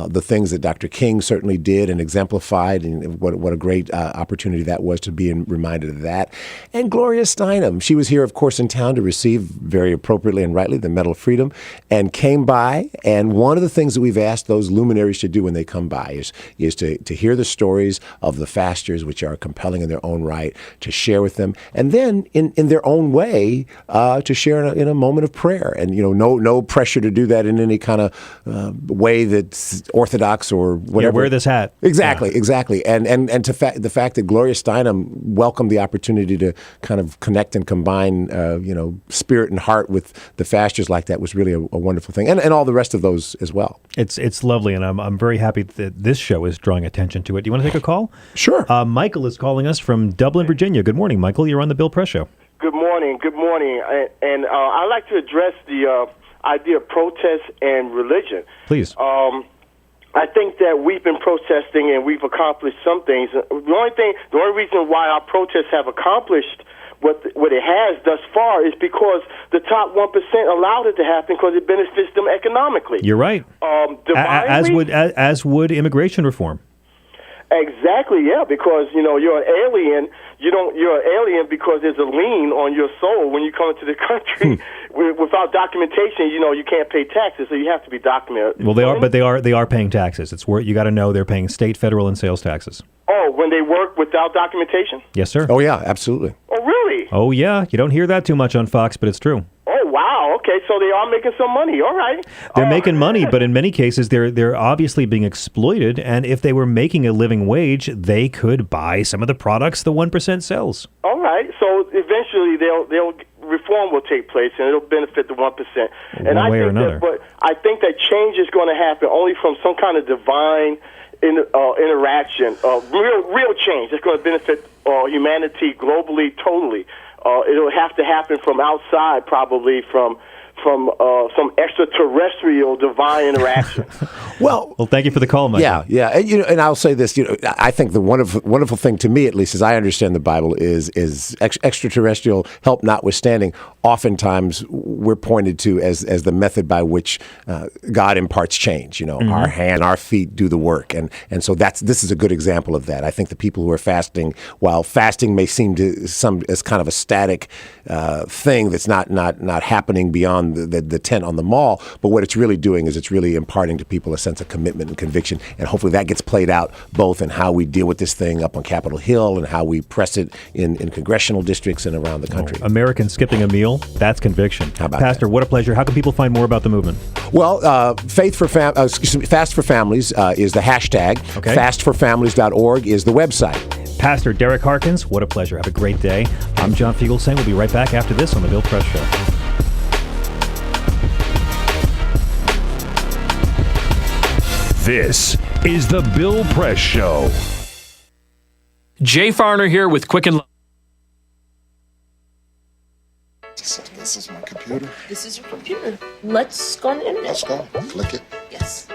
the things that Dr. King certainly did and exemplified, and what a great opportunity that was to be reminded of that. And Gloria Steinem, she was here, of course, in town to receive, very appropriately and rightly, the Medal of Freedom, and came by. And one of the things that we've asked those luminaries to do when they come by is to hear the stories of the fasters, which are compelling in their own right, to share with them, and then in their own way to share in a moment of prayer. And no pressure to do that in any kind of way that's orthodox or whatever.
Yeah, wear this hat.
Exactly. And the fact that Gloria Steinem welcomed the opportunity to kind of connect and combine, spirit and heart with the fasters like that was really a wonderful thing, and all the rest of those as well.
It's lovely, and I'm very happy that this show is drawing attention to it. Do you want to take a call?
Sure.
Michael is calling us from Dublin, Virginia. Good morning, Michael. You're on the Bill Press Show.
Good morning. And I'd like to address the idea of protest and religion.
Please.
I think that we've been protesting and we've accomplished some things. The only reason why our protests have accomplished what it has thus far is because the top 1% allowed it to happen because it benefits them economically.
You're right. As would immigration reform.
Exactly, yeah, because you're an alien. You're an alien because there's a lien on your soul when you come into the country. Without documentation, you can't pay taxes, so you have to be documented.
Well, they are paying taxes. It's where you got to know they're paying state, federal, and sales taxes.
Oh, when they work without documentation?
Yes, sir.
Oh, yeah, absolutely.
Oh, really?
Oh, yeah. You don't hear that too much on Fox, but it's true.
Oh, wow. Okay, so they are making some money. All right.
They're making money, but in many cases, they're obviously being exploited. And if they were making a living wage, they could buy some of the products the 1% sells.
All right. So eventually, reform will take place, and it'll benefit the 1%.
One way or another.
But I think that change is going to happen only from some kind of divine interaction, real change that's going to benefit humanity globally, totally. It'll have to happen from outside, probably from some extraterrestrial divine interaction.
Well,
thank you for the call, Michael.
Yeah, and I'll say this. I think the wonderful thing to me, at least as I understand the Bible, is extraterrestrial help notwithstanding. Oftentimes, we're pointed to as the method by which God imparts change. Our hand, our feet do the work, and so this is a good example of that. I think the people who are fasting, while fasting may seem to some as kind of a static thing that's not happening beyond the tent on the mall. But what it's really doing is it's really imparting to people a sense of commitment and conviction, and hopefully that gets played out both in how we deal with this thing up on Capitol Hill and how we press it in congressional districts and around the country.
Americans skipping a meal, that's conviction.
How about
Pastor, what a pleasure. How can people find more about the movement?
Well, Fast for Families is the hashtag.
Okay.
FastForFamilies.org is the website.
Pastor Derrick Harkins, what a pleasure. Have a great day. I'm John Fugelsang. We'll be right back after this on the Bill Press Show.
This is the Bill Press Show.
Jay Farner here with Quicken.
So this is my computer.
This is your computer. Let's go on the internet.
Let's go. Click it.
Yes.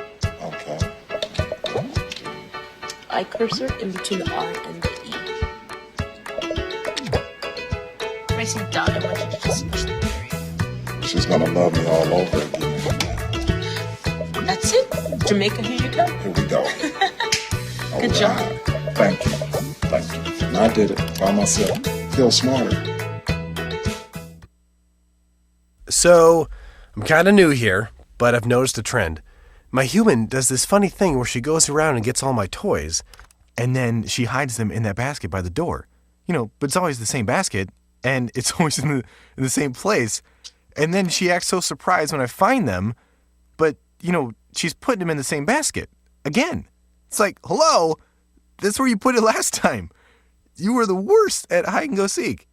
Okay.
I cursor in between the R and the E. Pressing dot, I want you to just push the period.
She's gonna love me all over again.
That's it. Jamaica, here you go.
Here we go.
Good job.
Thank you. Thank you. And I did it by myself. Feel smarter.
So, I'm kind of new here, but I've noticed a trend. My human does this funny thing where she goes around and gets all my toys, and then she hides them in that basket by the door. You know, but it's always the same basket, and it's always in the same place. And then she acts so surprised when I find them, but, you know, she's putting them in the same basket. Again. It's like, hello? That's where you put it last time. You were the worst at hide and go seek.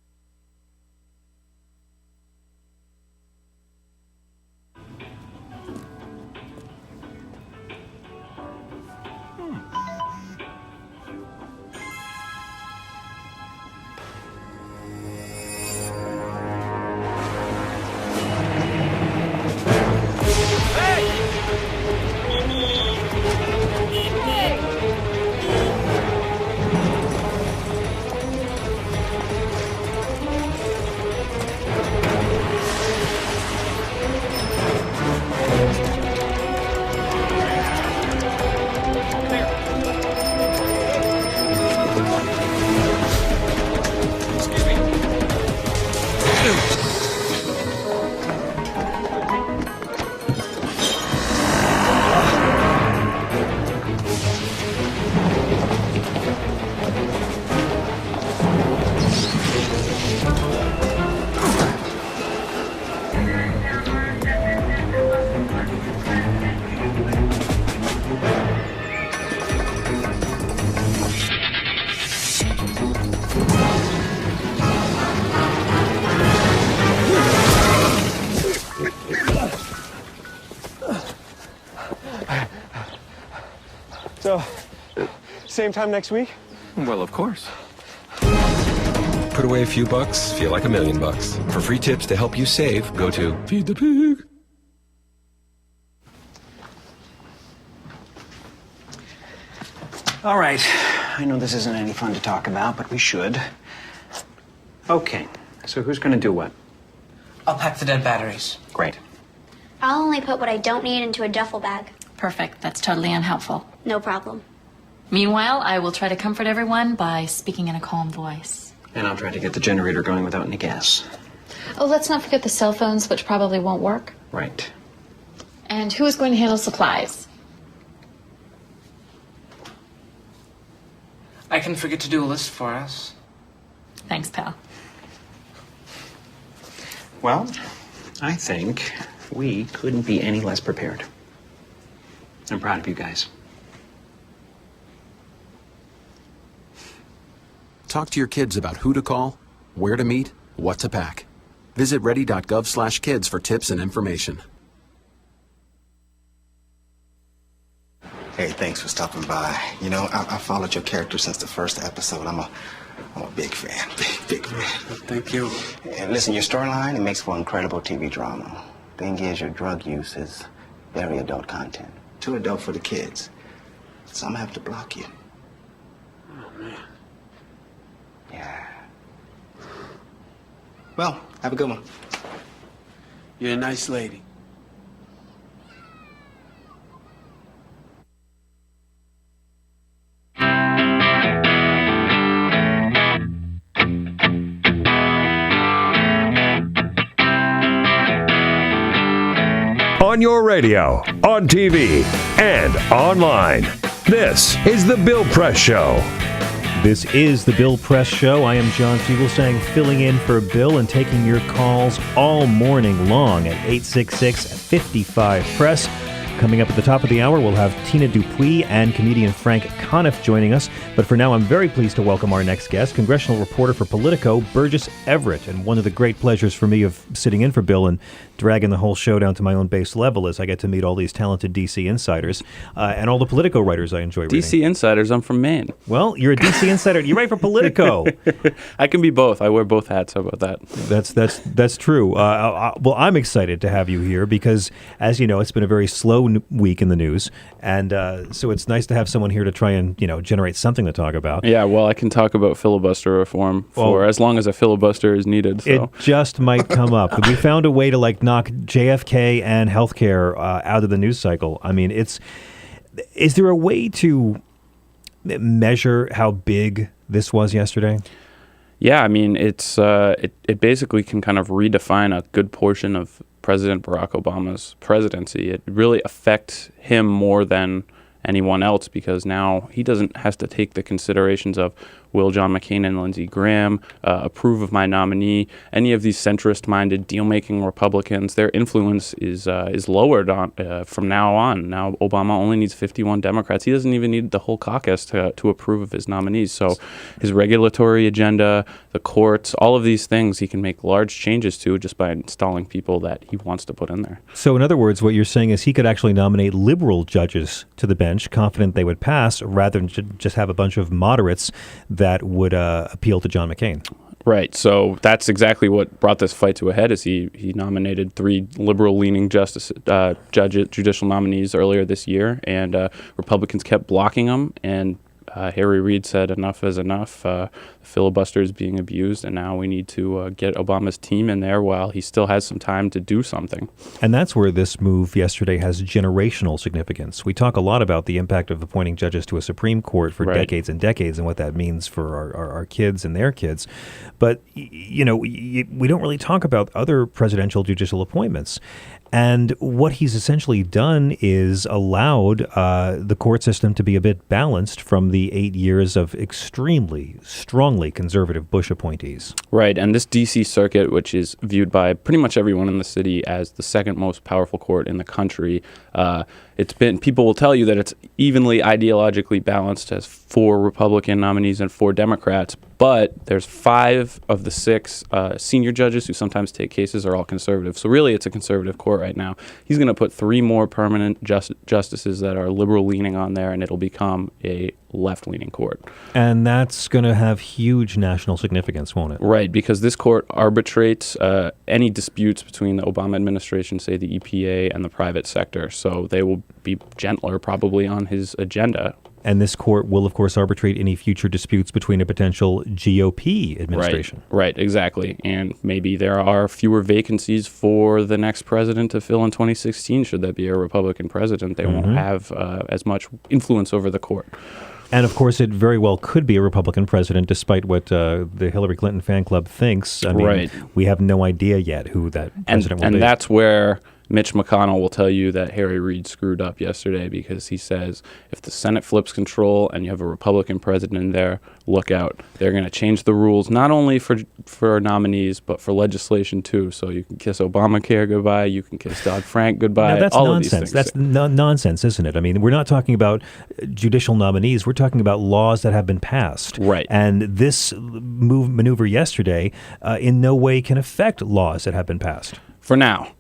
So, same time next week?
Well, of course.
Put away a few bucks, feel like $1 million. For free tips to help you save, go to Feed the Pig.
All right. I know this isn't any fun to talk about, but we should. Okay. So who's going to do what?
I'll pack the dead batteries.
Great.
I'll only put what I don't need into a duffel bag.
Perfect. That's totally unhelpful.
No problem.
Meanwhile, I will try to comfort everyone by speaking in a calm voice.
And I'll try to get the generator going without any gas.
Oh, let's not forget the cell phones, which probably won't work.
Right.
And who is going to handle supplies?
I can forget to do a list for us.
Thanks, pal.
Well, I think we couldn't be any less prepared. I'm proud of you guys.
Talk to your kids about who to call, where to meet, what to pack. Visit ready.gov/kids for tips and information.
Hey, thanks for stopping by. You know, I followed your character since the first episode. I'm a big fan. Big fan.
Thank you.
And listen, your storyline, it makes for incredible TV drama. Thing is, your drug use is very adult content. Too adult for the kids. So I'm gonna have to block you.
Oh, man.
Yeah. Well, have a good one.
You're a nice lady.
on your radio, on TV, and online. This is The Bill Press Show.
This is The Bill Press Show. I am John Fugelsang, filling in for Bill and taking your calls all morning long at 866-55-PRESS. Coming up at the top of the hour, we'll have Tina Dupuy and comedian Frank Conniff joining us. But for now, I'm very pleased to welcome our next guest, congressional reporter for Politico, Burgess Everett. And one of the great pleasures for me of sitting in for Bill and dragging the whole show down to my own base level is I get to meet all these talented D.C. insiders and all the Politico writers I enjoy reading.
D.C. insiders? I'm from Maine.
Well, you're a D.C. insider. You write for Politico.
I can be both. I wear both hats. How about that?
That's true. Well, I'm excited to have you here because, as you know, it's been a very slow week in the news, and so it's nice to have someone here to try and generate something to talk about.
Yeah, well, I can talk about filibuster reform for as long as a filibuster is needed. So.
It just might come up. We found a way to knock JFK and healthcare out of the news cycle. I mean, is there a way to measure how big this was yesterday?
Yeah, I mean, it basically can kind of redefine a good portion of President Barack Obama's presidency. It really affects him more than anyone else because now he has to take the considerations of will John McCain and Lindsey Graham approve of my nominee? Any of these centrist-minded deal-making Republicans, their influence is lowered from now on. Now Obama only needs 51 Democrats. He doesn't even need the whole caucus to approve of his nominees. So his regulatory agenda, the courts, all of these things he can make large changes to just by installing people that he wants to put in there.
So in other words, what you're saying is he could actually nominate liberal judges to the bench, confident they would pass, rather than just have a bunch of moderates that would appeal to John McCain.
Right. So that's exactly what brought this fight to a head. Is he nominated 3 liberal-leaning judicial nominees earlier this year, and Republicans kept blocking them. And Harry Reid said enough is enough. The filibuster is being abused, and now we need to get Obama's team in there while he still has some time to do something.
And that's where this move yesterday has generational significance. We talk a lot about the impact of appointing judges to a Supreme Court for decades and decades and what that means for our kids and their kids. But, we don't really talk about other presidential judicial appointments. And what he's essentially done is allowed the court system to be a bit balanced from the 8 years of extremely, strongly conservative Bush appointees.
Right, and this D.C. circuit, which is viewed by pretty much everyone in the city as the second most powerful court in the country, people will tell you that it's evenly ideologically balanced as 4 Republican nominees and 4 Democrats, but there's 5 of the 6 senior judges who sometimes take cases are all conservative. So really it's a conservative court right now. He's going to put 3 more permanent justices that are liberal-leaning on there, and it'll become a left-leaning court.
And that's going to have huge national significance, won't it?
Right, because this court arbitrates any disputes between the Obama administration, say the EPA, and the private sector. So they will be gentler probably on his agenda.
And this court will, of course, arbitrate any future disputes between a potential GOP administration.
Right, exactly. And maybe there are fewer vacancies for the next president to fill in 2016. Should that be a Republican president, they won't have as much influence over the court.
And, of course, it very well could be a Republican president, despite what the Hillary Clinton fan club thinks. I mean, we have no idea yet who that president will be.
And that's where Mitch McConnell will tell you that Harry Reid screwed up yesterday because he says if the Senate flips control and you have a Republican president in there, look out. They're going to change the rules not only for nominees but for legislation too. So you can kiss Obamacare goodbye, you can kiss Dodd-Frank goodbye.
Now, that's
all
nonsense.
Of these things.
That's nonsense, isn't it? I mean, we're not talking about judicial nominees. We're talking about laws that have been passed.
Right.
And this maneuver yesterday in no way can affect laws that have been passed.
For now.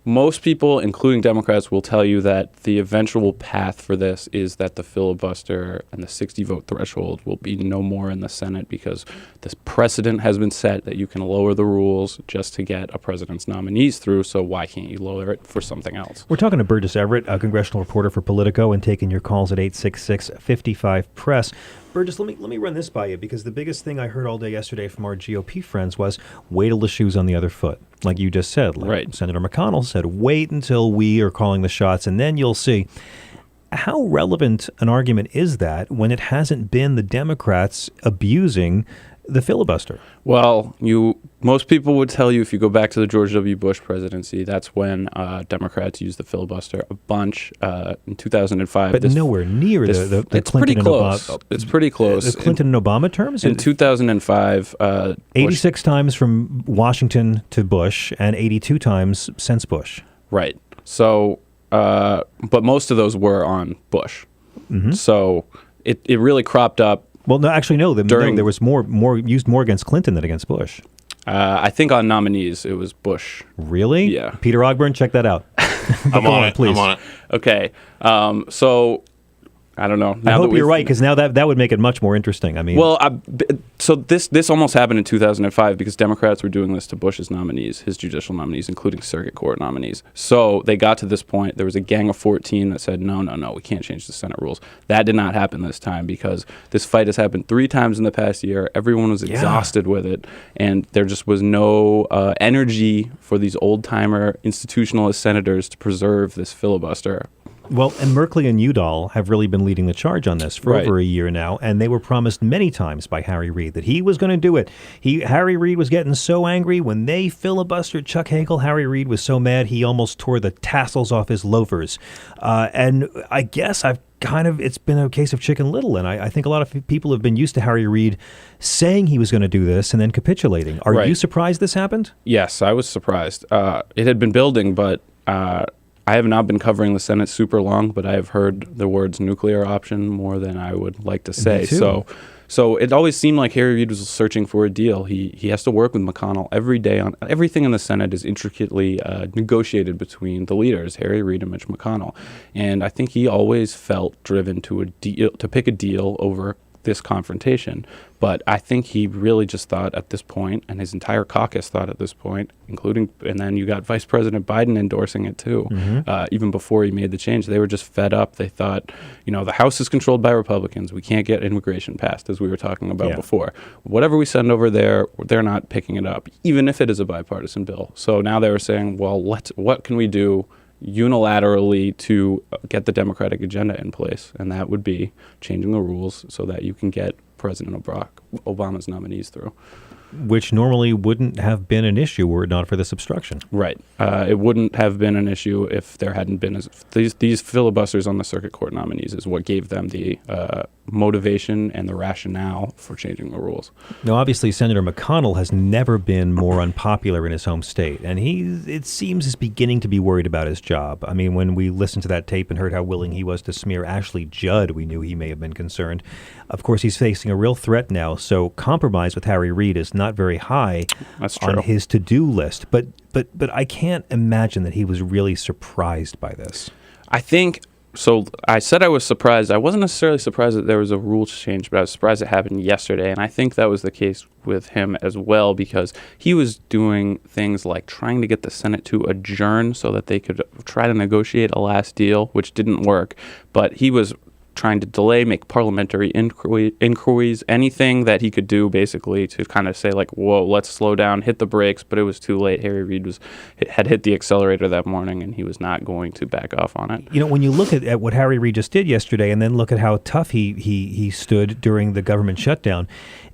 Most people, including Democrats, will tell you that the eventual path for this is that the filibuster and the 60-vote threshold will be no more in the Senate because this precedent has been set that you can lower the rules just to get a president's nominees through, so why can't you lower it for something else?
We're talking to Burgess Everett, a congressional reporter for Politico, and taking your calls at 866-55-PRESS. Burgess, let me run this by you, because the biggest thing I heard all day yesterday from our GOP friends was wait till the shoe's on the other foot. Like you just said. Like Senator McConnell said, wait until we are calling the shots, and then you'll see. How relevant an argument is that when it hasn't been the Democrats abusing the filibuster?
Well, most people would tell you if you go back to the George W. Bush presidency, that's when Democrats used the filibuster a bunch in 2005.
But nowhere near the
it's
Clinton
pretty
and
close.
Obama.
It's pretty close.
The Clinton and Obama terms?
In 2005,
86 times from Washington to Bush and 82 times since Bush.
Right. So, but most of those were on Bush.
Mm-hmm.
So it really cropped up.
Well, no, actually, no. There was more used more against Clinton than against Bush.
I think on nominees it was Bush.
Really?
Yeah.
Peter Ogburn, check that out.
I'm on it.
Please.
I'm on it.
Okay. So I don't know.
I hope you're right, because now that would make it much more interesting. I mean,
well, so this almost happened in 2005 because Democrats were doing this to Bush's nominees, his judicial nominees, including circuit court nominees. So they got to this point. There was a gang of 14 that said, no, we can't change the Senate rules. That did not happen this time because this fight has happened 3 times in the past year. Everyone was exhausted with it, and there just was no energy for these old-timer institutionalist senators to preserve this filibuster.
Well, and Merkley and Udall have really been leading the charge on this for over a year now, and they were promised many times by Harry Reid that he was going to do it. Harry Reid was getting so angry when they filibustered Chuck Hagel. Harry Reid was so mad he almost tore the tassels off his loafers. And I guess it's been a case of Chicken Little, and I think a lot of people have been used to Harry Reid saying he was going to do this and then capitulating. Are you surprised this happened?
Yes, I was surprised. It had been building, but I have not been covering the Senate super long, but I have heard the words nuclear option more than I would like to say. So it always seemed like Harry Reid was searching for a deal. He has to work with McConnell every day on everything in the Senate is intricately negotiated between the leaders, Harry Reid and Mitch McConnell. And I think he always felt driven to pick a deal over this confrontation. But I think he really just thought at this point, and his entire caucus thought at this point, and then you got Vice President Biden endorsing it too, even before he made the change. They were just fed up. They thought, the House is controlled by Republicans. We can't get immigration passed, as we were talking about before. Whatever we send over there, they're not picking it up, even if it is a bipartisan bill. So now they were saying, well, what can we do unilaterally to get the Democratic agenda in place? And that would be changing the rules so that you can get President Barack Obama's nominees through.
Which normally wouldn't have been an issue were it not for this obstruction.
Right. It wouldn't have been an issue if there hadn't been these filibusters on the circuit court nominees is what gave them the motivation and the rationale for changing the rules.
Now, obviously, Senator McConnell has never been more unpopular in his home state, and it seems, is beginning to be worried about his job. I mean, when we listened to that tape and heard how willing he was to smear Ashley Judd, we knew he may have been concerned. Of course, he's facing a real threat now, so compromise with Harry Reid is not very high on his to-do list. But I can't imagine that he was really surprised by this.
I think so. I said I was surprised. I wasn't necessarily surprised that there was a rule change, but I was surprised it happened yesterday. And I think that was the case with him as well, because he was doing things like trying to get the Senate to adjourn so that they could try to negotiate a last deal, which didn't work. But he was trying to delay, make parliamentary inquiries, anything that he could do basically to kind of say like, whoa, let's slow down, hit the brakes. But it was too late. Harry Reid had hit the accelerator that morning, and he was not going to back off on it.
When you look at what Harry Reid just did yesterday and then look at how tough he stood during the government shutdown,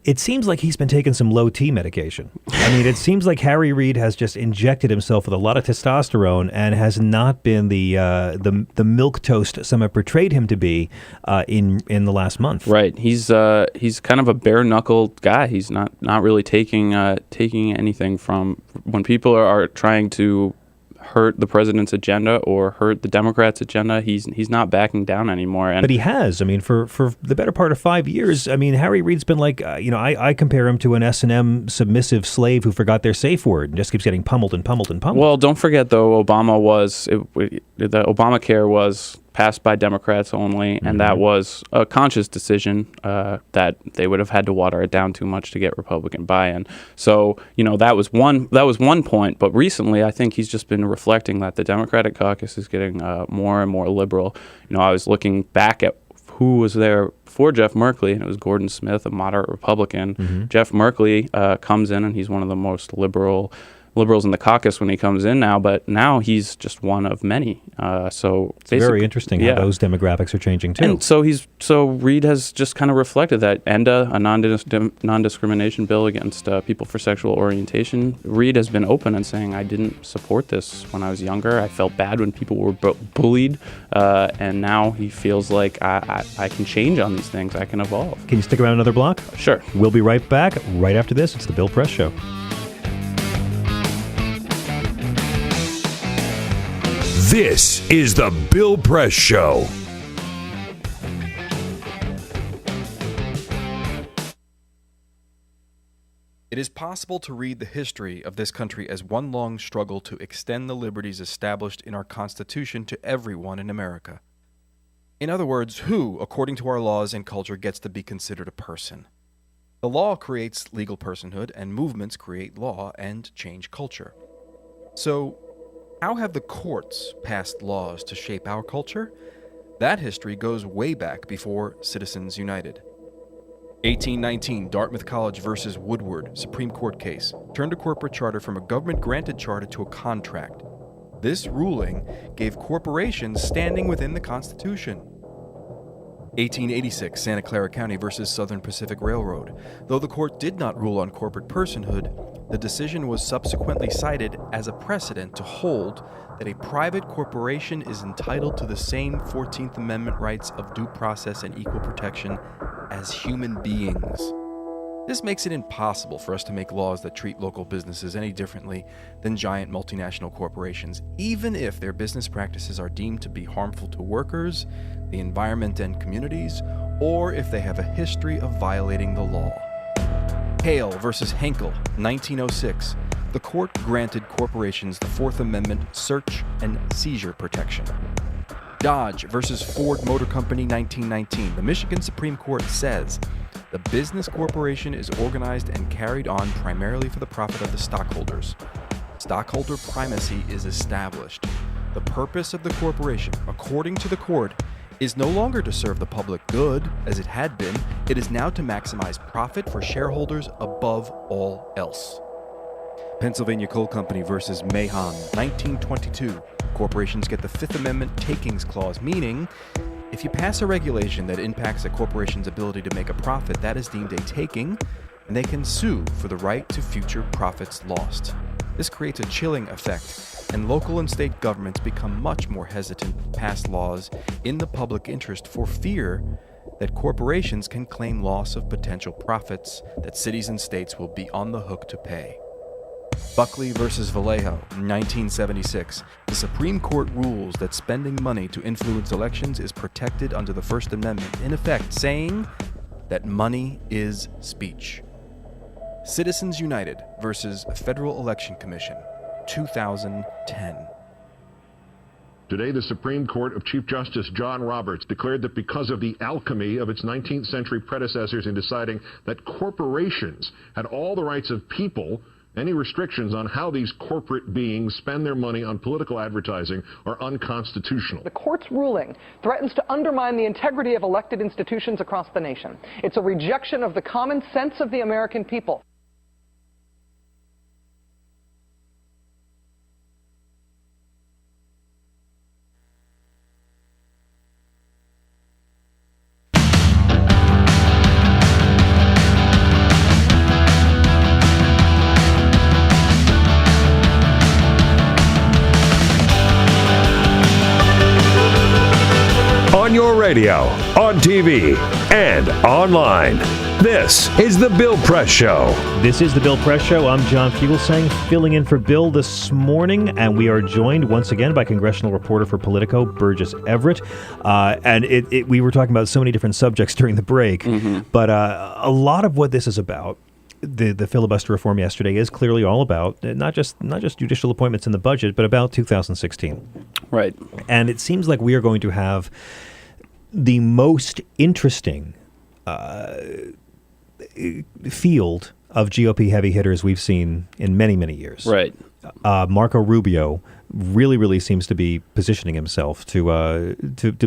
it seems like he's been taking some low T medication. I mean, it seems like Harry Reid has just injected himself with a lot of testosterone and has not been the milquetoast some have portrayed him to be in the last month.
Right. He's kind of a bare knuckled guy. He's not really taking anything from when people are trying to hurt the president's agenda or hurt the Democrats' agenda. He's not backing down anymore.
But he has. I mean, for the better part of 5 years, I mean, Harry Reid's been like, I compare him to an S&M submissive slave who forgot their safe word and just keeps getting pummeled and pummeled and pummeled.
Well, don't forget, though, the Obamacare was passed by Democrats only, and that was a conscious decision that they would have had to water it down too much to get Republican buy-in. So, that was one point. But recently, I think he's just been reflecting that the Democratic caucus is getting more and more liberal. I was looking back at who was there before Jeff Merkley, and it was Gordon Smith, a moderate Republican. Jeff Merkley comes in, and he's one of the most liberal liberals in the caucus when he comes in now, but now he's just one of many. So
it's very interesting how those demographics are changing too.
And so Reid has just kind of reflected that. ENDA, a non-discrimination bill against people for sexual orientation. Reid has been open and saying, I didn't support this when I was younger. I felt bad when people were bullied, and now he feels like I can change on these things. I can evolve.
Can you stick around another block?
Sure.
We'll be right back. Right after this, it's the Bill Press Show.
This is the Bill Press Show.
It is possible to read the history of this country as one long struggle to extend the liberties established in our Constitution to everyone in America. In other words, who, according to our laws and culture, gets to be considered a person? The law creates legal personhood, and movements create law and change culture. So, how have the courts passed laws to shape our culture? That history goes way back before Citizens United. 1819, Dartmouth College versus Woodward, Supreme Court case, turned a corporate charter from a government-granted charter to a contract. This ruling gave corporations standing within the Constitution. 1886, Santa Clara County versus Southern Pacific Railroad. Though the court did not rule on corporate personhood, the decision was subsequently cited as a precedent to hold that a private corporation is entitled to the same 14th Amendment rights of due process and equal protection as human beings. This makes it impossible for us to make laws that treat local businesses any differently than giant multinational corporations, even if their business practices are deemed to be harmful to workers, the environment and communities, or if they have a history of violating the law. Hale versus Henkel, 1906. The court granted corporations the Fourth Amendment search and seizure protection. Dodge versus Ford Motor Company, 1919. The Michigan Supreme Court says the business corporation is organized and carried on primarily for the profit of the stockholders. Stockholder primacy is established. The purpose of the corporation, according to the court, is no longer to serve the public good, as it had been. It is now to maximize profit for shareholders above all else. Pennsylvania Coal Company versus Mahon, 1922. Corporations get the Fifth Amendment takings clause, meaning if you pass a regulation that impacts a corporation's ability to make a profit, that is deemed a taking, and they can sue for the right to future profits lost. This creates a chilling effect, and local and state governments become much more hesitant to pass laws in the public interest for fear that corporations can claim loss of potential profits that cities and states will be on the hook to pay. Buckley versus Vallejo, 1976. The Supreme Court rules that spending money to influence elections is protected under the First Amendment, in effect saying that money is speech. Citizens United versus Federal Election Commission, 2010.
Today, the Supreme Court of Chief Justice John Roberts declared that because of the alchemy of its 19th century predecessors in deciding that corporations had all the rights of people, any restrictions on how these corporate beings spend their money on political advertising are unconstitutional.
The court's ruling threatens to undermine the integrity of elected institutions across the nation. It's a rejection of the common sense of the American people.
On your radio, on TV, and online. This is the Bill Press Show.
This is the Bill Press Show. I'm John Fugelsang, filling in for Bill this morning, and we are joined once again by congressional reporter for Politico, Burgess Everett. And we were talking about so many different subjects during the break, but a lot of what this is about, the filibuster reform yesterday, is clearly all about not just judicial appointments in the budget, but about 2016.
Right.
And it seems like we are going to have the most interesting field of GOP heavy hitters we've seen in many, many years.
Right.
Marco Rubio really seems to be positioning himself to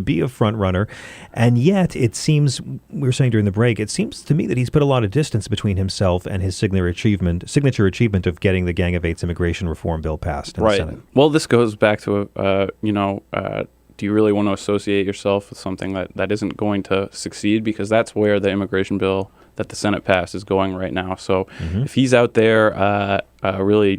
be a front runner, and yet it seems, we were saying during the break, it seems to me that he's put a lot of distance between himself and his signature achievement of getting the Gang of Eight's immigration reform bill passed in the Senate.
Well, this goes back to do you really want to associate yourself with something that isn't going to succeed? Because that's where the immigration bill that the Senate passed is going right now. So if he's out there really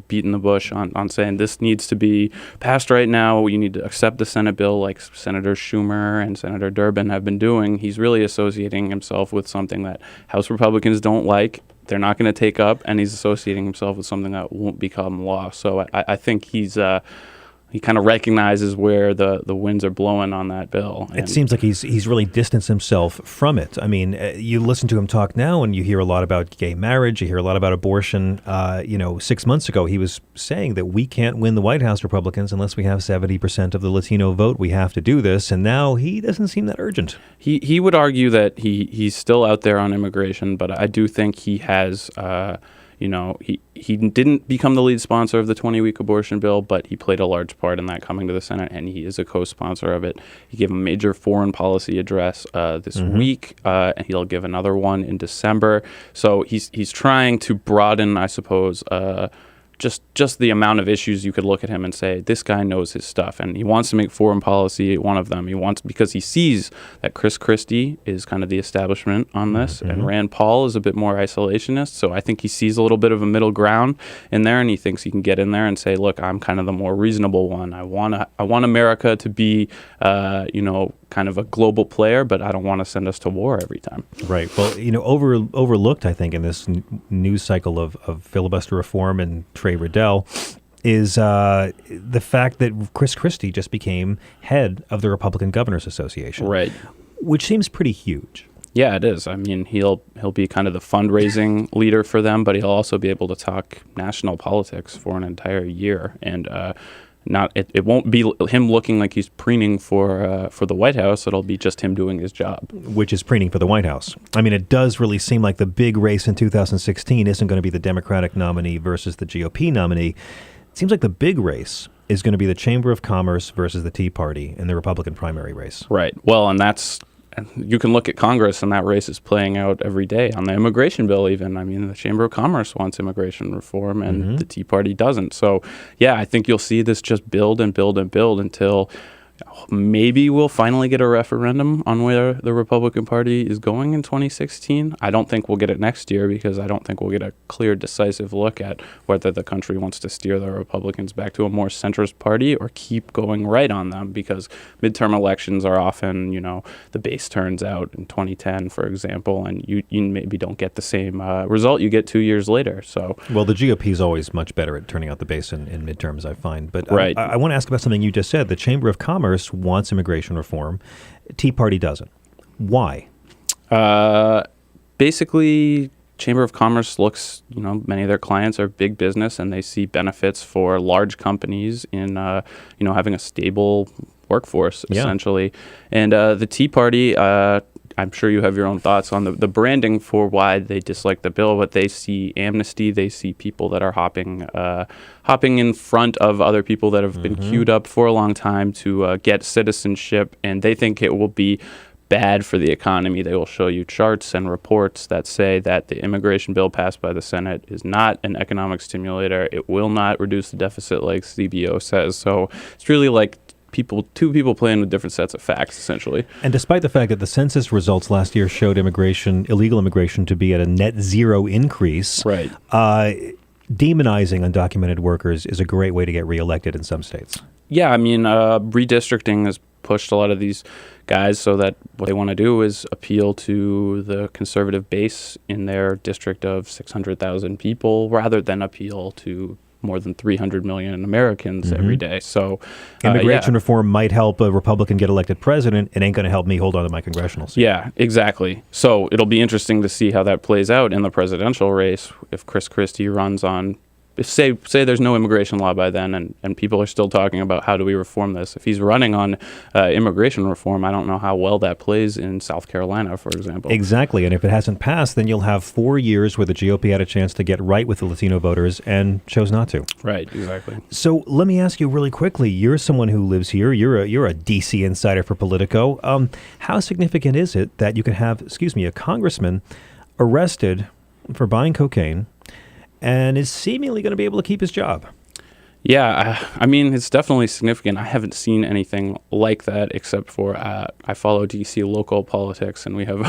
beating the bush on saying this needs to be passed right now, you need to accept the Senate bill like Senator Schumer and Senator Durbin have been doing, he's really associating himself with something that House Republicans don't like, they're not going to take up, and he's associating himself with something that won't become law. So I think he kind of recognizes where the winds are blowing on that bill.
It seems like he's really distanced himself from it. I mean, you listen to him talk now, and you hear a lot about gay marriage. You hear a lot about abortion. 6 months ago, he was saying that we can't win the White House, Republicans, unless we have 70% of the Latino vote. We have to do this. And now he doesn't seem that urgent.
He would argue that he's still out there on immigration, but I do think he has. He didn't become the lead sponsor of the 20-week abortion bill, but he played a large part in that coming to the Senate, and he is a co-sponsor of it. He gave a major foreign policy address this week, and he'll give another one in December. So he's trying to broaden, I suppose, just the amount of issues you could look at him and say, this guy knows his stuff. And he wants to make foreign policy one of them. Because he sees that Chris Christie is kind of the establishment on this, and Rand Paul is a bit more isolationist. So I think he sees a little bit of a middle ground in there, and he thinks he can get in there and say, look, I'm kind of the more reasonable one. I want America to be, kind of a global player, but I don't want to send us to war every time.
Right. Well, overlooked, I think, in this news cycle of filibuster reform and Trey Riddell is the fact that Chris Christie just became head of the Republican Governors Association.
Right.
Which seems pretty huge.
Yeah, it is. I mean, he'll be kind of the fundraising leader for them, but he'll also be able to talk national politics for an entire year. And it won't be him looking like he's preening for the White House. It'll be just him doing his job.
Which is preening for the White House. I mean, it does really seem like the big race in 2016 isn't going to be the Democratic nominee versus the GOP nominee. It seems like the big race is going to be the Chamber of Commerce versus the Tea Party in the Republican primary race.
Right. Well, and you can look at Congress, and that race is playing out every day on the immigration bill even. I mean, the Chamber of Commerce wants immigration reform, and the Tea Party doesn't. So, yeah, I think you'll see this just build and build and build until maybe we'll finally get a referendum on where the Republican Party is going in 2016. I don't think we'll get it next year, because I don't think we'll get a clear, decisive look at whether the country wants to steer the Republicans back to a more centrist party or keep going right on them, because midterm elections are often, the base turns out in 2010, for example, and you maybe don't get the same result you get 2 years later. So,
well, the GOP is always much better at turning out the base in midterms, I find. But
right.
I want to ask about something you just said. The Chamber of Commerce wants immigration reform. Tea Party doesn't. Why?
Basically, Chamber of Commerce looks, many of their clients are big business, and they see benefits for large companies in, having a stable workforce, essentially. And the Tea Party, I'm sure you have your own thoughts on the branding for why they dislike the bill, but they see amnesty. They see people that are hopping in front of other people that have been queued up for a long time to get citizenship, and they think it will be bad for the economy. They will show you charts and reports that say that the immigration bill passed by the Senate is not an economic stimulator. It will not reduce the deficit like CBO says. So it's really like two people playing with different sets of facts, essentially.
And despite the fact that the census results last year showed illegal immigration to be at a net zero increase,
right?
Demonizing undocumented workers is a great way to get reelected in some states.
Yeah, I mean, redistricting has pushed a lot of these guys so that what they want to do is appeal to the conservative base in their district of 600,000 people rather than appeal to more than 300 million Americans every day. So
immigration reform might help a Republican get elected president. It ain't going to help me hold on to my congressional seat.
Yeah, exactly. So it'll be interesting to see how that plays out in the presidential race if Chris Christie runs on say there's no immigration law by then, and people are still talking about how do we reform this. If he's running on immigration reform, I don't know how well that plays in South Carolina, for example.
Exactly, and if it hasn't passed, then you'll have 4 years where the GOP had a chance to get right with the Latino voters and chose not to.
Right, exactly.
So let me ask you really quickly, you're someone who lives here, you're a DC insider for Politico. How significant is it that you can have, a congressman arrested for buying cocaine and is seemingly going to be able to keep his job?
Yeah, I mean, it's definitely significant. I haven't seen anything like that except for I follow D.C. local politics, and we have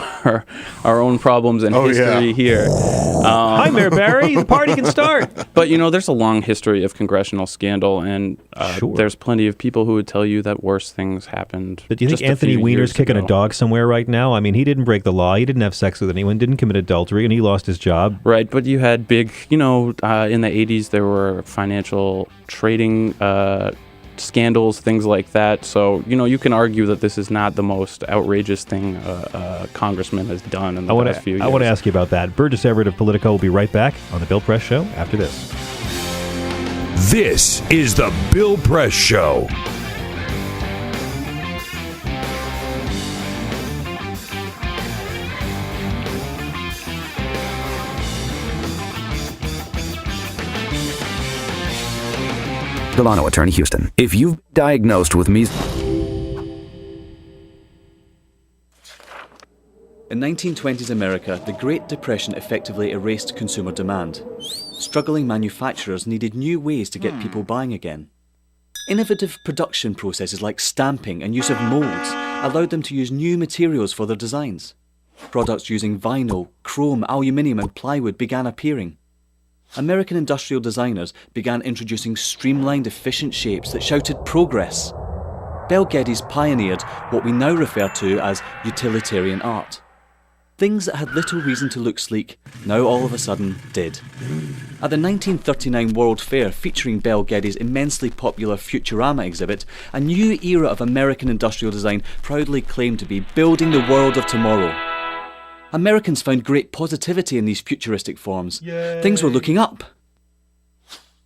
our own problems and history here.
Hi, Mayor Barry. The party can start.
But, there's a long history of congressional scandal, and there's plenty of people who would tell you that worse things happened.
But do you think Anthony Weiner's kicking a dog somewhere right now? I mean, he didn't break the law. He didn't have sex with anyone, didn't commit adultery, and he lost his job.
Right, but you had big, in the 80s, there were financial trading scandals, things like that. So, you can argue that this is not the most outrageous thing a congressman has done in the past few years.
I want to ask you about that. Burgess Everett of Politico will be right back on The Bill Press Show after this.
This is The Bill Press Show.
Delano, Attorney, Houston. If you've diagnosed with measles...
In 1920s America, the Great Depression effectively erased consumer demand. Struggling manufacturers needed new ways to get people buying again. Innovative production processes like stamping and use of molds allowed them to use new materials for their designs. Products using vinyl, chrome, aluminium and plywood began appearing. American industrial designers began introducing streamlined, efficient shapes that shouted progress. Bel Geddes pioneered what we now refer to as utilitarian art. Things that had little reason to look sleek, now all of a sudden did. At the 1939 World Fair featuring Bel Geddes' immensely popular Futurama exhibit, a new era of American industrial design proudly claimed to be building the world of tomorrow. Americans found great positivity in these futuristic forms. Yay. Things were looking up.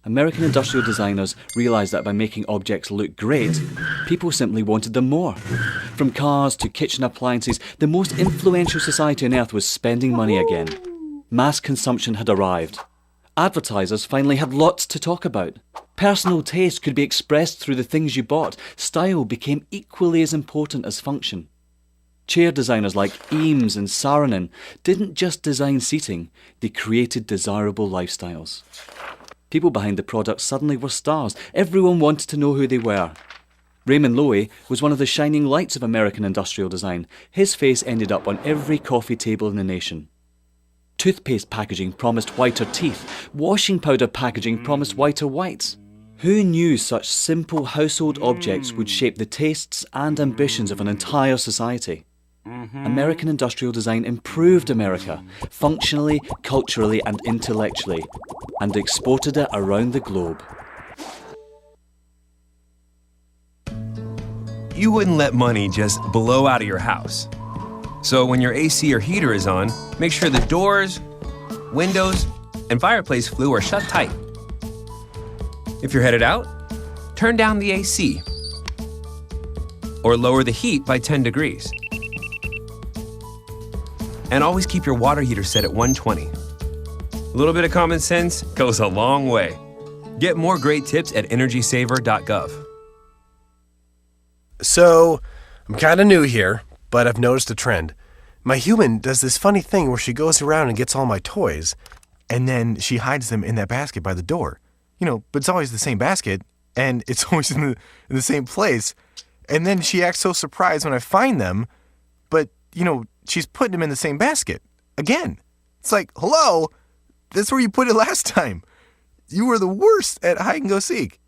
American industrial designers realized that by making objects look great, people simply wanted them more. From cars to kitchen appliances, the most influential society on earth was spending money again. Mass consumption had arrived. Advertisers finally had lots to talk about. Personal taste could be expressed through the things you bought. Style became equally as important as function. Chair designers like Eames and Saarinen didn't just design seating, they created desirable lifestyles. People behind the products suddenly were stars. Everyone wanted to know who they were. Raymond Loewy was one of the shining lights of American industrial design. His face ended up on every coffee table in the nation. Toothpaste packaging promised whiter teeth. Washing powder packaging promised whiter whites. Who knew such simple household objects would shape the tastes and ambitions of an entire society? American industrial design improved America, functionally, culturally and intellectually, and exported it around the globe.
You wouldn't let money just blow out of your house. So when your AC or heater is on, make sure the doors, windows, and fireplace flue are shut tight. If you're headed out, turn down the AC or lower the heat by 10 degrees. And always keep your water heater set at 120. A little bit of common sense goes a long way. Get more great tips at energysaver.gov.
So, I'm kind of new here, but I've noticed a trend. My human does this funny thing where she goes around and gets all my toys, and then she hides them in that basket by the door. But it's always the same basket, and it's always in the same place. And then she acts so surprised when I find them, but, she's putting them in the same basket. Again. It's like, hello? That's where you put it last time. You were the worst at hide and go seek.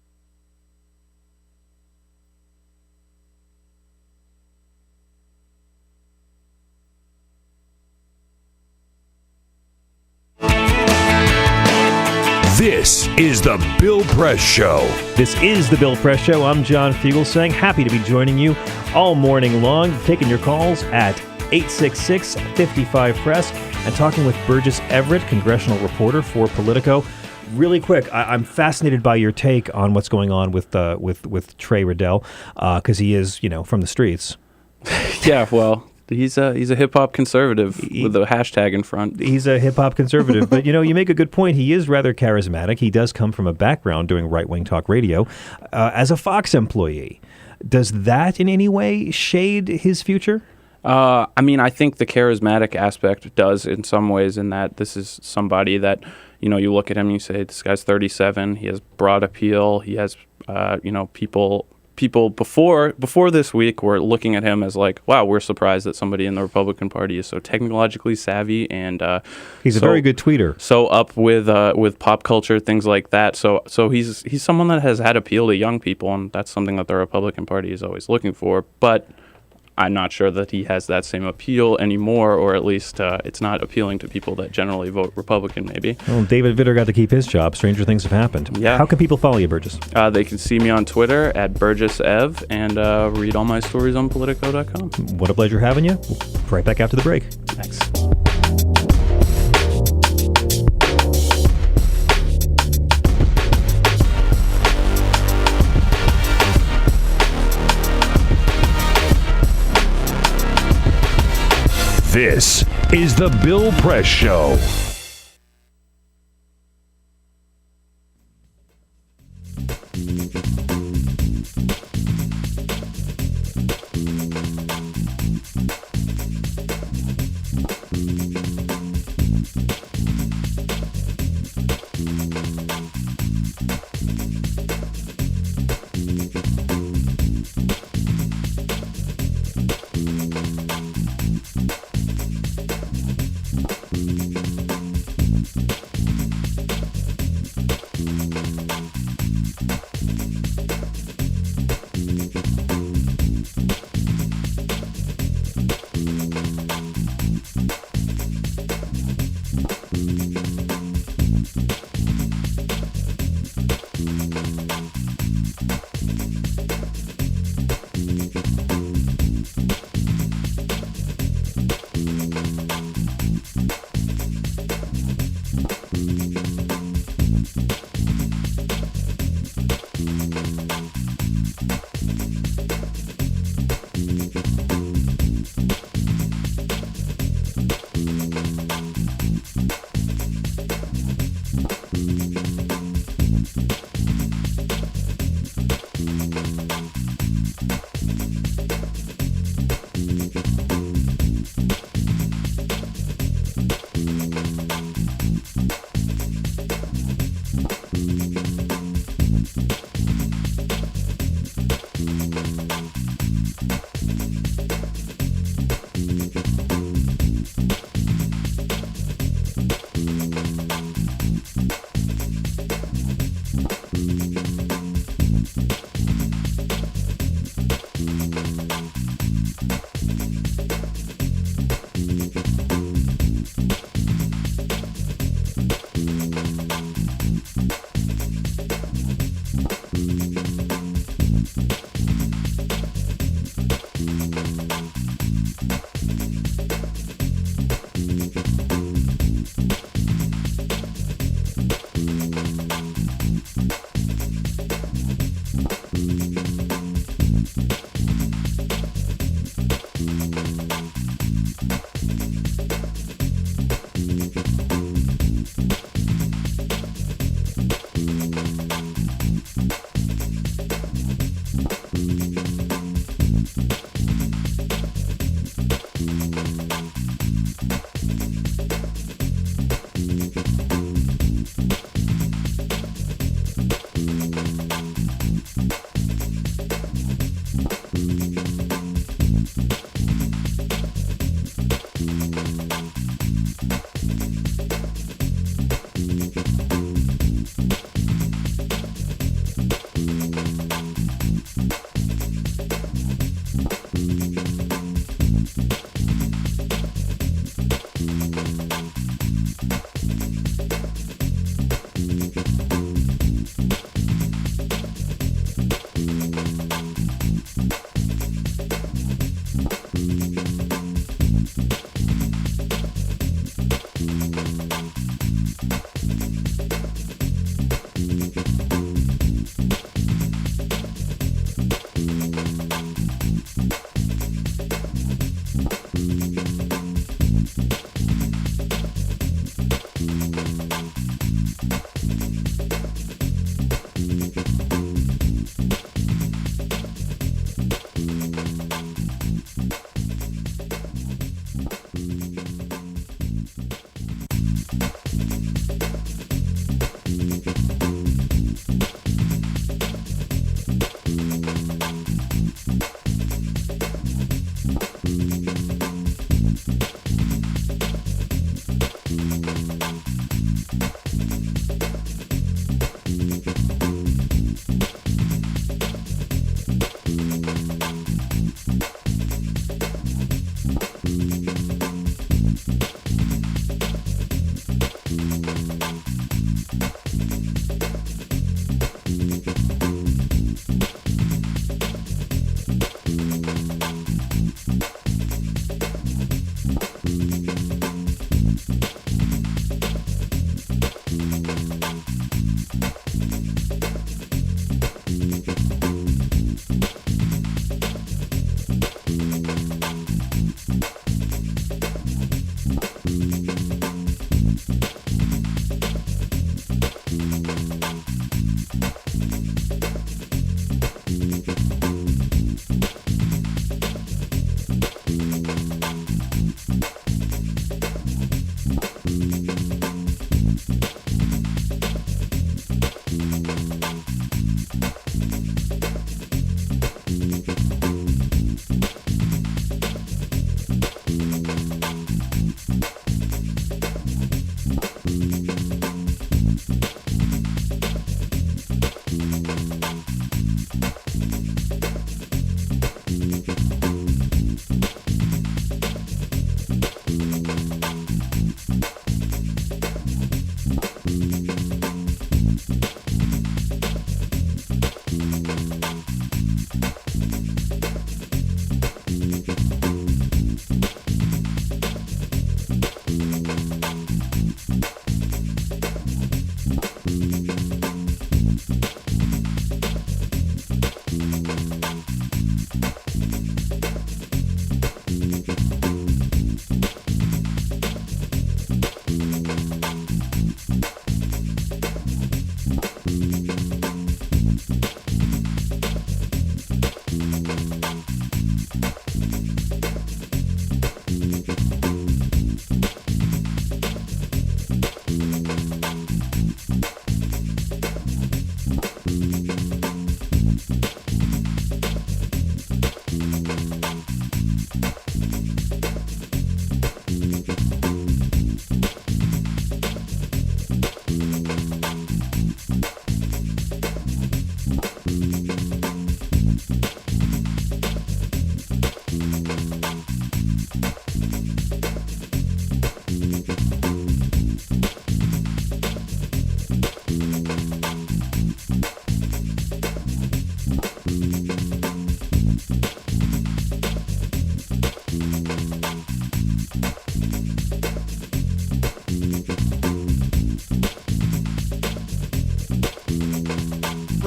This is The Bill Press Show.
This is The Bill Press Show. I'm John Fugelsang. Happy to be joining you all morning long, taking your calls at 866-55-PRESS and talking with Burgess Everett, congressional reporter for Politico. Really quick, I'm fascinated by your take on what's going on with Trey Riddell, because he is, from the streets.
Yeah, well, he's a hip hop conservative with a hashtag in front.
He's a hip hop conservative, but you make a good point. He is rather charismatic. He does come from a background doing right-wing talk radio. As a Fox employee, does that in any way shade his future?
I think the charismatic aspect does in some ways, in that this is somebody that, you look at him and you say, this guy's 37, he has broad appeal, he has, people before this week were looking at him as like, wow, we're surprised that somebody in the Republican Party is so technologically savvy and
he's a very good tweeter,
so up with pop culture, things like that. So he's someone that has had appeal to young people, and that's something that the Republican Party is always looking for. But I'm not sure that he has that same appeal anymore, or at least it's not appealing to people that generally vote Republican, maybe.
Well, David Vitter got to keep his job. Stranger things have happened.
Yeah.
How can people follow you, Burgess?
They can see me on Twitter at BurgessEv and read all my stories on Politico.com.
What a pleasure having you. We'll be right back after the break.
Thanks.
This is the Bill Press Show.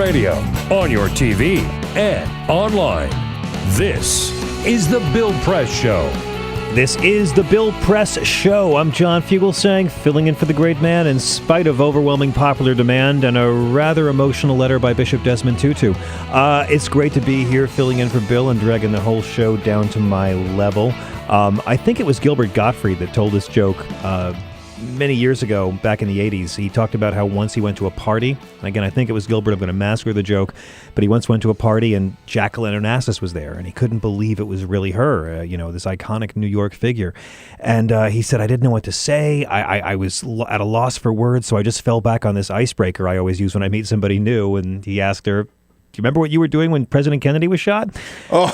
radio, on your TV, and online. This is The Bill Press Show.
This is the Bill Press Show. I'm John Fugelsang, filling in for the great man in spite of overwhelming popular demand and a rather emotional letter by Bishop Desmond Tutu. It's great to be here filling in for Bill and dragging the whole show down to my level. I think it was Gilbert Gottfried that told this joke many years ago, back in the 80s. He talked about how once he went to a party. Again, I think it was Gilbert. I'm going to massacre the joke. But he once went to a party and Jacqueline Onassis was there. And he couldn't believe it was really her, this iconic New York figure. And he said, I didn't know what to say. I was at a loss for words. So I just fell back on this icebreaker I always use when I meet somebody new. And he asked her, do you remember what you were doing when President Kennedy was shot?
Oh.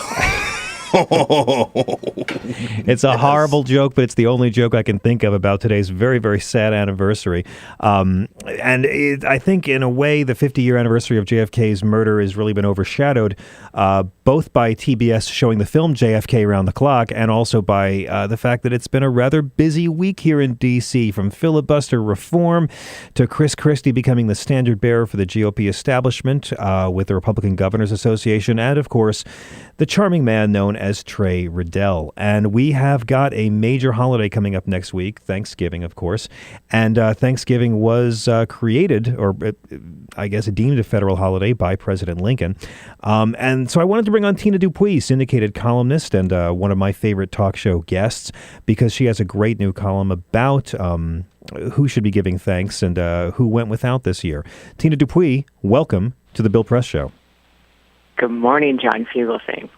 It's a horrible joke, but it's the only joke I can think of about today's very, very sad anniversary. I think, in a way, the 50-year anniversary of JFK's murder has really been overshadowed, both by TBS showing the film JFK Around the Clock and also by the fact that it's been a rather busy week here in D.C., from filibuster reform to Chris Christie becoming the standard bearer for the GOP establishment with the Republican Governors Association, and, of course, the charming man known as Trey Riddell. And we have got a major holiday coming up next week, Thanksgiving, of course. And Thanksgiving was created, or I guess deemed a federal holiday by President Lincoln. And so I wanted to bring on Tina Dupuy, syndicated columnist and one of my favorite talk show guests, because she has a great new column about who should be giving thanks and who went without this year. Tina Dupuy, welcome to the Bill Press Show.
Good morning, John Fugelsang.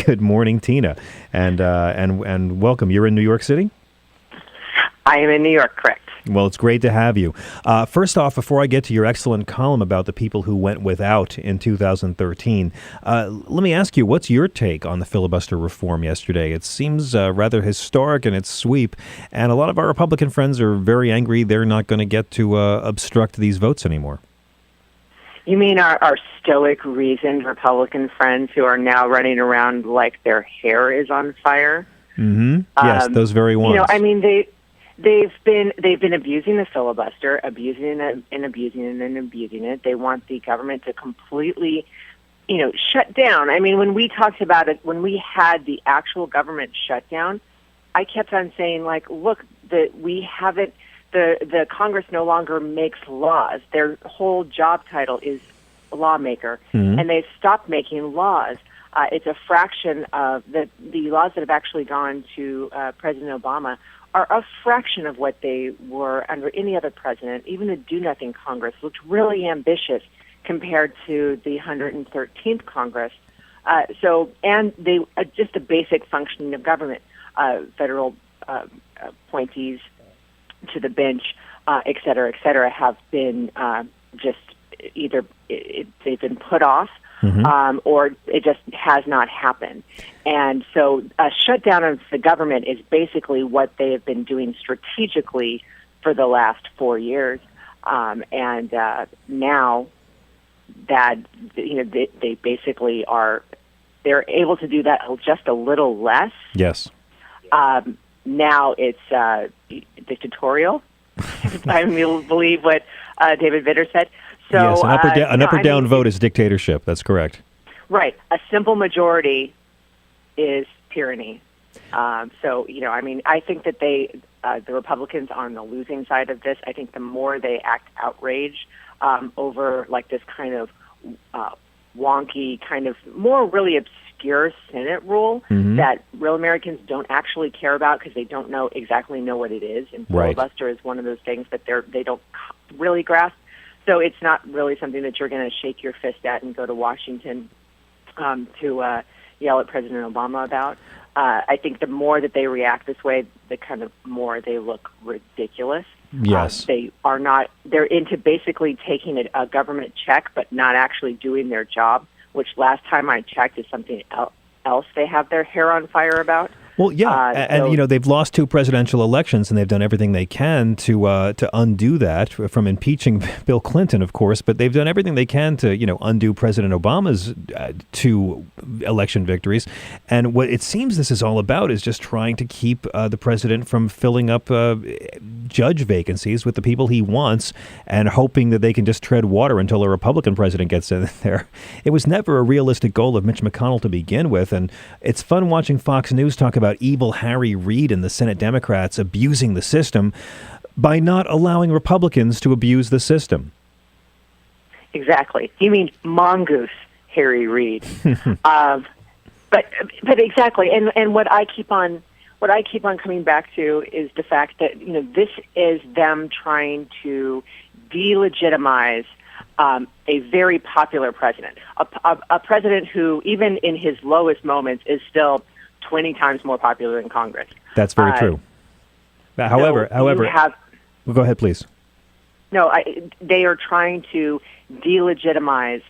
Good morning, Tina, and welcome. You're in New York City?
I am in New York, correct.
Well, it's great to have you. First off, before I get to your excellent column about the people who went without in 2013, let me ask you, what's your take on the filibuster reform yesterday? It seems rather historic in its sweep, and a lot of our Republican friends are very angry they're not going to get to obstruct these votes anymore.
You mean our stoic, reasoned Republican friends who are now running around like their hair is on fire?
Mm-hmm. Yes, those very ones.
They've been abusing the filibuster, abusing it. They want the government to completely, shut down. I mean, when we talked about it, when we had the actual government shutdown, I kept on saying, look, that we haven't. The Congress no longer makes laws. Their whole job title is lawmaker, and they've stopped making laws. It's a fraction of the laws that have actually gone to President Obama are a fraction of what they were under any other president. Even the Do-Nothing Congress looked really ambitious compared to the 113th Congress. And they just a basic functioning of government, federal appointees to the bench, et cetera, have been just either they've been put off or it just has not happened. And so a shutdown of the government is basically what they have been doing strategically for the last 4 years. And now that they basically they're able to do that just a little less.
Yes.
Now it's dictatorial. I believe what David Vitter said. So,
yes, an up or down vote is dictatorship. That's correct.
Right. A simple majority is tyranny. I think that the Republicans are on the losing side of this. I think the more they act outraged over this kind of wonky, kind of more really obscure Senate rule that real Americans don't actually care about because they don't exactly know what it is. And filibuster is one of those things that they don't really grasp. So it's not really something that you're going to shake your fist at and go to Washington to yell at President Obama about. I think the more that they react this way, the kind of more they look ridiculous.
Yes.
They're into basically taking a government check but not actually doing their job, which last time I checked is something else they have their hair on fire about.
Well, yeah, and they've lost 2 presidential elections, and they've done everything they can to undo that, from impeaching Bill Clinton, of course. But they've done everything they can to undo President Obama's 2 election victories, And what it seems this is all about is just trying to keep the president from filling up judge vacancies with the people he wants and hoping that they can just tread water until a Republican president gets in there. It was never a realistic goal of Mitch McConnell to begin with. And it's fun watching Fox News talk about evil Harry Reid and the Senate Democrats abusing the system by not allowing Republicans to abuse the system.
Exactly. You mean mongoose Harry Reid. But exactly, and what I keep on coming back to is the fact that this is them trying to delegitimize a very popular president, a president who even in his lowest moments is still 20 times more popular than Congress.
That's very true. However, well, go ahead, please.
No, they are trying to delegitimize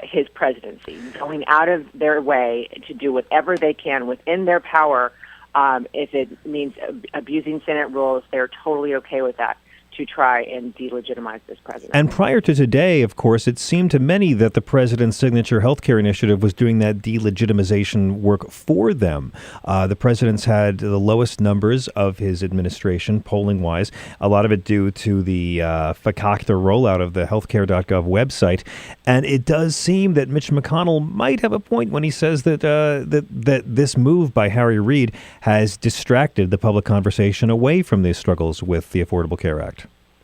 his presidency, going out of their way to do whatever they can within their power. If it means abusing Senate rules, they're totally okay with that, to try and delegitimize this president.
And prior to today, of course, it seemed to many that the president's signature healthcare initiative was doing that delegitimization work for them. The president's had the lowest numbers of his administration, polling-wise, a lot of it due to the fakakta rollout of the healthcare.gov website. And it does seem that Mitch McConnell might have a point when he says that that this move by Harry Reid has distracted the public conversation away from these struggles with the Affordable Care Act.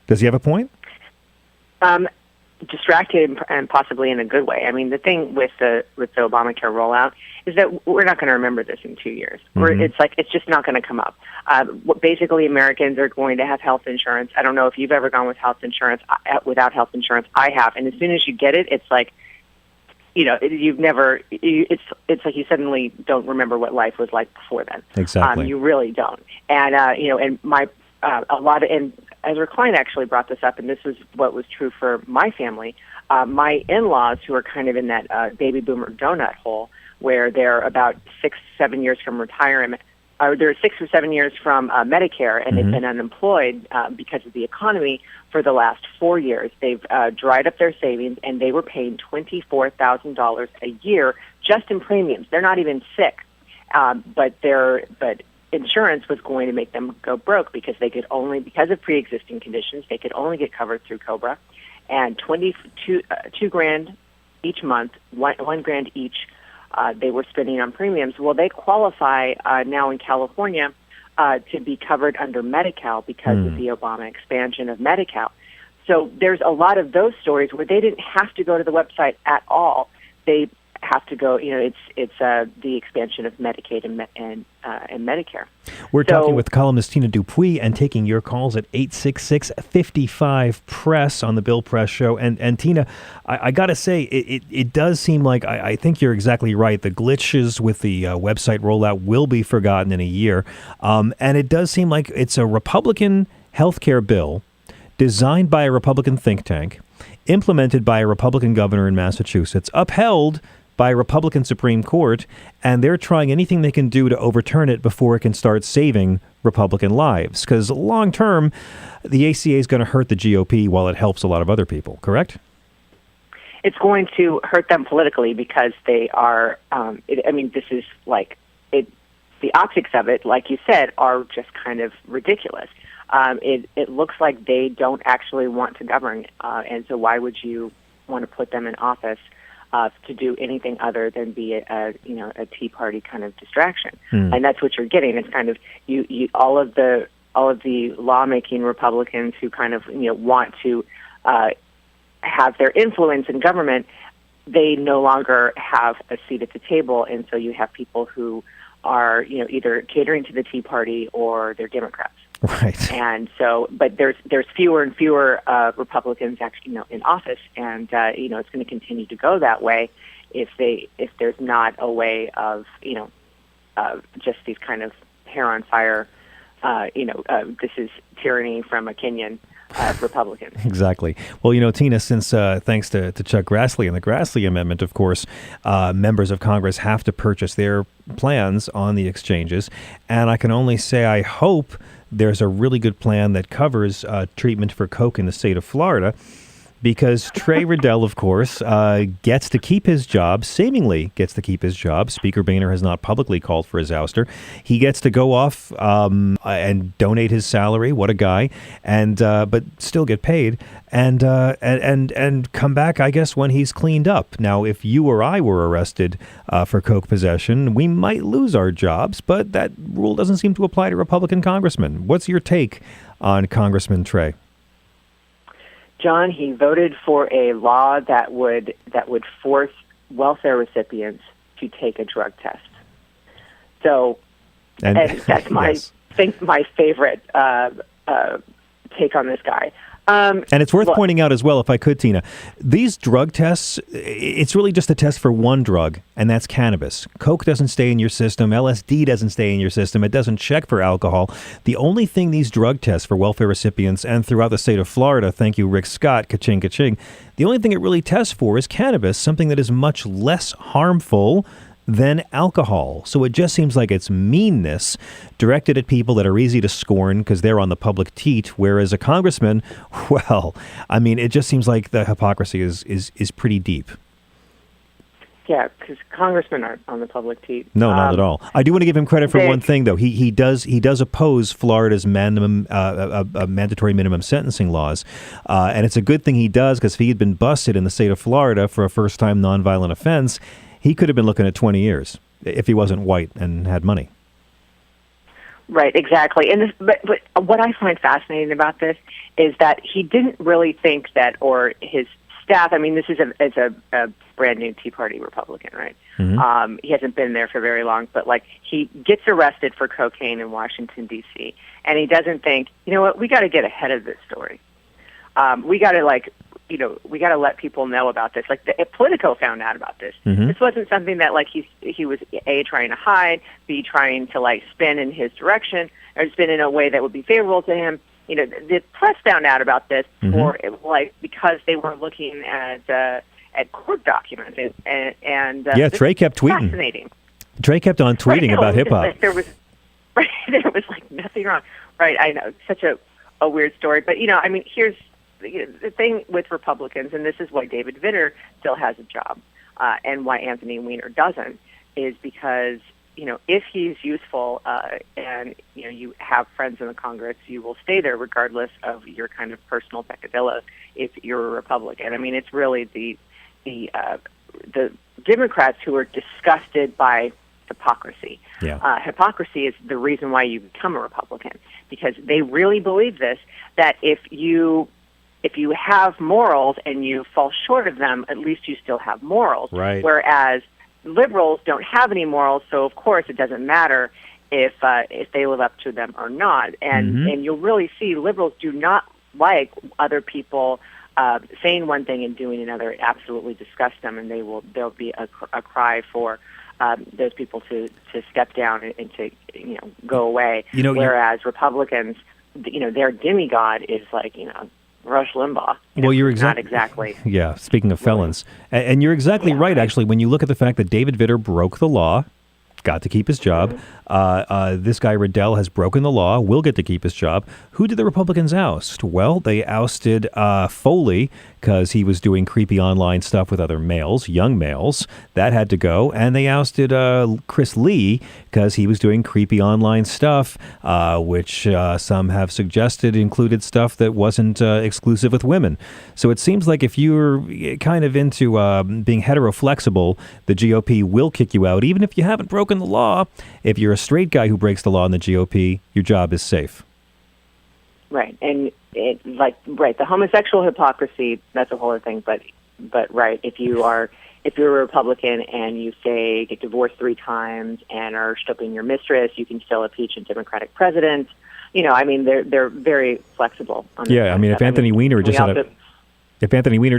Does he have a point?
Distracted and possibly in a good way. I mean, the thing with the Obamacare rollout is that we're not going to remember this in 2 years.
Mm-hmm.
It's just not going to come up. Basically, Americans are going to have health insurance. I don't know if you've ever gone with health insurance. Without health insurance, I have. And as soon as you get it, it's like, you've never. It's like you suddenly don't remember what life was like before then.
Exactly.
You really don't. And and my a lot of and. Ezra Klein actually brought this up, and this is what was true for my family. My in-laws, who are kind of in that baby boomer donut hole, where they're about 6-7 years from retirement, or they're 6 or 7 years from Medicare, and they've been unemployed because of the economy for the last 4 years. They've dried up their savings, and they were paying $24,000 a year just in premiums. They're not even sick, but insurance was going to make them go broke because they could only, because of pre-existing conditions, they could only get covered through COBRA, and $2,000 each month, $1,000 each, they were spending on premiums. Well, they qualify now in California to be covered under Medi-Cal because of the Obama expansion of Medi-Cal. So there's a lot of those stories where they didn't have to go to the website at all. They have to go. It's the expansion of Medicaid and Medicare.
We're talking with columnist Tina Dupuy and taking your calls at 866-55-PRESS on the Bill Press Show. And Tina, I got to say, it does seem like I think you're exactly right. The glitches with the website rollout will be forgotten in a year, and it does seem like it's a Republican health care bill designed by a Republican think tank, implemented by a Republican governor in Massachusetts, upheld by a Republican Supreme Court, and they're trying anything they can do to overturn it before it can start saving Republican lives. Because long term, the ACA is going to hurt the GOP while it helps a lot of other people, correct?
It's going to hurt them politically because they are, this is like, the optics of it, like you said, are just kind of ridiculous. It looks like they don't actually want to govern, and so why would you want to put them in office to do anything other than be a Tea Party kind of distraction? And that's what you're getting. It's kind of you all of the lawmaking Republicans who kind of want to have their influence in government. They no longer have a seat at the table, and so you have people who are either catering to the Tea Party or they're Democrats.
Right.
And so, but there's fewer and fewer Republicans actually in office, and it's going to continue to go that way if there's not a way of just these kind of hair on fire this is tyranny from a Kenyan Republican.
Exactly. Well, Tina, since thanks to Chuck Grassley and the Grassley Amendment, of course, members of Congress have to purchase their plans on the exchanges, and I can only say I hope there's a really good plan that covers treatment for coke in the state of Florida. because Trey Riddell, of course, gets to keep his job, seemingly gets to keep his job. Speaker Boehner has not publicly called for his ouster. He gets to go off and donate his salary. What a guy. And but still get paid and come back, I guess, when he's cleaned up. Now, if you or I were arrested for coke possession, we might lose our jobs, but that rule doesn't seem to apply to Republican congressmen. What's your take on Congressman Trey?
John, he voted for a law that would force welfare recipients to take a drug test. So, and that's my
yes.
my favorite take on this guy.
And it's worth pointing out as well, if I could, Tina, these drug tests, it's really just a test for one drug, and that's cannabis. Coke doesn't stay in your system. LSD doesn't stay in your system. It doesn't check for alcohol. The only thing these drug tests for welfare recipients and throughout the state of Florida, thank you, Rick Scott, ka-ching, ka-ching, the only thing it really tests for is cannabis, something that is much less harmful than alcohol. So it just seems like it's meanness directed at people that are easy to scorn because they're on the public teat, whereas a congressman, well, I mean, it just seems like the hypocrisy is pretty deep.
Yeah, because congressmen aren't on the public teat.
No, not at all. I do want to give him credit for one thing, though. He does oppose Florida's mandatory minimum sentencing laws, and it's a good thing he does, because if he had been busted in the state of Florida for a first-time nonviolent offense, he could have been looking at 20 years if he wasn't white and had money.
Right, exactly. And but what I find fascinating about this is that he didn't really think that, or his staff. I mean, this is a brand new Tea Party Republican, right? Mm-hmm. He hasn't been there for very long, but like he gets arrested for cocaine in Washington D.C. and he doesn't think, you know what, we got to get ahead of this story. We got to we got to let people know about this. Like Politico found out about this. Mm-hmm. This wasn't something that like he was A, trying to hide, B, trying to like spin in his direction or spin in a way that would be favorable to him. You know, the press found out about this because they were looking at court documents and
Trey kept tweeting.
Fascinating.
Trey kept on tweeting about hip hop.
There was like nothing wrong. Right, I know, such a weird story, but you know, I mean, here's the thing with Republicans, and this is why David Vitter still has a job, and why Anthony Weiner doesn't, is because, you know, if he's useful and, you know, you have friends in the Congress, you will stay there regardless of your kind of personal peccadillo if you're a Republican. I mean, it's really the Democrats who are disgusted by hypocrisy. Yeah. Hypocrisy is the reason why you become a Republican, because they really believe this, that if you have morals and you fall short of them, at least you still have morals.
Right.
Whereas liberals don't have any morals, so of course it doesn't matter if they live up to them or not. And and you'll really see liberals do not like other people saying one thing and doing another. It absolutely disgusts them, and there'll be a cry for those people to step down and to go away. Whereas Republicans, their demigod is like Rush Limbaugh.
Well, you're
not exactly.
Yeah, speaking of felons. And you're exactly right, actually, when you look at the fact that David Vitter broke the law, got to keep his job. This guy Riddell has broken the law, will get to keep his job. Who did the Republicans oust? Well, they ousted Foley because he was doing creepy online stuff with other males, young males. That had to go. And they ousted Chris Lee because he was doing creepy online stuff, which some have suggested included stuff that wasn't exclusive with women. So it seems like if you're kind of into being heteroflexible, the GOP will kick you out, even if you haven't broken the law. If you're a straight guy who breaks the law in the GOP, your job is safe.
Right, and the homosexual hypocrisy, that's a whole other thing, but right, if you're a Republican and you say get divorced 3 times and are stripping your mistress, you can still impeach a Democratic president. I mean, they're very flexible on
Yeah, I mean, if Anthony Weiner just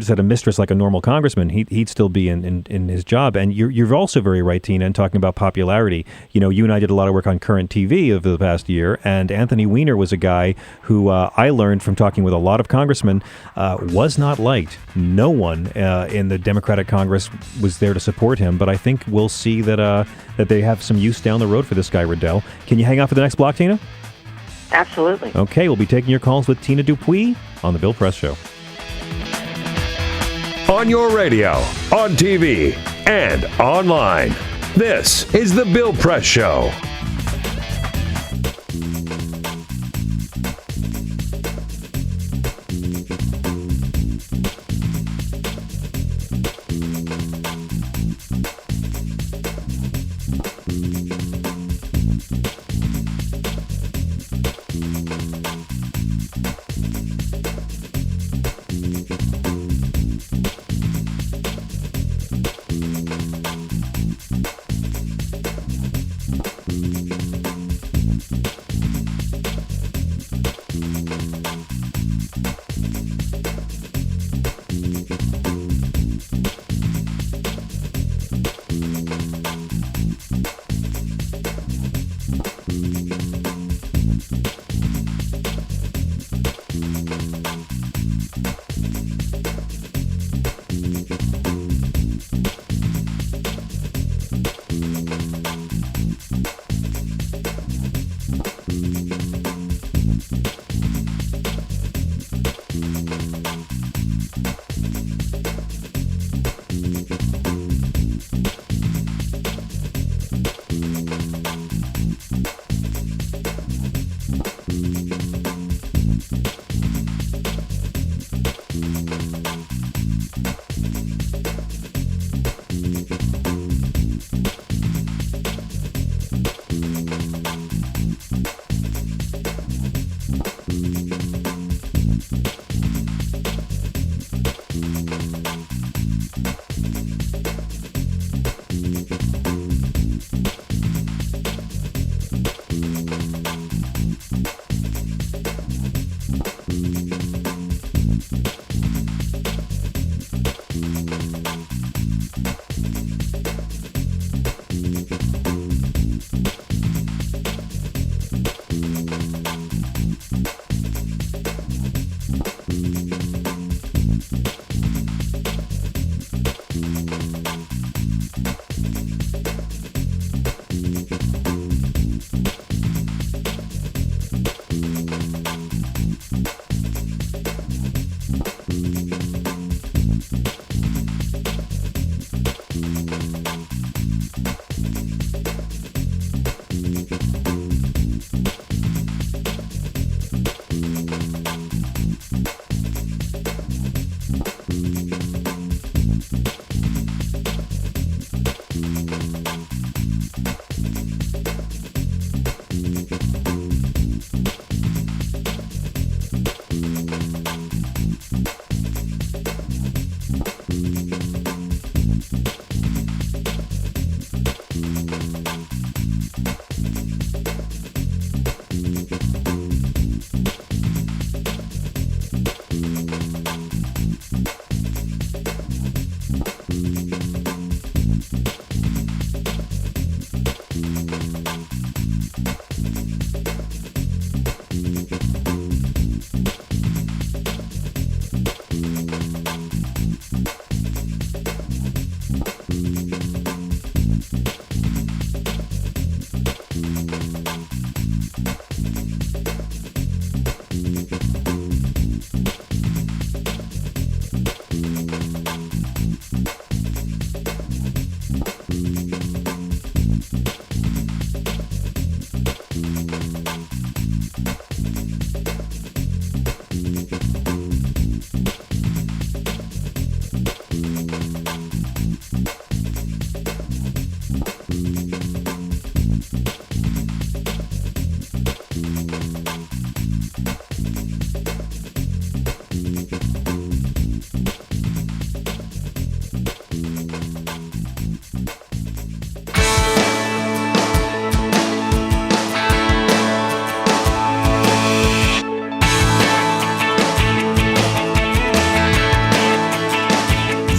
had a mistress like a normal congressman, he'd still be in his job. And you're also very right, Tina, in talking about popularity. You and I did a lot of work on Current TV over the past year, and Anthony Weiner was a guy who I learned from talking with a lot of congressmen was not liked. No one in the Democratic Congress was there to support him, but I think we'll see that they have some use down the road for this guy, Riddell. Can you hang out for the next block, Tina?
Absolutely.
Okay, we'll be taking your calls with Tina Dupuy on The Bill Press Show.
on your radio, on TV, and online. This is The Bill Press Show.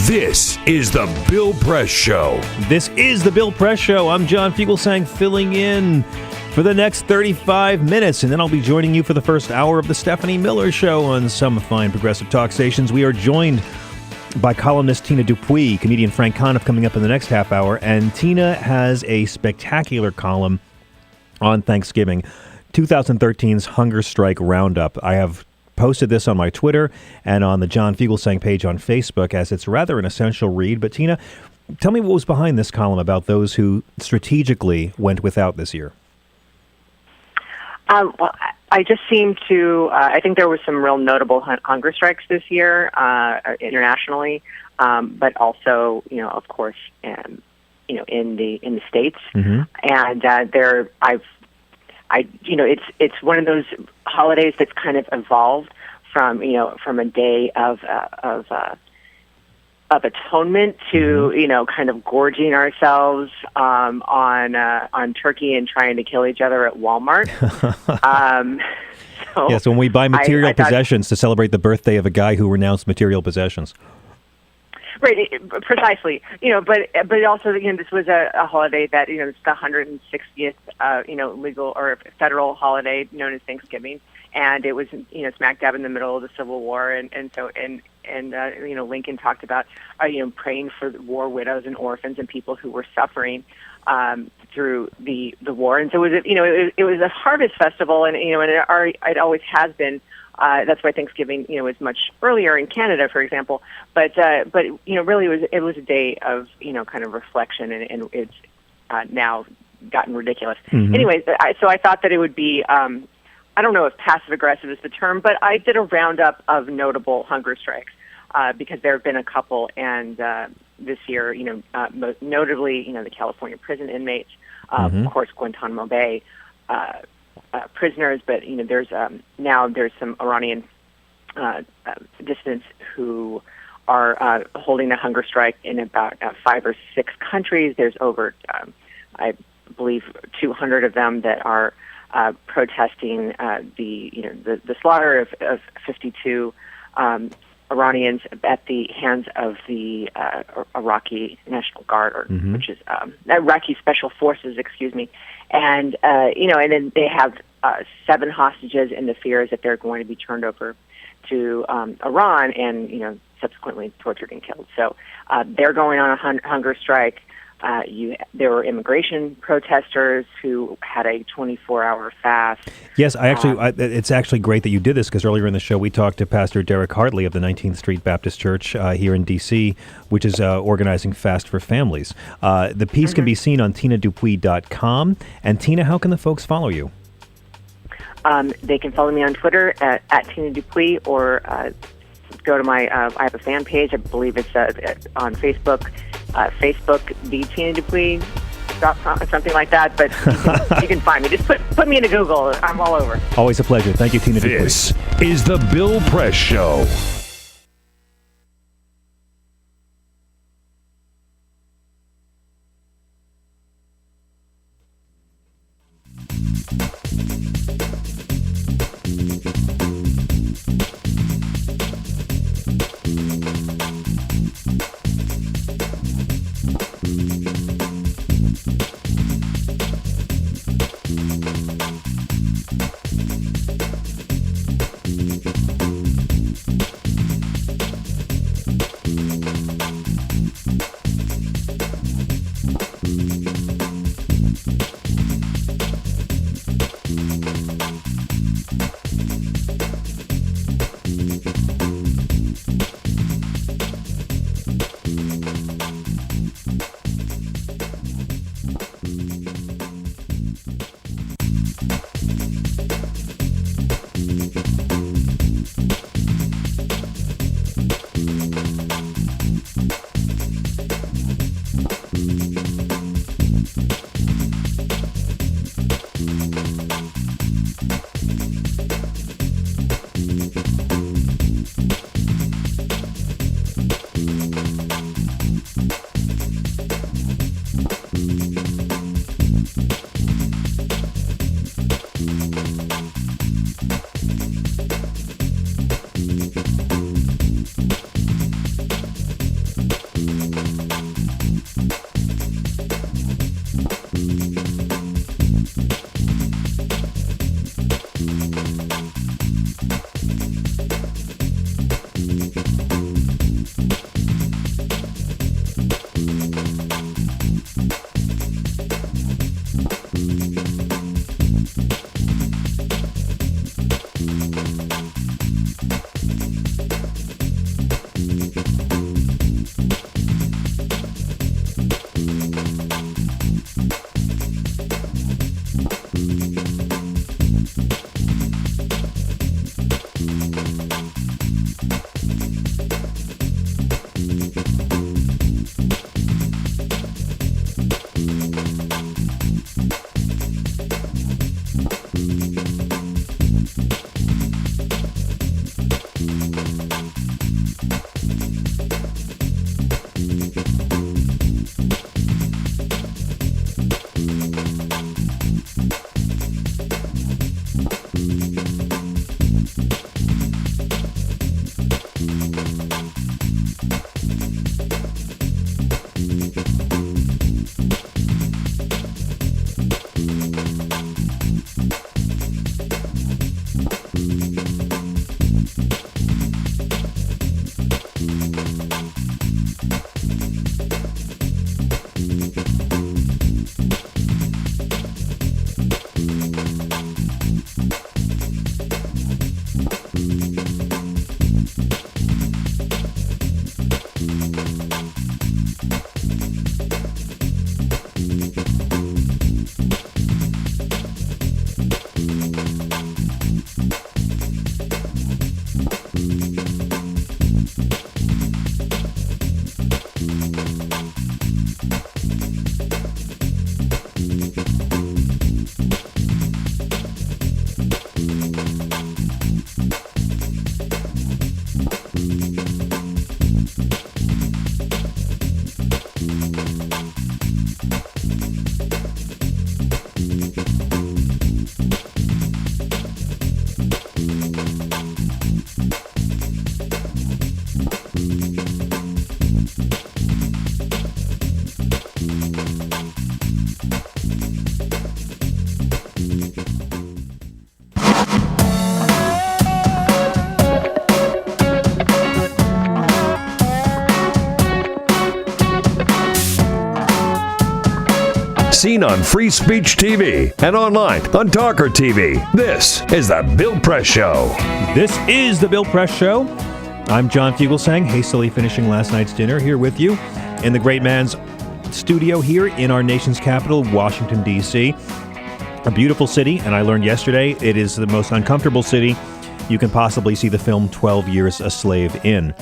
This is the Bill Press Show.
This is the Bill Press Show. I'm John Fugelsang, filling in for the next 35 minutes, and then I'll be joining you for the first hour of the Stephanie Miller Show on some fine progressive talk stations. We are joined by columnist Tina Dupuy, comedian Frank Conniff coming up in the next half hour, and Tina has a spectacular column on Thanksgiving, 2013's Hunger Strike Roundup. I have posted this on my Twitter and on the John Fugelsang page on Facebook, as it's rather an essential read. But Tina, tell me what was behind this column about those who strategically went without this year.
Well, I just seem to. I think there was some real notable hunger strikes this year internationally, but also, of course, in the states.
Mm-hmm.
And it's one of those holidays that's kind of evolved from a day of atonement to kind of gorging ourselves on turkey and trying to kill each other at Walmart.
Yes, when we buy material possessions to celebrate the birthday of a guy who renounced material possessions.
Right, precisely. But also, this was a holiday that it's the 160th, legal or federal holiday known as Thanksgiving, and it was smack dab in the middle of the Civil War, and Lincoln talked about praying for war widows and orphans and people who were suffering through the war, and so it was a harvest festival, and it always has been. That's why Thanksgiving, is much earlier in Canada, for example. But really, it was a day of kind of reflection, and it's now gotten ridiculous.
Mm-hmm.
Anyways, so I thought that it would be. I don't know if passive aggressive is the term, but I did a roundup of notable hunger strikes because there have been a couple, and this year, most notably, the California prison inmates,
Mm-hmm.
of course, Guantanamo Bay. Prisoners, but there's some Iranian dissidents who are holding a hunger strike in about 5 or 6 countries. There's over, I believe, 200 of them that are protesting the slaughter of 52 Iranians at the hands of the Iraqi National Guard, or
Mm-hmm.
which is Iraqi Special Forces, excuse me. And and then they have 7 hostages, and the fear is that they're going to be turned over to Iran and subsequently tortured and killed. So they're going on a hunger strike. There were immigration protesters who had a 24-hour fast.
Yes, it's actually great that you did this, because earlier in the show we talked to Pastor Derrick Hartley of the 19th Street Baptist Church here in D.C., which is organizing Fast for Families. The piece can be seen on TinaDupuy.com. And Tina, how can the folks follow you?
They can follow me on Twitter at Tina Dupuy, or go to my, I have a fan page, I believe it's on Facebook, Facebook, the Tina Dupuy, something like that, but you can find me. Just put me into Google. I'm all over.
Always a pleasure. Thank you, Tina Dupuy.
This is The Bill Press Show. Seen on Free Speech TV and online on TawkrTV. This is The Bill Press Show.
This is The Bill Press Show. I'm John Fugelsang, hastily finishing last night's dinner here with you in the great man's studio here in our nation's capital, Washington, D.C. A beautiful city, and I learned yesterday it is the most uncomfortable city you can possibly see the film 12 Years a Slave in.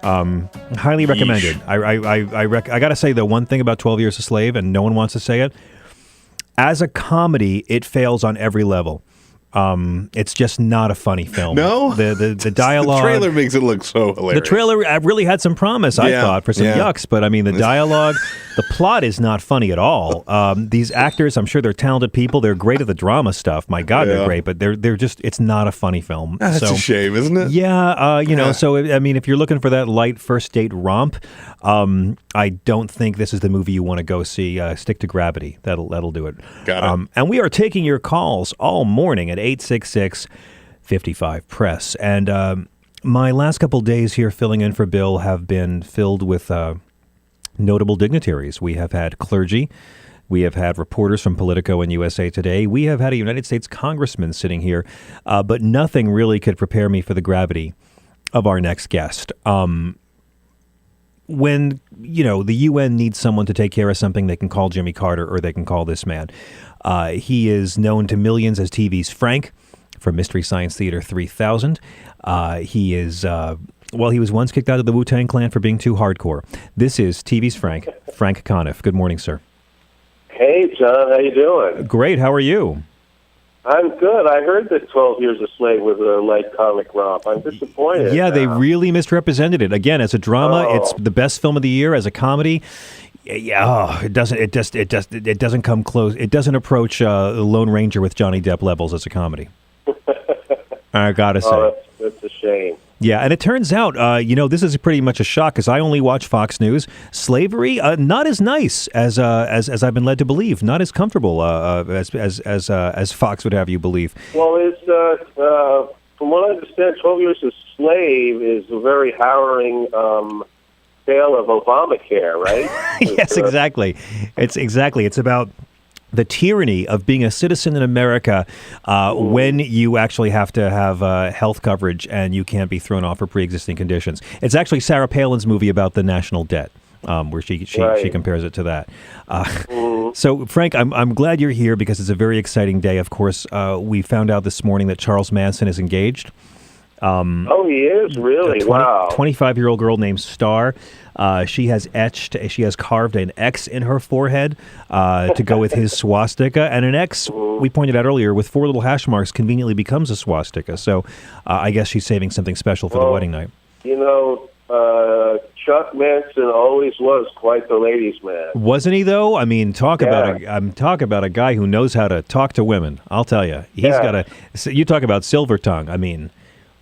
Highly recommended. I got to say, the one thing about 12 Years a Slave, and no one wants to say it, as a comedy, it fails on every level. It's just not a funny film.
No?
The dialogue...
The trailer makes it look so hilarious.
The trailer really had some promise, I thought, for some yucks, but I mean, the dialogue, the plot is not funny at all. These actors, I'm sure they're talented people. They're great at the drama stuff. My God, they're great, but they're just, it's not a funny film.
That's a shame, isn't it?
Yeah, you know, so, I mean, if you're looking for that light first date romp, I don't think this is the movie you want to go see. Stick to Gravity. That'll do it.
Got it.
And we are taking your calls all morning at 866-55-PRESS. And my last couple days here filling in for Bill have been filled with notable dignitaries. We have had clergy. We have had reporters from Politico and USA Today. We have had a United States congressman sitting here. But nothing really could prepare me for the gravity of our next guest. When, you know, the UN needs someone to take care of something, they can call Jimmy Carter or they can call this man. He is known to millions as TV's Frank from Mystery Science Theater 3000. He is, he was once kicked out of the Wu-Tang Clan for being too hardcore. This is TV's Frank Conniff. Good morning, sir.
Hey, John. How you doing?
Great. How are you?
I'm good. I heard that 12 Years a Slave was a light comic romp. I'm disappointed.
Yeah, they really misrepresented it. Again, as a drama, it's the best film of the year. As a comedy, it doesn't come close. It doesn't approach Lone Ranger with Johnny Depp levels as a comedy. I gotta say,
that's a shame.
Yeah, and it turns out, this is pretty much a shock because I only watch Fox News. Slavery, not as nice as I've been led to believe, not as comfortable as Fox would have you believe.
Well, it's from what I understand, 12 Years a Slave is a very harrowing tale of Obamacare, right?
Yes, exactly. It's about the tyranny of being a citizen in America when you actually have to have health coverage and you can't be thrown off for pre-existing conditions. It's actually Sarah Palin's movie about the national debt, where she compares it to that. So, Frank, I'm glad you're here because it's a very exciting day. Of course, we found out this morning that Charles Manson is engaged.
He is? Really? Wow.
25-year-old girl named Star. She has carved an X in her forehead to go with his swastika. And an X, we pointed out earlier, with 4 little hash marks conveniently becomes a swastika. So I guess she's saving something special for the wedding night.
You know, Chuck Manson always was quite the ladies' man.
Wasn't he, though? I mean, talk about a guy who knows how to talk to women. I'll tell you. You talk about silver tongue. I mean,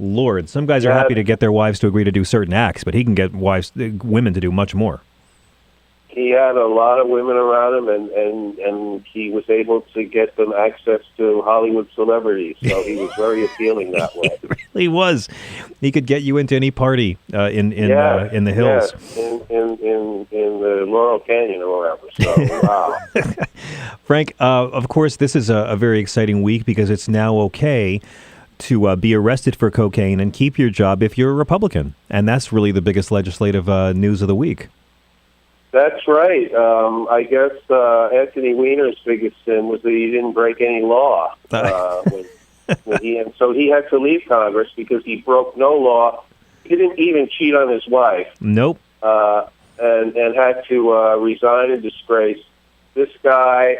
Lord, some guys are happy to get their wives to agree to do certain acts, but he can get women to do much more.
He had a lot of women around him, and he was able to get them access to Hollywood celebrities. So he was very appealing that way.
He really was. He could get you into any party in the hills,
in the Laurel Canyon or wherever. So wow,
Frank. Of course, this is a very exciting week because it's now okay to be arrested for cocaine and keep your job if you're a Republican. And that's really the biggest legislative news of the week.
That's right. I guess Anthony Weiner's biggest sin was that he didn't break any law. So he had to leave Congress because he broke no law. He didn't even cheat on his wife.
Nope.
And had to resign in disgrace. This guy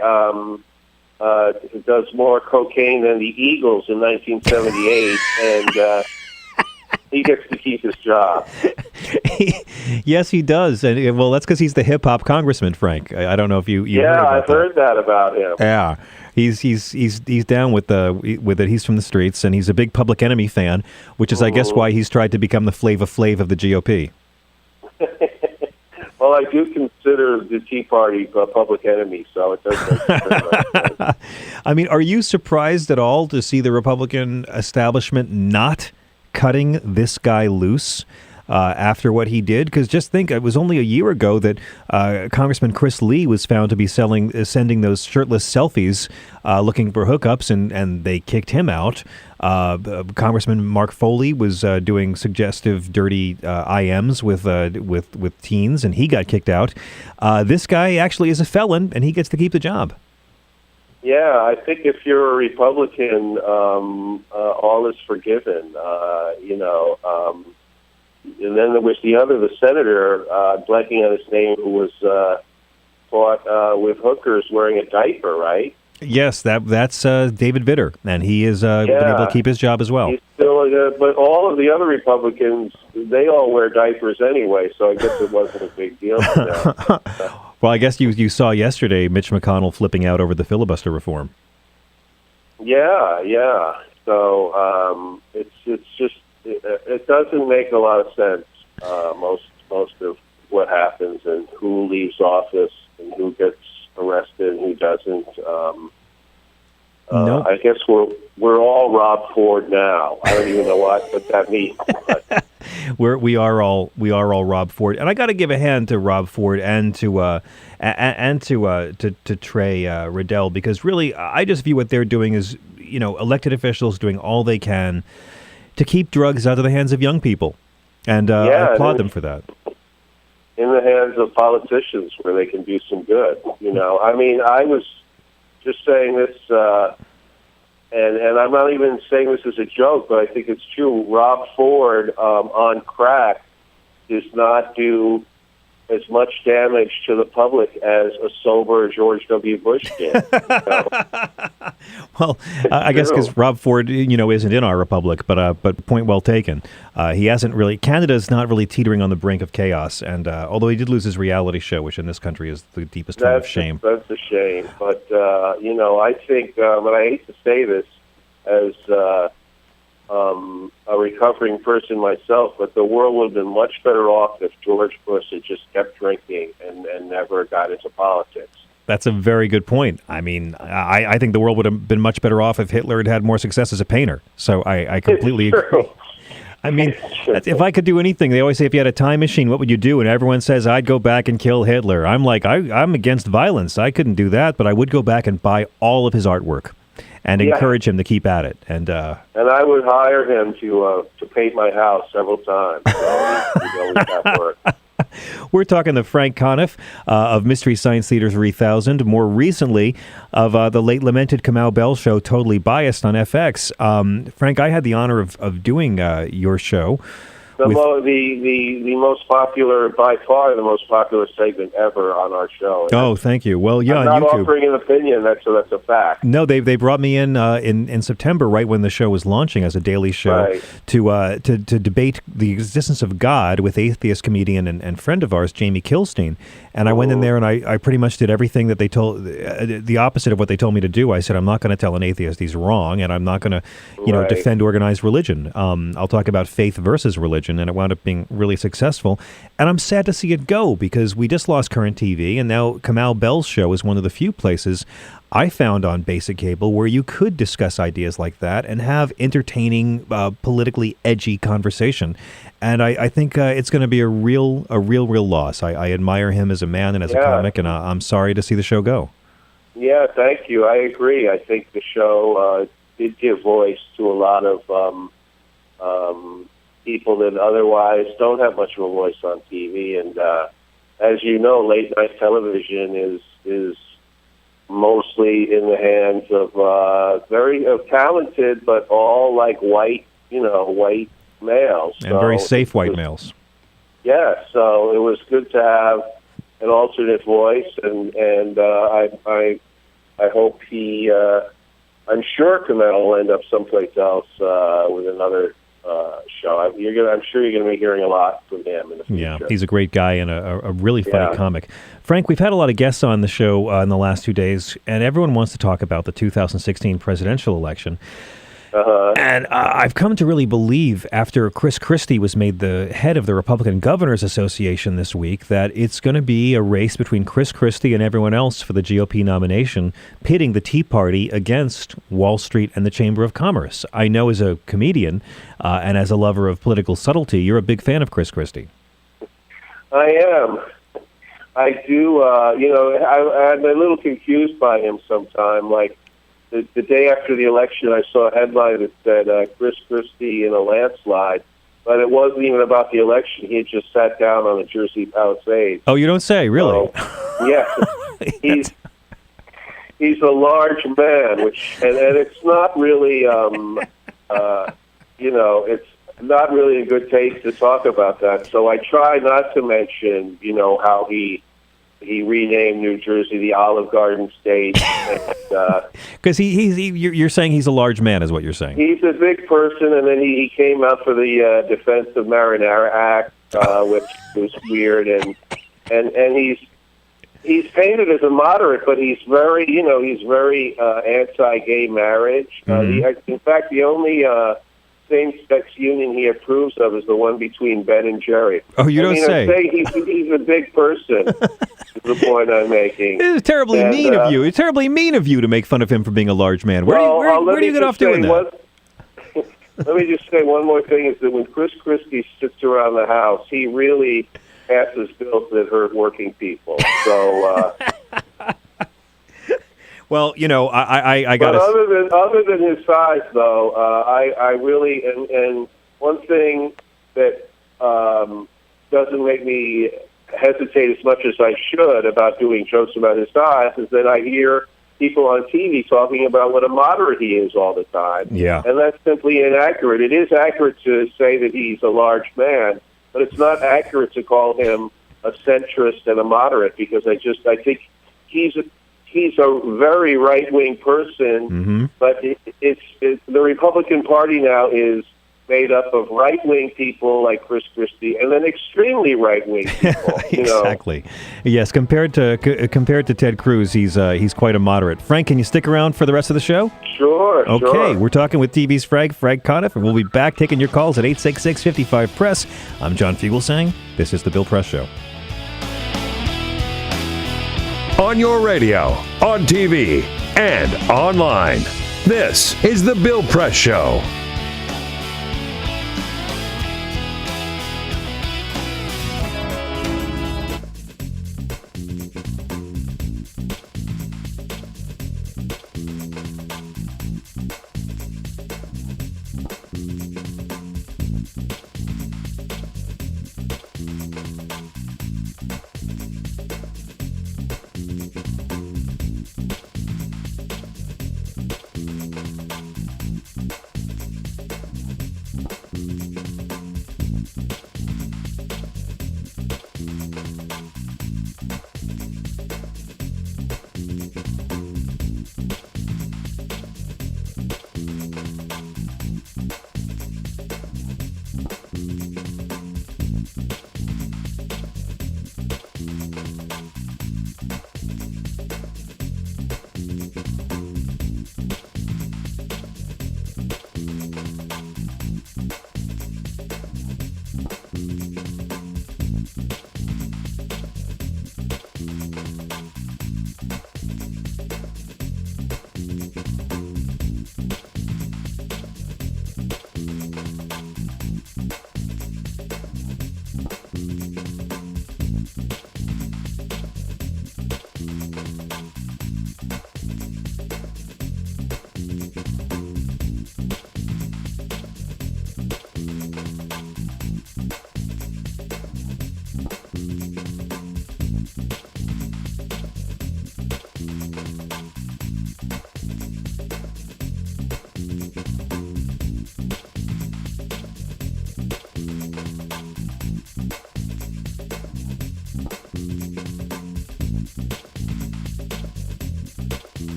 does more cocaine than the Eagles in 1978, and he gets to keep his job.
Yes, he does, and well, that's because he's the hip hop congressman, Frank. I don't know if you heard about
I've heard that about him.
Yeah, he's down with it. He's from the streets, and he's a big Public Enemy fan, which is, I guess, why he's tried to become the Flava Flav of the GOP.
Well, I do consider the Tea Party a public enemy, so it does make sense.
I mean, are you surprised at all to see the Republican establishment not cutting this guy loose after what he did? Because just think, it was only a year ago that Congressman Chris Lee was found to be sending those shirtless selfies looking for hookups, and they kicked him out. Congressman Mark Foley was doing suggestive, dirty IMs with teens, and he got kicked out. This guy actually is a felon, and he gets to keep the job.
Yeah, I think if you're a Republican, all is forgiven. And then there was the senator, blanking on his name, who was caught with hookers wearing a diaper, right?
Yes, that's David Vitter, and he is been able to keep his job as well.
He's still, but all of the other Republicans, they all wear diapers anyway, so I guess it wasn't a big deal for them.
Well, I guess you saw yesterday Mitch McConnell flipping out over the filibuster reform.
Yeah. So it's just it doesn't make a lot of sense. Most of what happens and who leaves office and who gets arrested and who doesn't.
Nope.
I guess we're all Rob Ford now. I don't even know what that means.
We are all Rob Ford, and I got to give a hand to Rob Ford and to Trey Riddell, because really I just view what they're doing as elected officials doing all they can to keep drugs out of the hands of young people, and I applaud them for that.
In the hands of politicians where they can do some good. I mean, I was just saying this, and I'm not even saying this as a joke, but I think it's true. Rob Ford on crack does not do as much damage to the public as a sober George W. Bush did.
Well, I guess because Rob Ford, isn't in our republic, but point well taken. He hasn't really. Canada's not really teetering on the brink of chaos, and although he did lose his reality show, which in this country is the deepest form of shame.
That's a shame, but I think, and I hate to say this as a recovering person myself, but the world would have been much better off if George Bush had just kept drinking and never got into politics.
That's a very good point. I mean, I think the world would have been much better off if Hitler had had more success as a painter. So I completely agree. I mean, if I could do anything, they always say, if you had a time machine, what would you do? And everyone says, I'd go back and kill Hitler. I'm like, I'm against violence. I couldn't do that, but I would go back and buy all of his artwork and encourage him to keep at it. And
I would hire him to paint my house several times. So he'd always have work.
We're talking to Frank Conniff of Mystery Science Theater 3000, more recently of the late lamented Kamau Bell show, Totally Biased, on FX. Frank, I had the honor of doing your show.
The most popular, by far the most popular segment ever on our show.
Oh, thank you. Well, yeah,
I'm
on
not
YouTube.
offering an opinion, that's a fact.
No, they brought me in September, right when the show was launching as a daily show, to debate the existence of God with atheist comedian and friend of ours, Jamie Kilstein. And I went in there and I pretty much did everything that they told, the opposite of what they told me to do. I said, I'm not going to tell an atheist he's wrong, and I'm not going to, defend organized religion. I'll talk about faith versus religion, and it wound up being really successful. And I'm sad to see it go, because we just lost Current TV, and now Kamau Bell's show is one of the few places I found on basic cable where you could discuss ideas like that and have entertaining, politically edgy conversation. And I think it's going to be a real loss. I admire him as a man and as a comic, and I'm sorry to see the show go. Yeah,
thank you. I agree. I think the show did give voice to a lot of people that otherwise don't have much of a voice on TV. And as you know, late night television is mostly in the hands of very talented, but all like white males.
And very safe white males.
Yeah, so it was good to have an alternate voice, and I hope I'm sure Kamau will end up someplace else with another show. I'm sure you're going to be hearing a lot from him in the future.
Yeah, he's a great guy and a really funny comic. Frank, we've had a lot of guests on the show in the last 2 days, and everyone wants to talk about the 2016 presidential election. And I've come to really believe, after Chris Christie was made the head of the Republican Governors Association this week, that it's going to be a race between Chris Christie and everyone else for the GOP nomination, pitting the Tea Party against Wall Street and the Chamber of Commerce. I know as a comedian and as a lover of political subtlety, you're a big fan of Chris Christie.
I am. I do. I'm a little confused by him sometimes. Like, the day after the election, I saw a headline that said Chris Christie in a landslide, but it wasn't even about the election. He had just sat down on the Jersey Palisades.
Oh, you don't say, really?
So, yeah. He's a large man, and it's not really, it's not really in good taste to talk about that. So I try not to mention, how he renamed New Jersey the Olive Garden State.
Because you're saying he's a large man, is what you're saying.
He's a big person, and then he came out for the Defense of Marinara Act, which was weird, and he's painted as a moderate, but he's very, anti-gay marriage. In fact, the only same-sex union he approves of is the one between Ben and Jerry.
Oh, you don't say.
He's a big person. Is the point I'm making.
It's terribly mean of you. It's terribly mean of you to make fun of him for being a large man. Where do you get off doing that?
Let me just say one more thing: is that when Chris Christie sits around the house, he really passes bills that hurt working people. So.
Well, I got.
But other than his size, though, I really and one thing that doesn't make me hesitate as much as I should about doing jokes about his size is that I hear people on TV talking about what a moderate he is all the time.
Yeah,
and that's simply inaccurate. It is accurate to say that he's a large man, but it's not accurate to call him a centrist and a moderate because I think he's a very right-wing person, but it's the Republican Party now is made up of right-wing people like Chris Christie and then extremely right-wing people.
Exactly. Yes, compared to Ted Cruz, he's quite a moderate. Frank, can you stick around for the rest of the show?
Sure.
Okay,
sure.
We're talking with TV's Frank Conniff, and we'll be back taking your calls at 866-55-PRESS. I'm John Fugelsang. This is The Bill Press Show.
On your radio, on TV, and online. This is The Bill Press Show.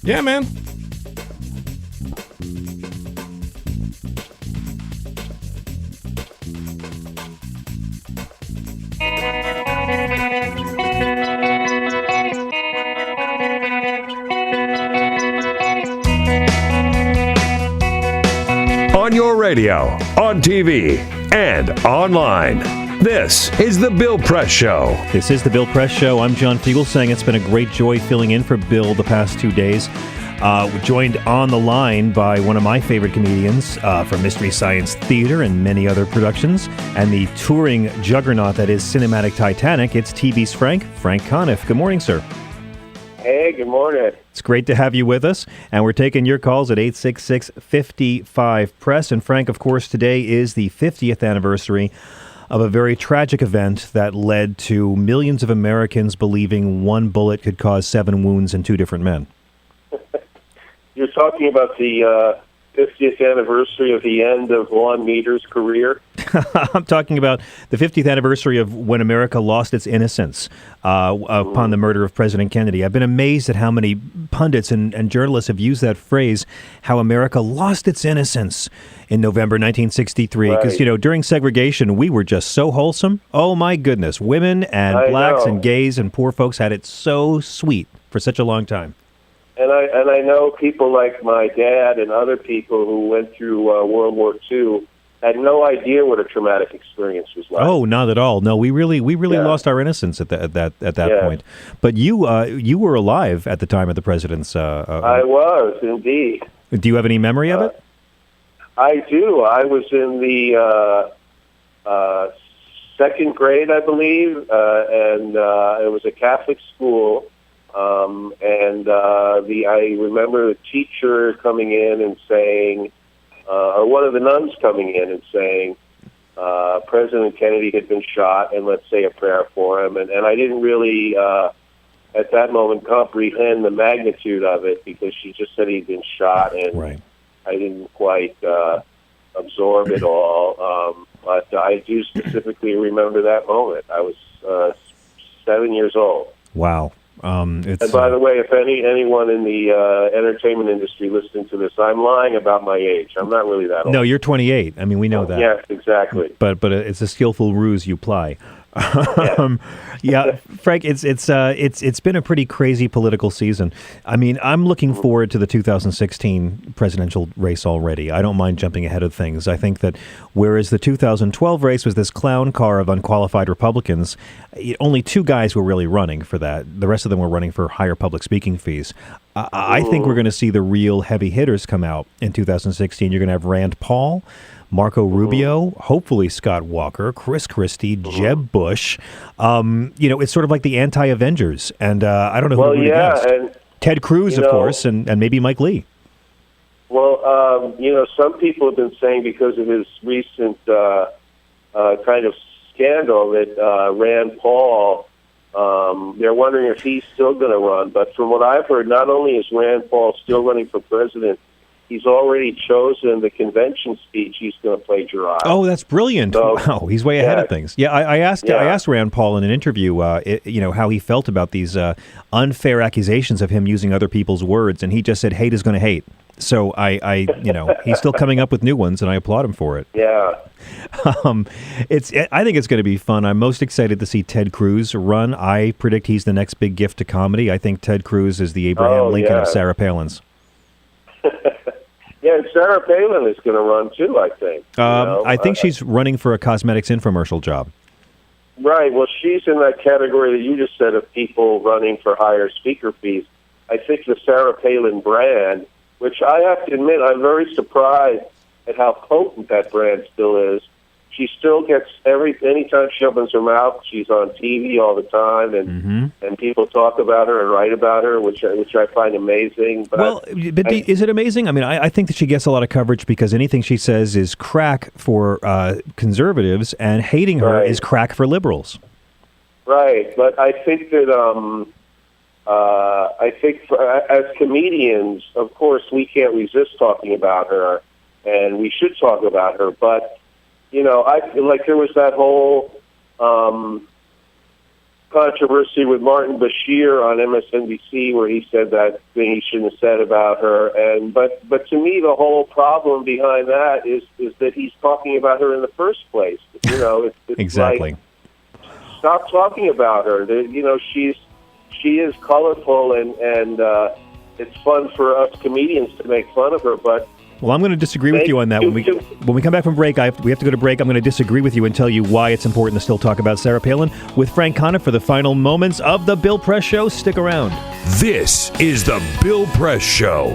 Yeah, man.
On your radio, on TV, and online. This is The Bill Press Show.
This is The Bill Press Show. I'm John Fugelsang. It's been a great joy filling in for Bill the past 2 days. We're joined on the line by one of my favorite comedians from Mystery Science Theater and many other productions, and the touring juggernaut that is Cinematic Titanic. It's TV's Frank Conniff. Good morning, sir.
Hey, good morning.
It's great to have you with us, and we're taking your calls at 866-55-PRESS. And Frank, of course, today is the 50th anniversary of a very tragic event that led to millions of Americans believing one bullet could cause 7 wounds in 2 different men.
You're talking about the 50th anniversary of the end of Lon Meter's career?
I'm talking about the 50th anniversary of when America lost its innocence upon the murder of President Kennedy. I've been amazed at how many pundits and journalists have used that phrase, how America lost its innocence in November 1963. Because, during segregation, we were just so wholesome. Oh, my goodness. Women and blacks and gays and poor folks had it so sweet for such a long time.
And I know people like my dad and other people who went through World War II had no idea what a traumatic experience was like.
Oh, not at all. No, we really lost our innocence at that point. But you were alive at the time of the president's.
I was indeed.
Do you have any memory of it?
I do. I was in the 2nd grade, I believe, and it was a Catholic school. I remember the teacher coming in and saying, or one of the nuns coming in and saying, President Kennedy had been shot, and let's say a prayer for him. And I didn't really, at that moment, comprehend the magnitude of it because she just said he'd been shot, and I didn't quite absorb it all. But I do specifically remember that moment. I was 7 years old.
Wow.
And by the way, if anyone in the entertainment industry listening to this, I'm lying about my age. I'm not really that old.
No, you're 28. I mean, we know that.
Yes, exactly.
But it's a skillful ruse you ply. Frank, it's been a pretty crazy political season. I mean, I'm looking forward to the 2016 presidential race already. I don't mind jumping ahead of things. I think that whereas the 2012 race was this clown car of unqualified Republicans, only 2 guys were really running for that. The rest of them were running for higher public speaking fees. I think we're going to see the real heavy hitters come out in 2016. You're going to have Rand Paul, Marco Rubio, hopefully Scott Walker, Chris Christie, Jeb Bush. It's sort of like the anti-Avengers. And I don't know who to guess.
And
Ted Cruz, of course, and maybe Mike Lee.
Well, some people have been saying because of his recent kind of scandal that Rand Paul, they're wondering if he's still going to run. But from what I've heard, not only is Rand Paul still running for president, he's already chosen the convention speech he's going to plagiarize.
Oh, that's brilliant! So, wow, he's way ahead of things. Yeah, I asked Rand Paul in an interview, how he felt about these unfair accusations of him using other people's words, and he just said, "Hate is going to hate." So he's still coming up with new ones, and I applaud him for it.
Yeah.
I think it's going to be fun. I'm most excited to see Ted Cruz run. I predict he's the next big gift to comedy. I think Ted Cruz is the Abraham Lincoln of Sarah Palin's.
Yeah, and Sarah Palin is going to run too, I think.
I think she's running for a cosmetics infomercial job.
Right. Well, she's in that category that you just said of people running for higher speaker fees. I think the Sarah Palin brand, which I have to admit, I'm very surprised at how potent that brand still is. She still gets anytime she opens her mouth, she's on TV all the time, and people talk about her and write about her, which I find amazing. But
is it amazing? I mean, I think that she gets a lot of coverage because anything she says is crack for conservatives, and hating her is crack for liberals.
Right, but I think that as comedians, of course, we can't resist talking about her, and we should talk about her, but I feel like there was that whole kind controversy with Martin Bashir on MSNBC where he said that thing he shouldn't have said about her. But to me, the whole problem behind that is that he's talking about her in the first place. It's
exactly.
Like, stop talking about her. She is colorful, and it's fun for us comedians to make fun of her, but.
Well, I'm going to disagree with you on that. When we come back from break, we have to go to break. I'm going to disagree with you and tell you why it's important to still talk about Sarah Palin with Frank Conniff for the final moments of the Bill Press Show. Stick around.
This is the Bill Press Show.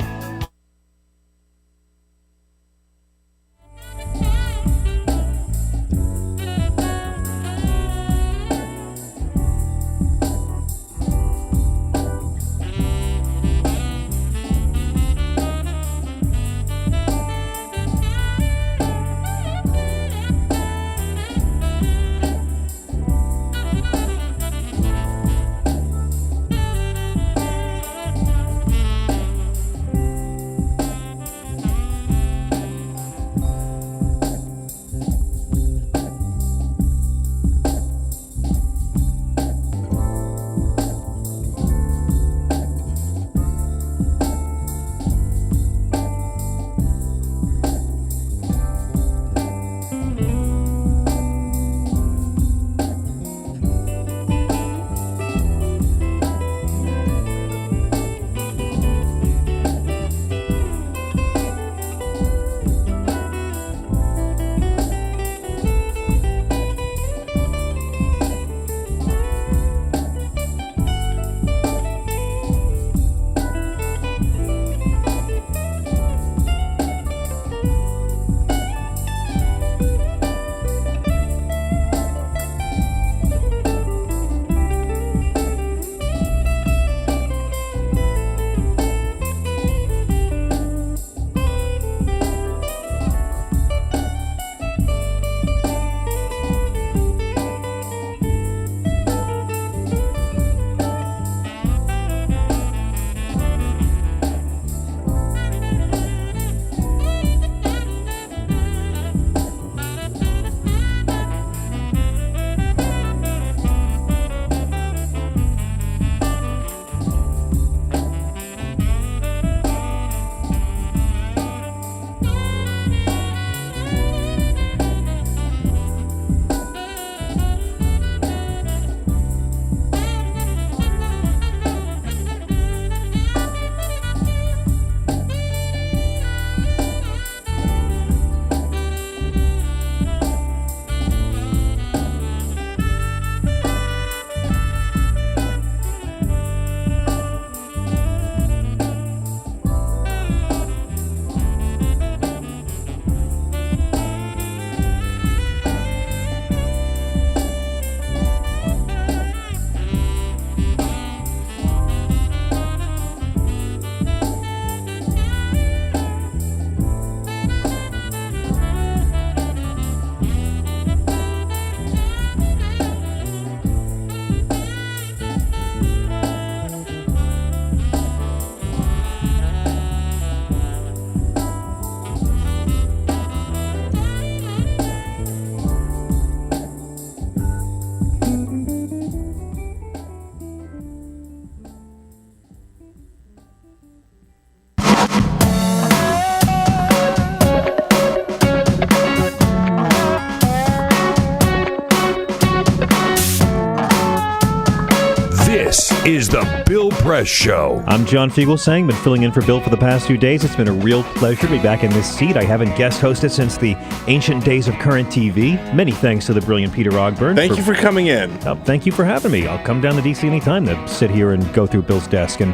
is the Bill Press Show.
I'm John Fugelsang, been filling in for Bill for the past few days. It's been a real pleasure to be back in this seat. I haven't guest hosted since the ancient days of current TV. Many thanks to the brilliant Peter Ogburn.
Thank you for coming in.
Thank you for having me. I'll come down to D.C. anytime to sit here and go through Bill's desk and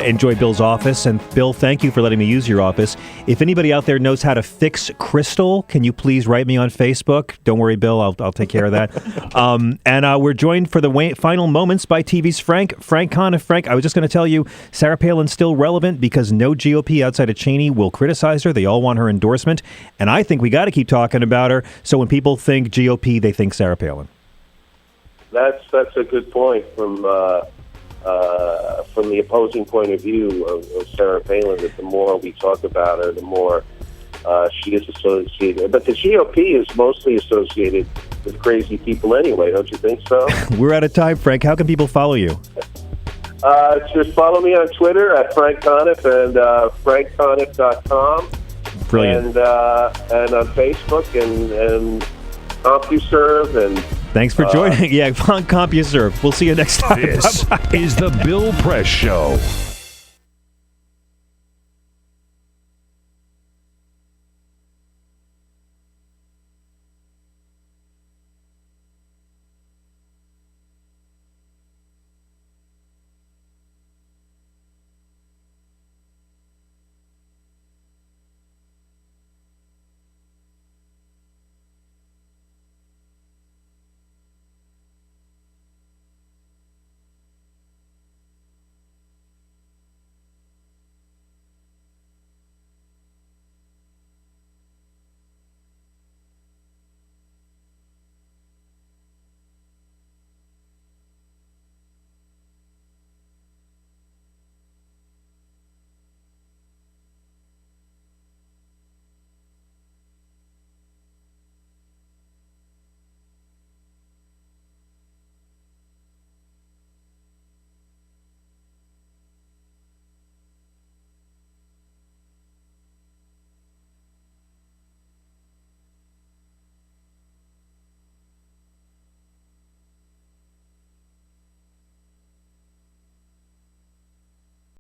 enjoy Bill's office. And Bill, thank you for letting me use your office. If anybody out there knows how to fix Crystal, can you please write me on Facebook? Don't worry, Bill. I'll take care of that. And we're joined for the final moments by TV's Frank Conniff. Frank, I was just going to tell you, Sarah Palin's still relevant because no GOP outside of Cheney will criticize her. They all want her endorsement. And I think we got to keep talking about her. So when people think GOP, they think Sarah Palin.
That's a good point from the opposing point of view of Sarah Palin, that the more we talk about her, the more she is associated. But the GOP is mostly associated with crazy people anyway, don't you think so?
We're out of time, Frank. How can people follow you?
Just follow me on Twitter at Frank Conniff and frankconniff.com.
Brilliant.
And on Facebook and CompuServe and...
Thanks for joining. On CompuServe. We'll see you next time.
This is the Bill Press Show.